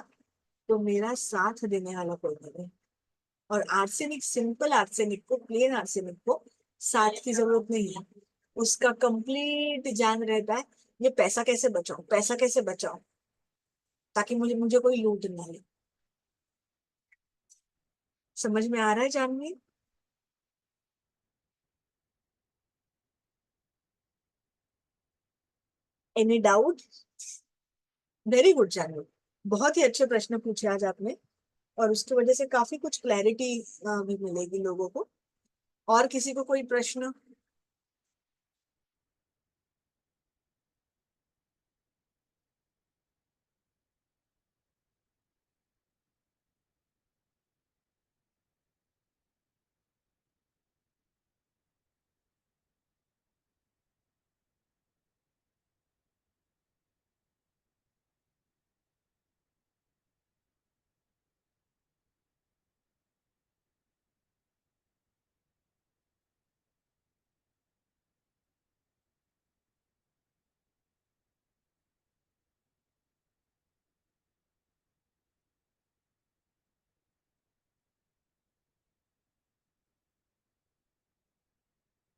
तो मेरा साथ देने वाला कोई नहीं है। और आर्सेनिक, सिंपल आर्सेनिक को, प्लेन आर्सेनिक को साथ की जरूरत नहीं है। उसका कंप्लीट जान रहता है ये पैसा कैसे बचाऊं, पैसा कैसे बचाऊं, ताकि मुझे मुझे कोई लूट ना ले। समझ में आ रहा है Janvi? Any doubt? Very good Janvi, बहुत ही अच्छे प्रश्न पूछे आज आपने, और उसकी वजह से काफी कुछ क्लैरिटी भी मिलेगी लोगों को। और किसी को कोई प्रश्न?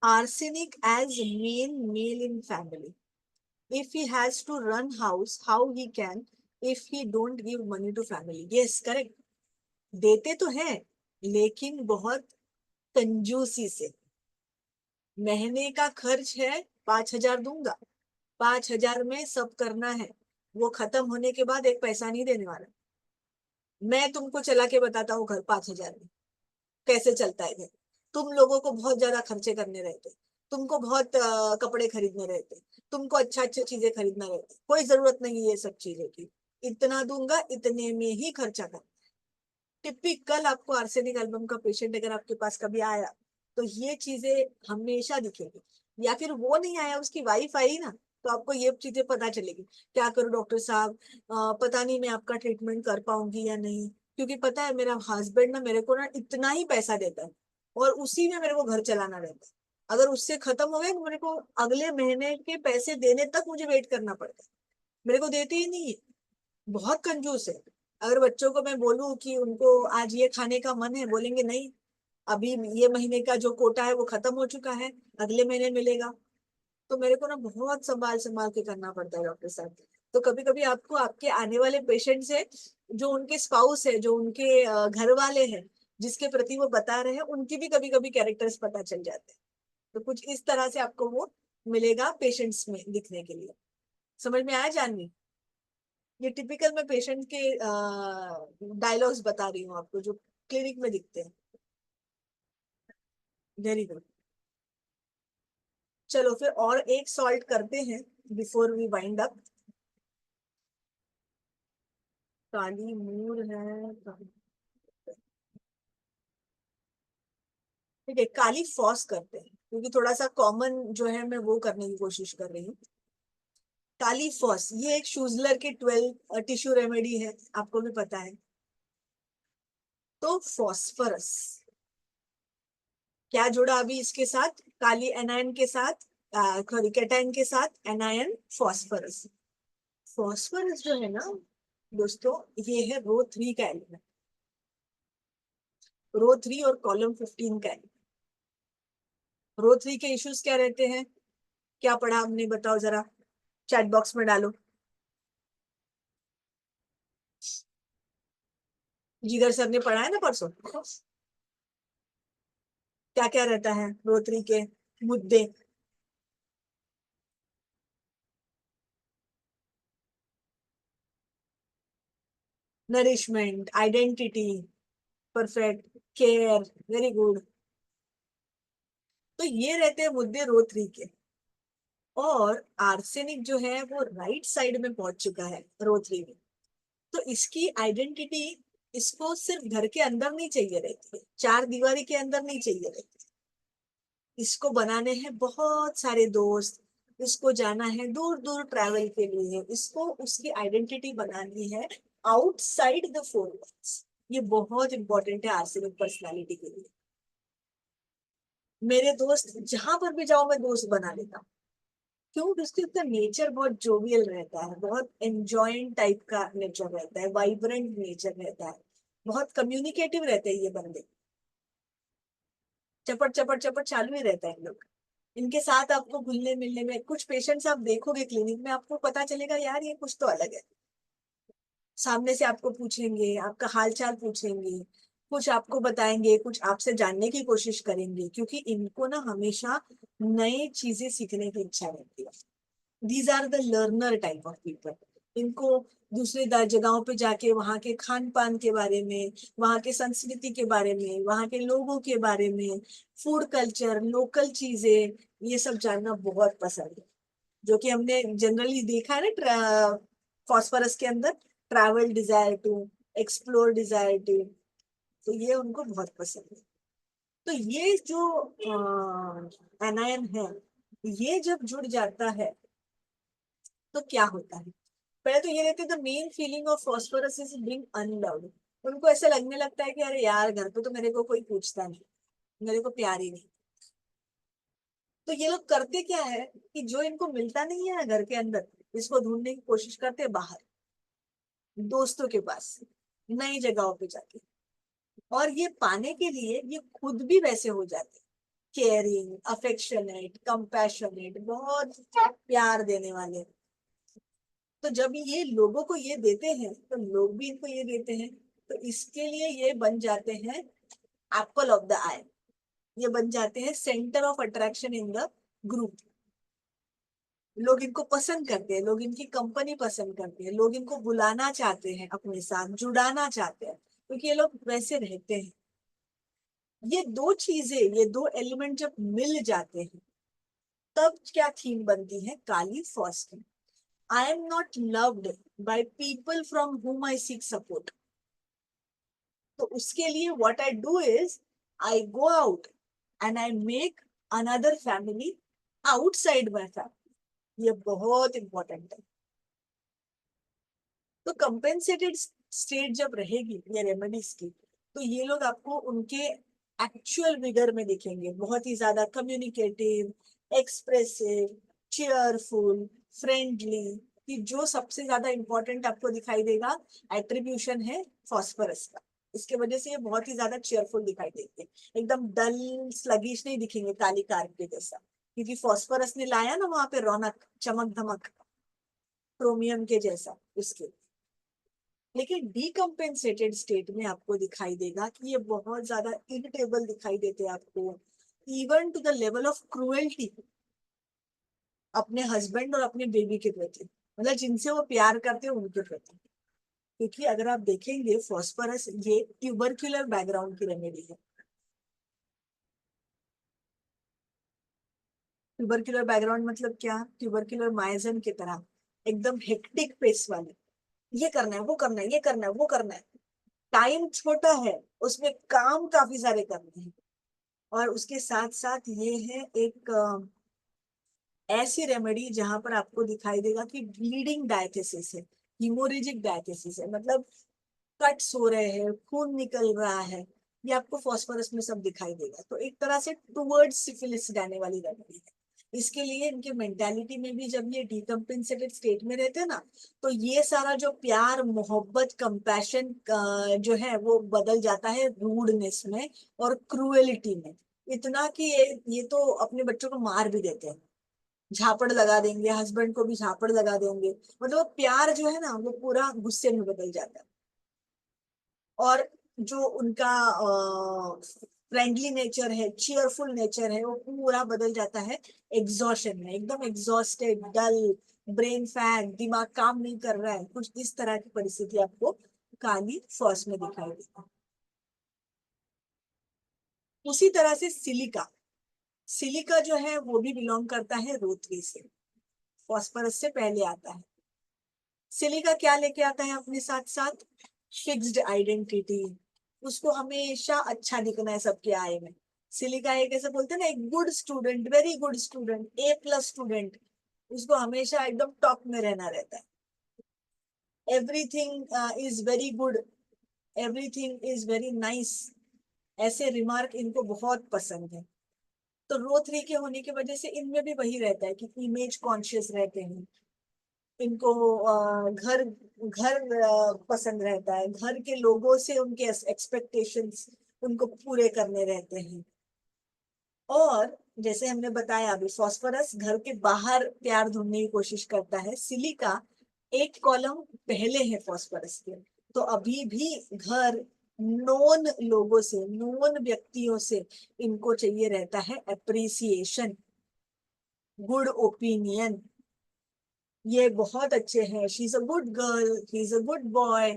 Arsenic as main male in family. If he has to run house, how he can if he don't give money to family? Yes, correct. देते तो हैं, लेकिन बहुत कंजूसी से। महीने का खर्च है 5,000 दूंगा, 5,000 में सब करना है, वो खत्म होने के बाद एक पैसा नहीं देने वाला। मैं तुमको चला के बताता हूँ घर 5,000 में कैसे चलता है घर। तुम लोगों को बहुत ज्यादा खर्चे करने रहते, तुमको बहुत कपड़े खरीदने रहते, तुमको अच्छा अच्छा चीजें खरीदना रहता, कोई जरूरत नहीं है ये सब चीजों की। इतना दूंगा, इतने में ही खर्चा कर। टिपिकल आपको आर्सेनिक एल्बम का पेशेंट अगर आपके पास कभी आया, तो ये चीजें हमेशा दिखेगी। या फिर वो नहीं आया, उसकी वाइफ आई ना, तो आपको ये चीजें पता चलेगी। क्या करूं डॉक्टर साहब, पता नहीं मैं आपका ट्रीटमेंट कर पाऊंगी या नहीं, क्योंकि पता है मेरा हस्बैंड ना मेरे को ना इतना ही पैसा देता है, और उसी में मेरे को घर चलाना रहता है। अगर उससे खत्म हो गए तो मेरे को अगले महीने के पैसे देने तक मुझे वेट करना पड़ता है, मेरे को देते ही नहीं है, बहुत कंजूस है। अगर बच्चों को मैं बोलूं कि उनको आज ये खाने का मन है, बोलेंगे नहीं, अभी ये महीने का जो कोटा है वो खत्म हो चुका है, अगले महीने मिलेगा। तो मेरे को ना बहुत संभाल संभाल के करना पड़ता है डॉक्टर साहब। तो कभी कभी आपको आपके आने वाले पेशेंट से, जो उनके स्पाउस है, जो उनके घर वाले हैं, जिसके प्रति वो बता रहे हैं, उनकी भी कभी कभी कैरेक्टर्स पता चल जाते हैं। तो कुछ इस तरह से आपको वो मिलेगा पेशेंट्स में दिखने के लिए। समझ में आया जानवी? ये टिपिकल मैं पेशेंट के डायलॉग्स बता रही हूँ आपको, जो क्लिनिक में दिखते हैं। Very good. चलो फिर और एक सॉल्ट करते हैं बिफोर वी वाइंड अप। काली मूर है, ठीक है, काली फॉस करते हैं, क्योंकि थोड़ा सा कॉमन जो है मैं वो करने की कोशिश कर रही हूँ। काली फॉस ये एक शूजलर की 12 टिश्यू रेमेडी है, आपको भी पता है। तो फॉस्फोरस क्या जुड़ा अभी इसके साथ, काली एनायन के साथ, सॉरी कैटायन के साथ एनायन फॉस्फोरस। फॉस्फोरस जो है ना दोस्तों, ये है रो 3 का एलिमेंट, रो 3 और कॉलम 15 का एलिमेंट। रो 3 के इश्यूज क्या रहते हैं, क्या पढ़ा हमने, बताओ जरा, चैट बॉक्स में डालो। जिगर सर ने पढ़ा है ना परसों, क्या क्या रहता है रो 3 के मुद्दे। Nourishment, identity, perfect, care, very good. तो ये रहते हैं मुद्दे रो 3 के। और आर्सेनिक जो है वो राइट साइड में पहुंच चुका है रो 3 में। तो इसकी आइडेंटिटी, इसको सिर्फ घर के अंदर नहीं चाहिए रहती है, चार दीवारी के अंदर नहीं चाहिए रहती, इसको बनाने हैं बहुत सारे दोस्त, इसको जाना है दूर दूर ट्रैवल के लिए, इसको उसकी आइडेंटिटी बनानी है आउटसाइड द 4 वॉल्स। ये बहुत इंपॉर्टेंट है आर्सेनिक पर्सनालिटी के लिए। मेरे दोस्त जहां पर भी जाओ मैं दोस्त बना लेता हूँ। क्यों? उसके उसका नेचर बहुत जोवियल रहता है, बहुत एंजॉइंग टाइप का नेचर रहता है, वाइब्रेंट नेचर रहता है, बहुत कम्युनिकेटिव रहते हैं ये बंदे। चपट चपट चपट चालू ही रहता है इन लोग। इनके साथ आपको घुलने मिलने में, कुछ पेशेंट्स आप देखोगे क्लिनिक में, आपको पता चलेगा यार ये कुछ तो अलग है। सामने से आपको पूछेंगे, आपका हाल चाल पूछेंगे, कुछ आपको बताएंगे, कुछ आपसे जानने की कोशिश करेंगे, क्योंकि इनको ना हमेशा नई चीजें सीखने की इच्छा रहती है। These are the learner type of people. इनको दूसरे जगहों पे जाके वहाँ के खान पान के बारे में, वहाँ के संस्कृति के बारे में, वहाँ के लोगों के बारे में, फूड कल्चर, लोकल चीजें, ये सब जानना बहुत पसंद है। जो कि हमने जनरली देखा है ना फॉस्फोरस के अंदर, travel desire to, explore desire to, तो ये उनको बहुत पसंद है। तो ये जो एनायन है, ये जब जुड़ जाता है तो क्या होता है। पहले तो ये रहते the main feeling of phosphorus is being unloved. उनको ऐसा लगने लगता है कि अरे यार घर पे तो मेरे को कोई पूछता नहीं, मेरे को प्यार ही नहीं। तो ये लोग करते क्या है कि जो इनको मिलता नहीं है घर के अंदर, इसको ढूंढने की कोशिश करते हैं बाहर, दोस्तों के पास, नई जगहों पे जाके। और ये पाने के लिए ये खुद भी वैसे हो जाते, केयरिंग, अफेक्शनेट, कंपैशनेट, बहुत प्यार देने वाले। तो जब ये लोगों को ये देते हैं तो लोग भी इनको ये देते हैं, तो इसके लिए ये बन जाते हैं एप्पल ऑफ द आई। ये बन जाते हैं centre of attraction in the group. लोग इनको पसंद करते हैं, लोग इनकी कंपनी पसंद करते हैं, लोग इनको बुलाना चाहते हैं, अपने साथ जुड़ाना चाहते हैं, क्योंकि ये लोग वैसे रहते हैं। ये दो चीजें, ये दो एलिमेंट जब मिल जाते हैं, तब क्या थीम बनती है, काली phosphate. I am not loved by people from whom I seek support. तो उसके लिए what I do is I go out and I make another family outside my family. ये बहुत इंपॉर्टेंट है। तो कंपेंसेटेड स्टेट जब रहेगी ये रेमेडीज की, तो ये लोग आपको उनके एक्चुअल विगर में दिखेंगे, बहुत ही ज्यादा कम्युनिकेटिव, एक्सप्रेसिव, चीयरफुल, फ्रेंडली। कि जो सबसे ज्यादा इंपॉर्टेंट आपको दिखाई देगा एट्रीब्यूशन है फॉस्फोरस का। इसके वजह से ये बहुत ही ज्यादा चेयरफुल दिखाई देंगे, एकदम डल स्लगिश नहीं दिखेंगे काली कार के जैसा, क्योंकि फॉस्फोरस ने लाया ना वहां पे रौनक, चमक धमक, क्रोमियम के जैसा उसके। लेकिन डीकम्पेंसेटेड स्टेट में आपको दिखाई देगा कि ये बहुत ज्यादा इरिटेबल दिखाई देते हैं आपको, even to the level of cruelty अपने हस्बैंड और अपने बेबी के प्रति, मतलब जिनसे वो प्यार करते हैं उनके प्रति। क्योंकि अगर आप देखेंगे फॉस्फोरस ये ट्यूबरक्यूलर बैकग्राउंड की रेमेडी है। ट्यूबरक्यूलर बैकग्राउंड मतलब क्या, ट्यूबरक्यूलर माइजन की तरह एकदम हेक्टिक पेस वाले, ये करना है, वो करना है, ये करना है, वो करना है, टाइम छोटा है, उसमें काम काफी सारे करने हैं। और उसके साथ साथ ये है एक ऐसी रेमेडी जहां पर आपको दिखाई देगा कि ब्लीडिंग डायथेसिस है, हीमोरेजिक डायथेसिस है, मतलब कट्स हो रहे हैं, खून निकल रहा है, ये आपको फास्फोरस में सब दिखाई देगा। तो एक तरह से टुवर्ड्स सिफिलिस जाने वाली रेमेडी है। इसके लिए इनके मेंटालिटी में भी जब ये डिकम्पेंसेटेड स्टेट में रहते हैं ना, तो ये सारा जो प्यार, मोहब्बत, कंपैशन जो है वो बदल जाता है रूडनेस में और क्रूएलिटी में। इतना कि ये तो अपने बच्चों को मार भी देते हैं, झापड़ लगा देंगे, हस्बैंड को भी झापड़ लगा देंगे। मतलब प्यार जो है ना वो पूरा गुस्से में बदल जाता है। और जो उनका फ्रेंडली नेचर है, चीयरफुल नेचर है, वो पूरा बदल जाता है एग्जॉशन में। एकदम एग्जॉस्टेड, डल, ब्रेन फैग, दिमाग काम नहीं कर रहा है, कुछ इस तरह की परिस्थिति आपको काली फर्स्ट में दिखाई देती है। उसी तरह से सिलिका, सिलिका जो है वो भी बिलोंग करता है रोथरी से, फॉस्फोरस से पहले आता है। सिलिका क्या लेके आता है अपने साथ साथ? Fixed identity. उसको हमेशा अच्छा दिखना है सबके आए में। सिलिका एक ऐसे बोलते हैं ना, एक good student, very good student, A+ student, उसको हमेशा एकदम टॉप में रहना रहता है। Everything is very good, everything is very nice, ऐसे रिमार्क इनको बहुत पसंद है। तो रो 3 के होने की वजह से इनमें भी वही रहता है कि इमेज कॉन्शियस रहते हैं। इनको घर घर पसंद रहता है, घर के लोगों से उनके एक्सपेक्टेशंस उनको पूरे करने रहते हैं। और जैसे हमने बताया अभी, फास्फोरस घर के बाहर प्यार ढूंढने की कोशिश करता है, सिलिका एक कॉलम पहले है फास्फोरस के। तो अभी भी घर, नोन लोगों से, नोन व्यक्तियों से इनको चाहिए रहता है अप्रिसिएशन, गुड ओपिनियन, ये बहुत अच्छे हैं, she is a good girl, he is a good boy,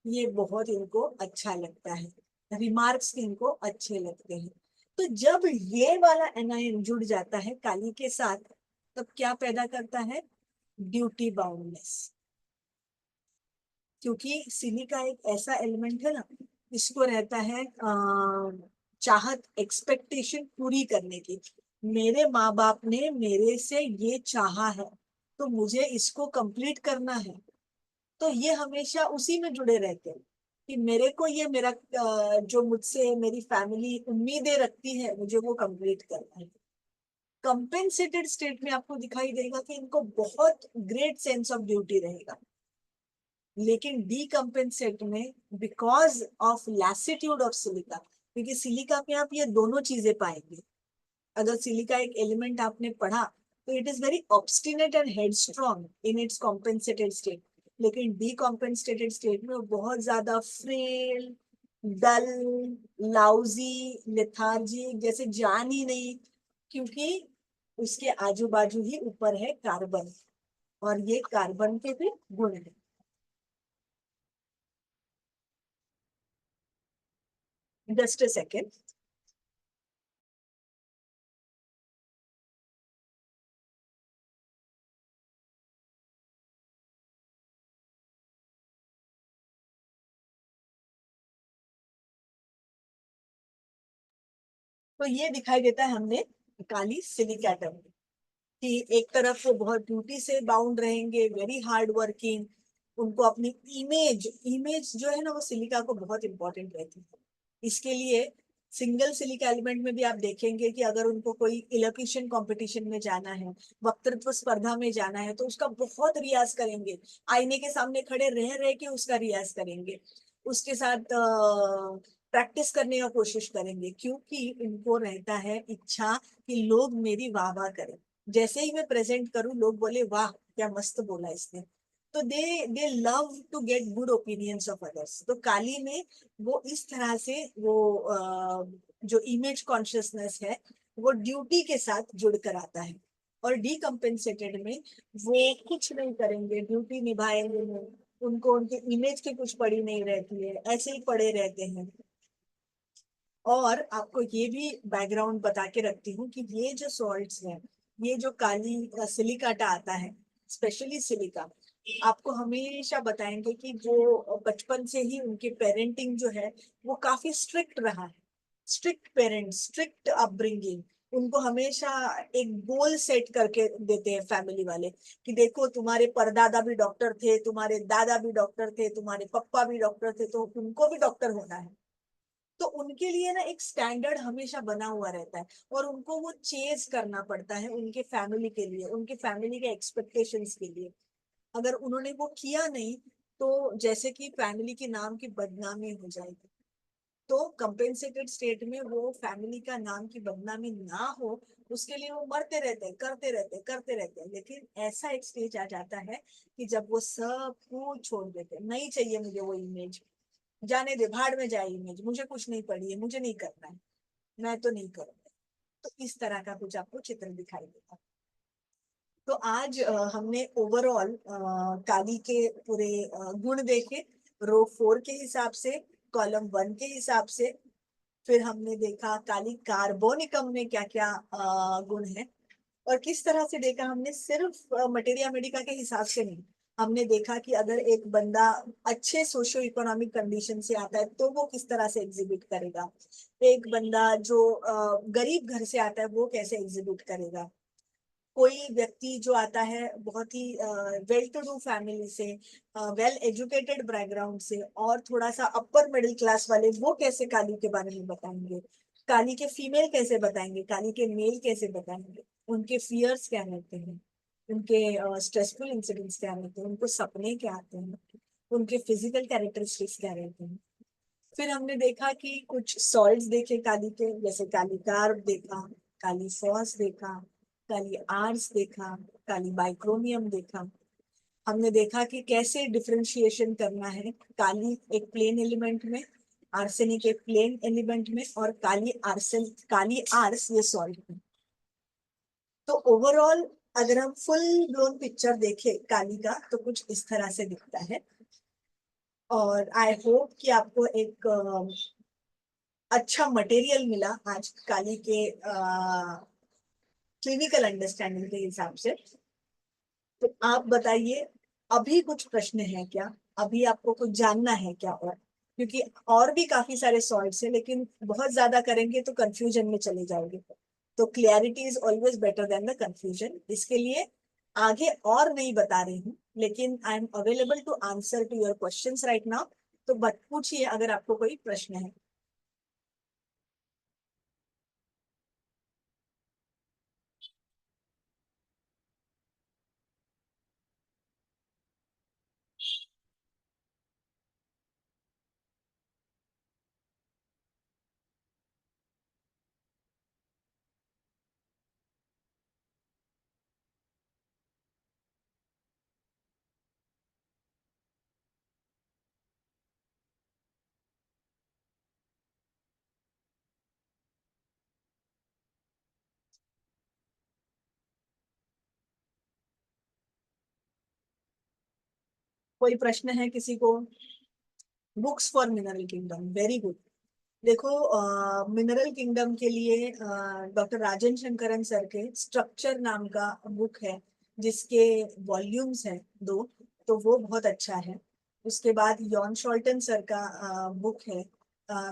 ये बहुत इनको अच्छा लगता है, रिमार्क्स इनको अच्छे लगते हैं। तो जब ये वाला एनायन जुड़ जाता है काली के साथ, तब क्या पैदा करता है? Duty boundness. क्योंकि सिलिका एक ऐसा एलिमेंट है ना, इसको रहता है चाहत, एक्सपेक्टेशन पूरी करने की। मेरे माँ बाप ने मेरे से ये चाहा है, तो मुझे इसको कंप्लीट करना है। तो ये हमेशा उसी में जुड़े रहते हैं कि मेरे को ये, मेरा जो मुझसे मेरी फैमिली उम्मीदें रखती है, मुझे वो कंप्लीट करना है। कंपेंसेटेड स्टेट में आपको दिखाई देगा कि इनको बहुत ग्रेट सेंस ऑफ ड्यूटी रहेगा। लेकिन डीकम्पेंसेट में, बिकॉज ऑफ लैसिट्यूड ऑफ सिलिका, क्योंकि सिलिका में आप ये दोनों चीजें पाएंगे। अगर सिलिका एक एलिमेंट आपने पढ़ा, तो it is very obstinate and headstrong in its compensated state. लेकिन डीकॉम्पेंसेटेड स्टेट में वो बहुत ज्यादा फ्रेल, डल, लाउजी, लेथार्जिक, जैसे जान ही नहीं, क्योंकि उसके आजू बाजू ही ऊपर है कार्बन, और ये कार्बन के भी गुण है। Just a second. तो ये दिखाई देता है हमने काली सिलिकाटम कि एक तरफ वो बहुत ड्यूटी से बाउंड रहेंगे, वेरी हार्ड वर्किंग, उनको अपनी इमेज, इमेज जो है ना वो सिलिका को बहुत इंपॉर्टेंट रहती है। इसके लिए सिंगल सिलिका एलिमेंट में भी आप देखेंगे कि अगर उनको कोई इलोक्यूशन कंपटीशन में जाना है, वक्तृत्व स्पर्धा में जाना है, तो उसका बहुत रियाज करेंगे, आईने के सामने खड़े रह रह के उसका रियाज करेंगे, उसके साथ प्रैक्टिस करने का कोशिश करेंगे, क्योंकि इनको रहता है इच्छा कि लोग मेरी वाह वाह करें। जैसे ही मैं प्रेजेंट करूं, लोग बोले वाह क्या मस्त बोला इसने। तो they love to get good opinions of others. तो काली में वो इस तरह से वो जो इमेज कॉन्शियसनेस है वो ड्यूटी के साथ जुड़ कर आता है। और डीकम्पेंसेटेड में वो कुछ नहीं करेंगे, ड्यूटी निभाएंगे नहीं, उनको उनके इमेज की कुछ पड़ी नहीं रहती है, ऐसे ही पड़े रहते हैं। और आपको ये भी बैकग्राउंड बता के रखती हूँ कि ये जो सॉल्ट्स हैं, ये जो काली सिलिकाटा आता है, स्पेशली सिलिका, आपको हमेशा बताएंगे कि जो बचपन से ही उनके पेरेंटिंग जो है वो काफी स्ट्रिक्ट रहा है। स्ट्रिक्ट पेरेंट्स, स्ट्रिक्ट अपब्रिंगिंग, उनको हमेशा एक गोल सेट करके देते हैं फैमिली वाले कि देखो तुम्हारे परदादा भी डॉक्टर थे, तुम्हारे दादा भी डॉक्टर थे, तुम्हारे पप्पा भी डॉक्टर थे, तो तुमको भी डॉक्टर होना है। तो उनके लिए ना एक स्टैंडर्ड हमेशा बना हुआ रहता है और उनको वो चेज करना पड़ता है उनके फैमिली के लिए, उनके फैमिली के एक्सपेक्टेशंस के लिए। अगर उन्होंने वो किया नहीं तो जैसे कि फैमिली के नाम की बदनामी हो जाएगी। तो कंपेंसेटेड स्टेट में वो फैमिली का नाम की बदनामी ना हो, उसके लिए वो मरते रहते हैं, करते रहते हैं, करते रहते हैं। लेकिन ऐसा एक स्टेज आ जाता है कि जब वो सब कुछ छोड़ देते हैं, नहीं चाहिए मुझे वो इमेज, जाने दे, भाड़ में जाए इमेज, मुझे कुछ नहीं पड़ी है, मुझे नहीं करना है, मैं तो नहीं करूंगा। तो इस तरह का कुछ आपको चित्र दिखाई देगा। तो आज हमने ओवरऑल काली के पूरे गुण देखे, रो 4 के हिसाब से, कॉलम 1 के हिसाब से। फिर हमने देखा काली कार्बोनिकम में क्या क्या गुण है, और किस तरह से देखा हमने, सिर्फ मटेरिया मेडिका के हिसाब से नहीं। हमने देखा कि अगर एक बंदा अच्छे सोशियो इकोनॉमिक कंडीशन से आता है तो वो किस तरह से एग्जिबिट करेगा, एक बंदा जो गरीब घर से आता है वो कैसे एग्जिबिट करेगा, कोई व्यक्ति जो आता है बहुत ही वेल टू डू फैमिली से, वेल एजुकेटेड बैकग्राउंड से, और थोड़ा सा अपर मिडिल क्लास वाले, वो कैसे काली के बारे में बताएंगे, काली के फीमेल कैसे बताएंगे, काली के मेल कैसे बताएंगे, उनके फियर्स क्या रहते हैं, उनके स्ट्रेसफुल इंसिडेंट्स क्या रहते हैं, उनको सपने क्या आते हैं, उनके फिजिकल कैरेक्टरिस्टिक्स क्या रहते हैं। फिर हमने देखा कि कुछ सॉल्ट्स देखे काली के, जैसे काली कार्ब देखा, काली फॉस देखा, काली आर्स देखा, काली बाइक्रोमियम देखा। हमने देखा कि कैसे डिफरेंशिएशन करना है, काली एक प्लेन एलिमेंट में, आर्सेनिक एक प्लेन एलिमेंट में, और काली आर्स ये सॉल्ट में। तो ओवरऑल अगर हम फुल ब्लोन पिक्चर देखें काली का तो कुछ इस तरह से दिखता है। और आई होप कि आपको एक अच्छा मटेरियल मिला आज काली के क्लिनिकल अंडरस्टैंडिंग के हिसाब से। तो आप बताइए, अभी कुछ प्रश्न है क्या, अभी आपको कुछ जानना है क्या? और क्योंकि और भी काफी सारे सॉल्ट्स हैं, लेकिन बहुत ज्यादा करेंगे तो कंफ्यूजन में चले जाओगे। तो clarity is always better than the confusion. इसके लिए आगे और नहीं बता रही हूँ, लेकिन I am available to answer to your questions right now. तो पूछिए अगर आपको कोई प्रश्न है। कोई प्रश्न है किसी को? Books for mineral kingdom, very good. देखो, मिनरल किंगडम के लिए डॉक्टर राजन शंकरन सर के स्ट्रक्चर नाम का बुक है, जिसके वॉल्यूम्स हैं 2। तो वो बहुत अच्छा है। उसके बाद यॉन शॉल्टन सर का बुक है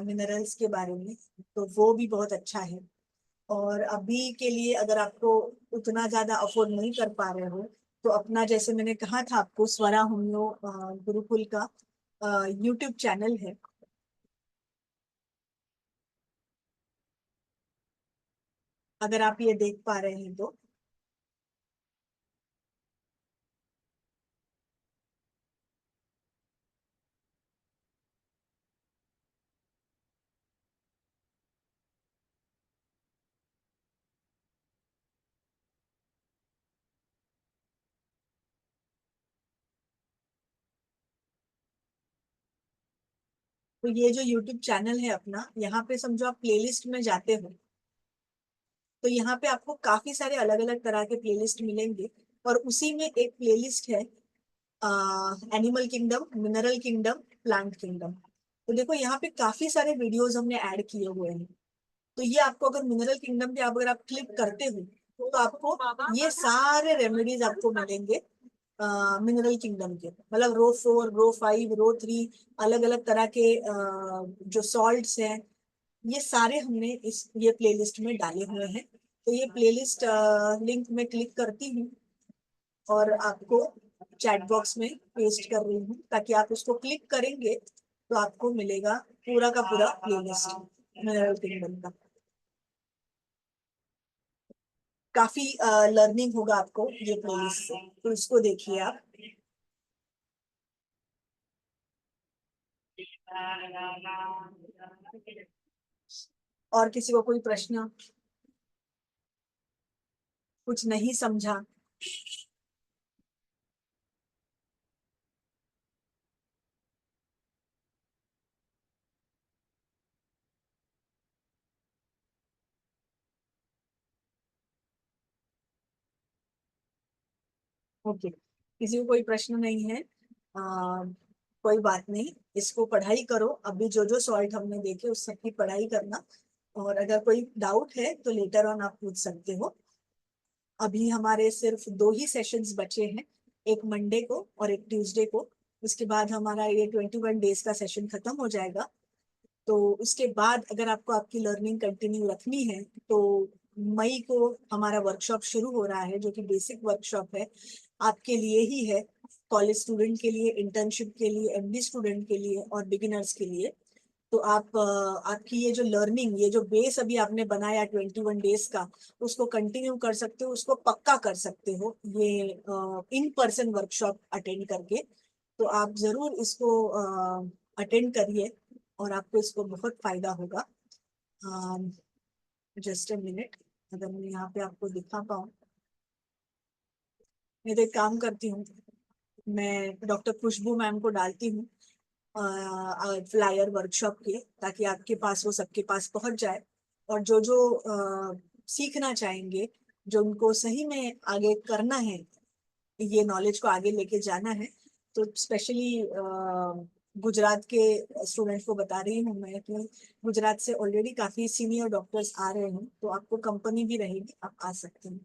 मिनरल्स के बारे में, तो वो भी बहुत अच्छा है। और अभी के लिए अगर आपको उतना ज्यादा अफोर्ड नहीं कर पा रहे हो, तो अपना, जैसे मैंने कहा था आपको, स्वरा होम्यो गुरुकुल का यूट्यूब चैनल है। अगर आप ये देख पा रहे हैं तो ये जो यूट्यूब चैनल है अपना, यहाँ पे समझो आप प्लेलिस्ट में जाते हो, तो यहाँ पे आपको काफी सारे अलग अलग तरह के प्लेलिस्ट मिलेंगे। और उसी में एक प्लेलिस्ट है animal kingdom, mineral kingdom, plant kingdom. तो देखो यहाँ पे काफी सारे वीडियोस हमने ऐड किए हुए हैं। तो ये आपको अगर मिनरल किंगडम पे अगर आप क्लिक करते हो तो आपको ये सारे रेमेडीज आपको मिलेंगे मिनरल किंगडम के, मतलब रो 4, रो 5, रो 3, अलग अलग तरह के जो सॉल्ट्स हैं, ये सारे हमने इस ये प्लेलिस्ट में डाले हुए हैं। तो ये प्लेलिस्ट लिंक में क्लिक करती हूँ और आपको चैट बॉक्स में पेस्ट कर रही हूँ, ताकि आप उसको क्लिक करेंगे तो आपको मिलेगा पूरा का पूरा प्लेलिस्ट मिनरल किंगडम का। काफी लर्निंग होगा आपको ये प्लेलिस्ट से, तो इसको देखिए आप। और किसी को कोई प्रश्न, कुछ नहीं समझा? ओके, किसी को कोई प्रश्न नहीं है? कोई बात नहीं, इसको पढ़ाई करो। अभी जो जो सॉल्ट हमने देखे उस सबकी पढ़ाई करना, और अगर कोई डाउट है तो लेटर ऑन आप पूछ सकते हो। अभी हमारे सिर्फ 2 ही सेशंस बचे हैं, एक मंडे को और एक ट्यूसडे को। उसके बाद हमारा ये 21 डेज का सेशन खत्म हो जाएगा। तो उसके बाद अगर आपको आपकी लर्निंग कंटिन्यू रखनी है तो मई को हमारा वर्कशॉप शुरू हो रहा है, जो कि बेसिक वर्कशॉप है, आपके लिए ही है, कॉलेज स्टूडेंट के लिए, इंटर्नशिप के लिए, एमडी स्टूडेंट के लिए और बिगिनर्स के लिए। तो आप आपकी ये जो लर्निंग, ये जो बेस अभी आपने बनाया 21 डेज का, उसको कंटिन्यू कर सकते हो, उसको पक्का कर सकते हो ये इन पर्सन वर्कशॉप अटेंड करके। तो आप जरूर इसको अटेंड करिए और आपको इसको बहुत फायदा होगा। जस्ट अ मिनट, अगर मैं यहाँ पे आपको दिखा पाऊँ। मैं तो एक काम करती हूँ, मैं डॉक्टर खुशबू मैम को डालती हूँ फ्लायर वर्कशॉप के, ताकि आपके पास वो सबके पास पहुंच जाए। और जो जो सीखना चाहेंगे, जो उनको सही में आगे करना है, ये नॉलेज को आगे लेके जाना है, तो स्पेशली गुजरात के स्टूडेंट्स को बता रही हूँ मैं कि गुजरात से ऑलरेडी काफी सीनियर डॉक्टर्स आ रहे हैं, तो आपको कंपनी भी रहेगी, आप आ सकते हैं।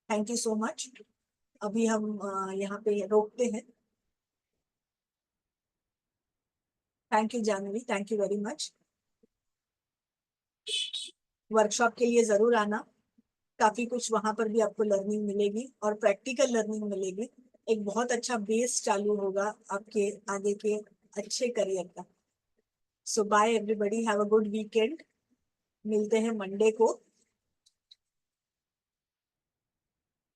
Thank you so much. अभी हम यहाँ पे रोकते हैं। Thank you Janvi, thank you very much. Workshop के लिए जरूर आना, काफी कुछ वहां पर भी आपको लर्निंग मिलेगी और प्रैक्टिकल लर्निंग मिलेगी। एक बहुत अच्छा बेस चालू होगा आपके आगे के अच्छे करियर का। So bye everybody, have a good weekend. मिलते हैं मंडे को।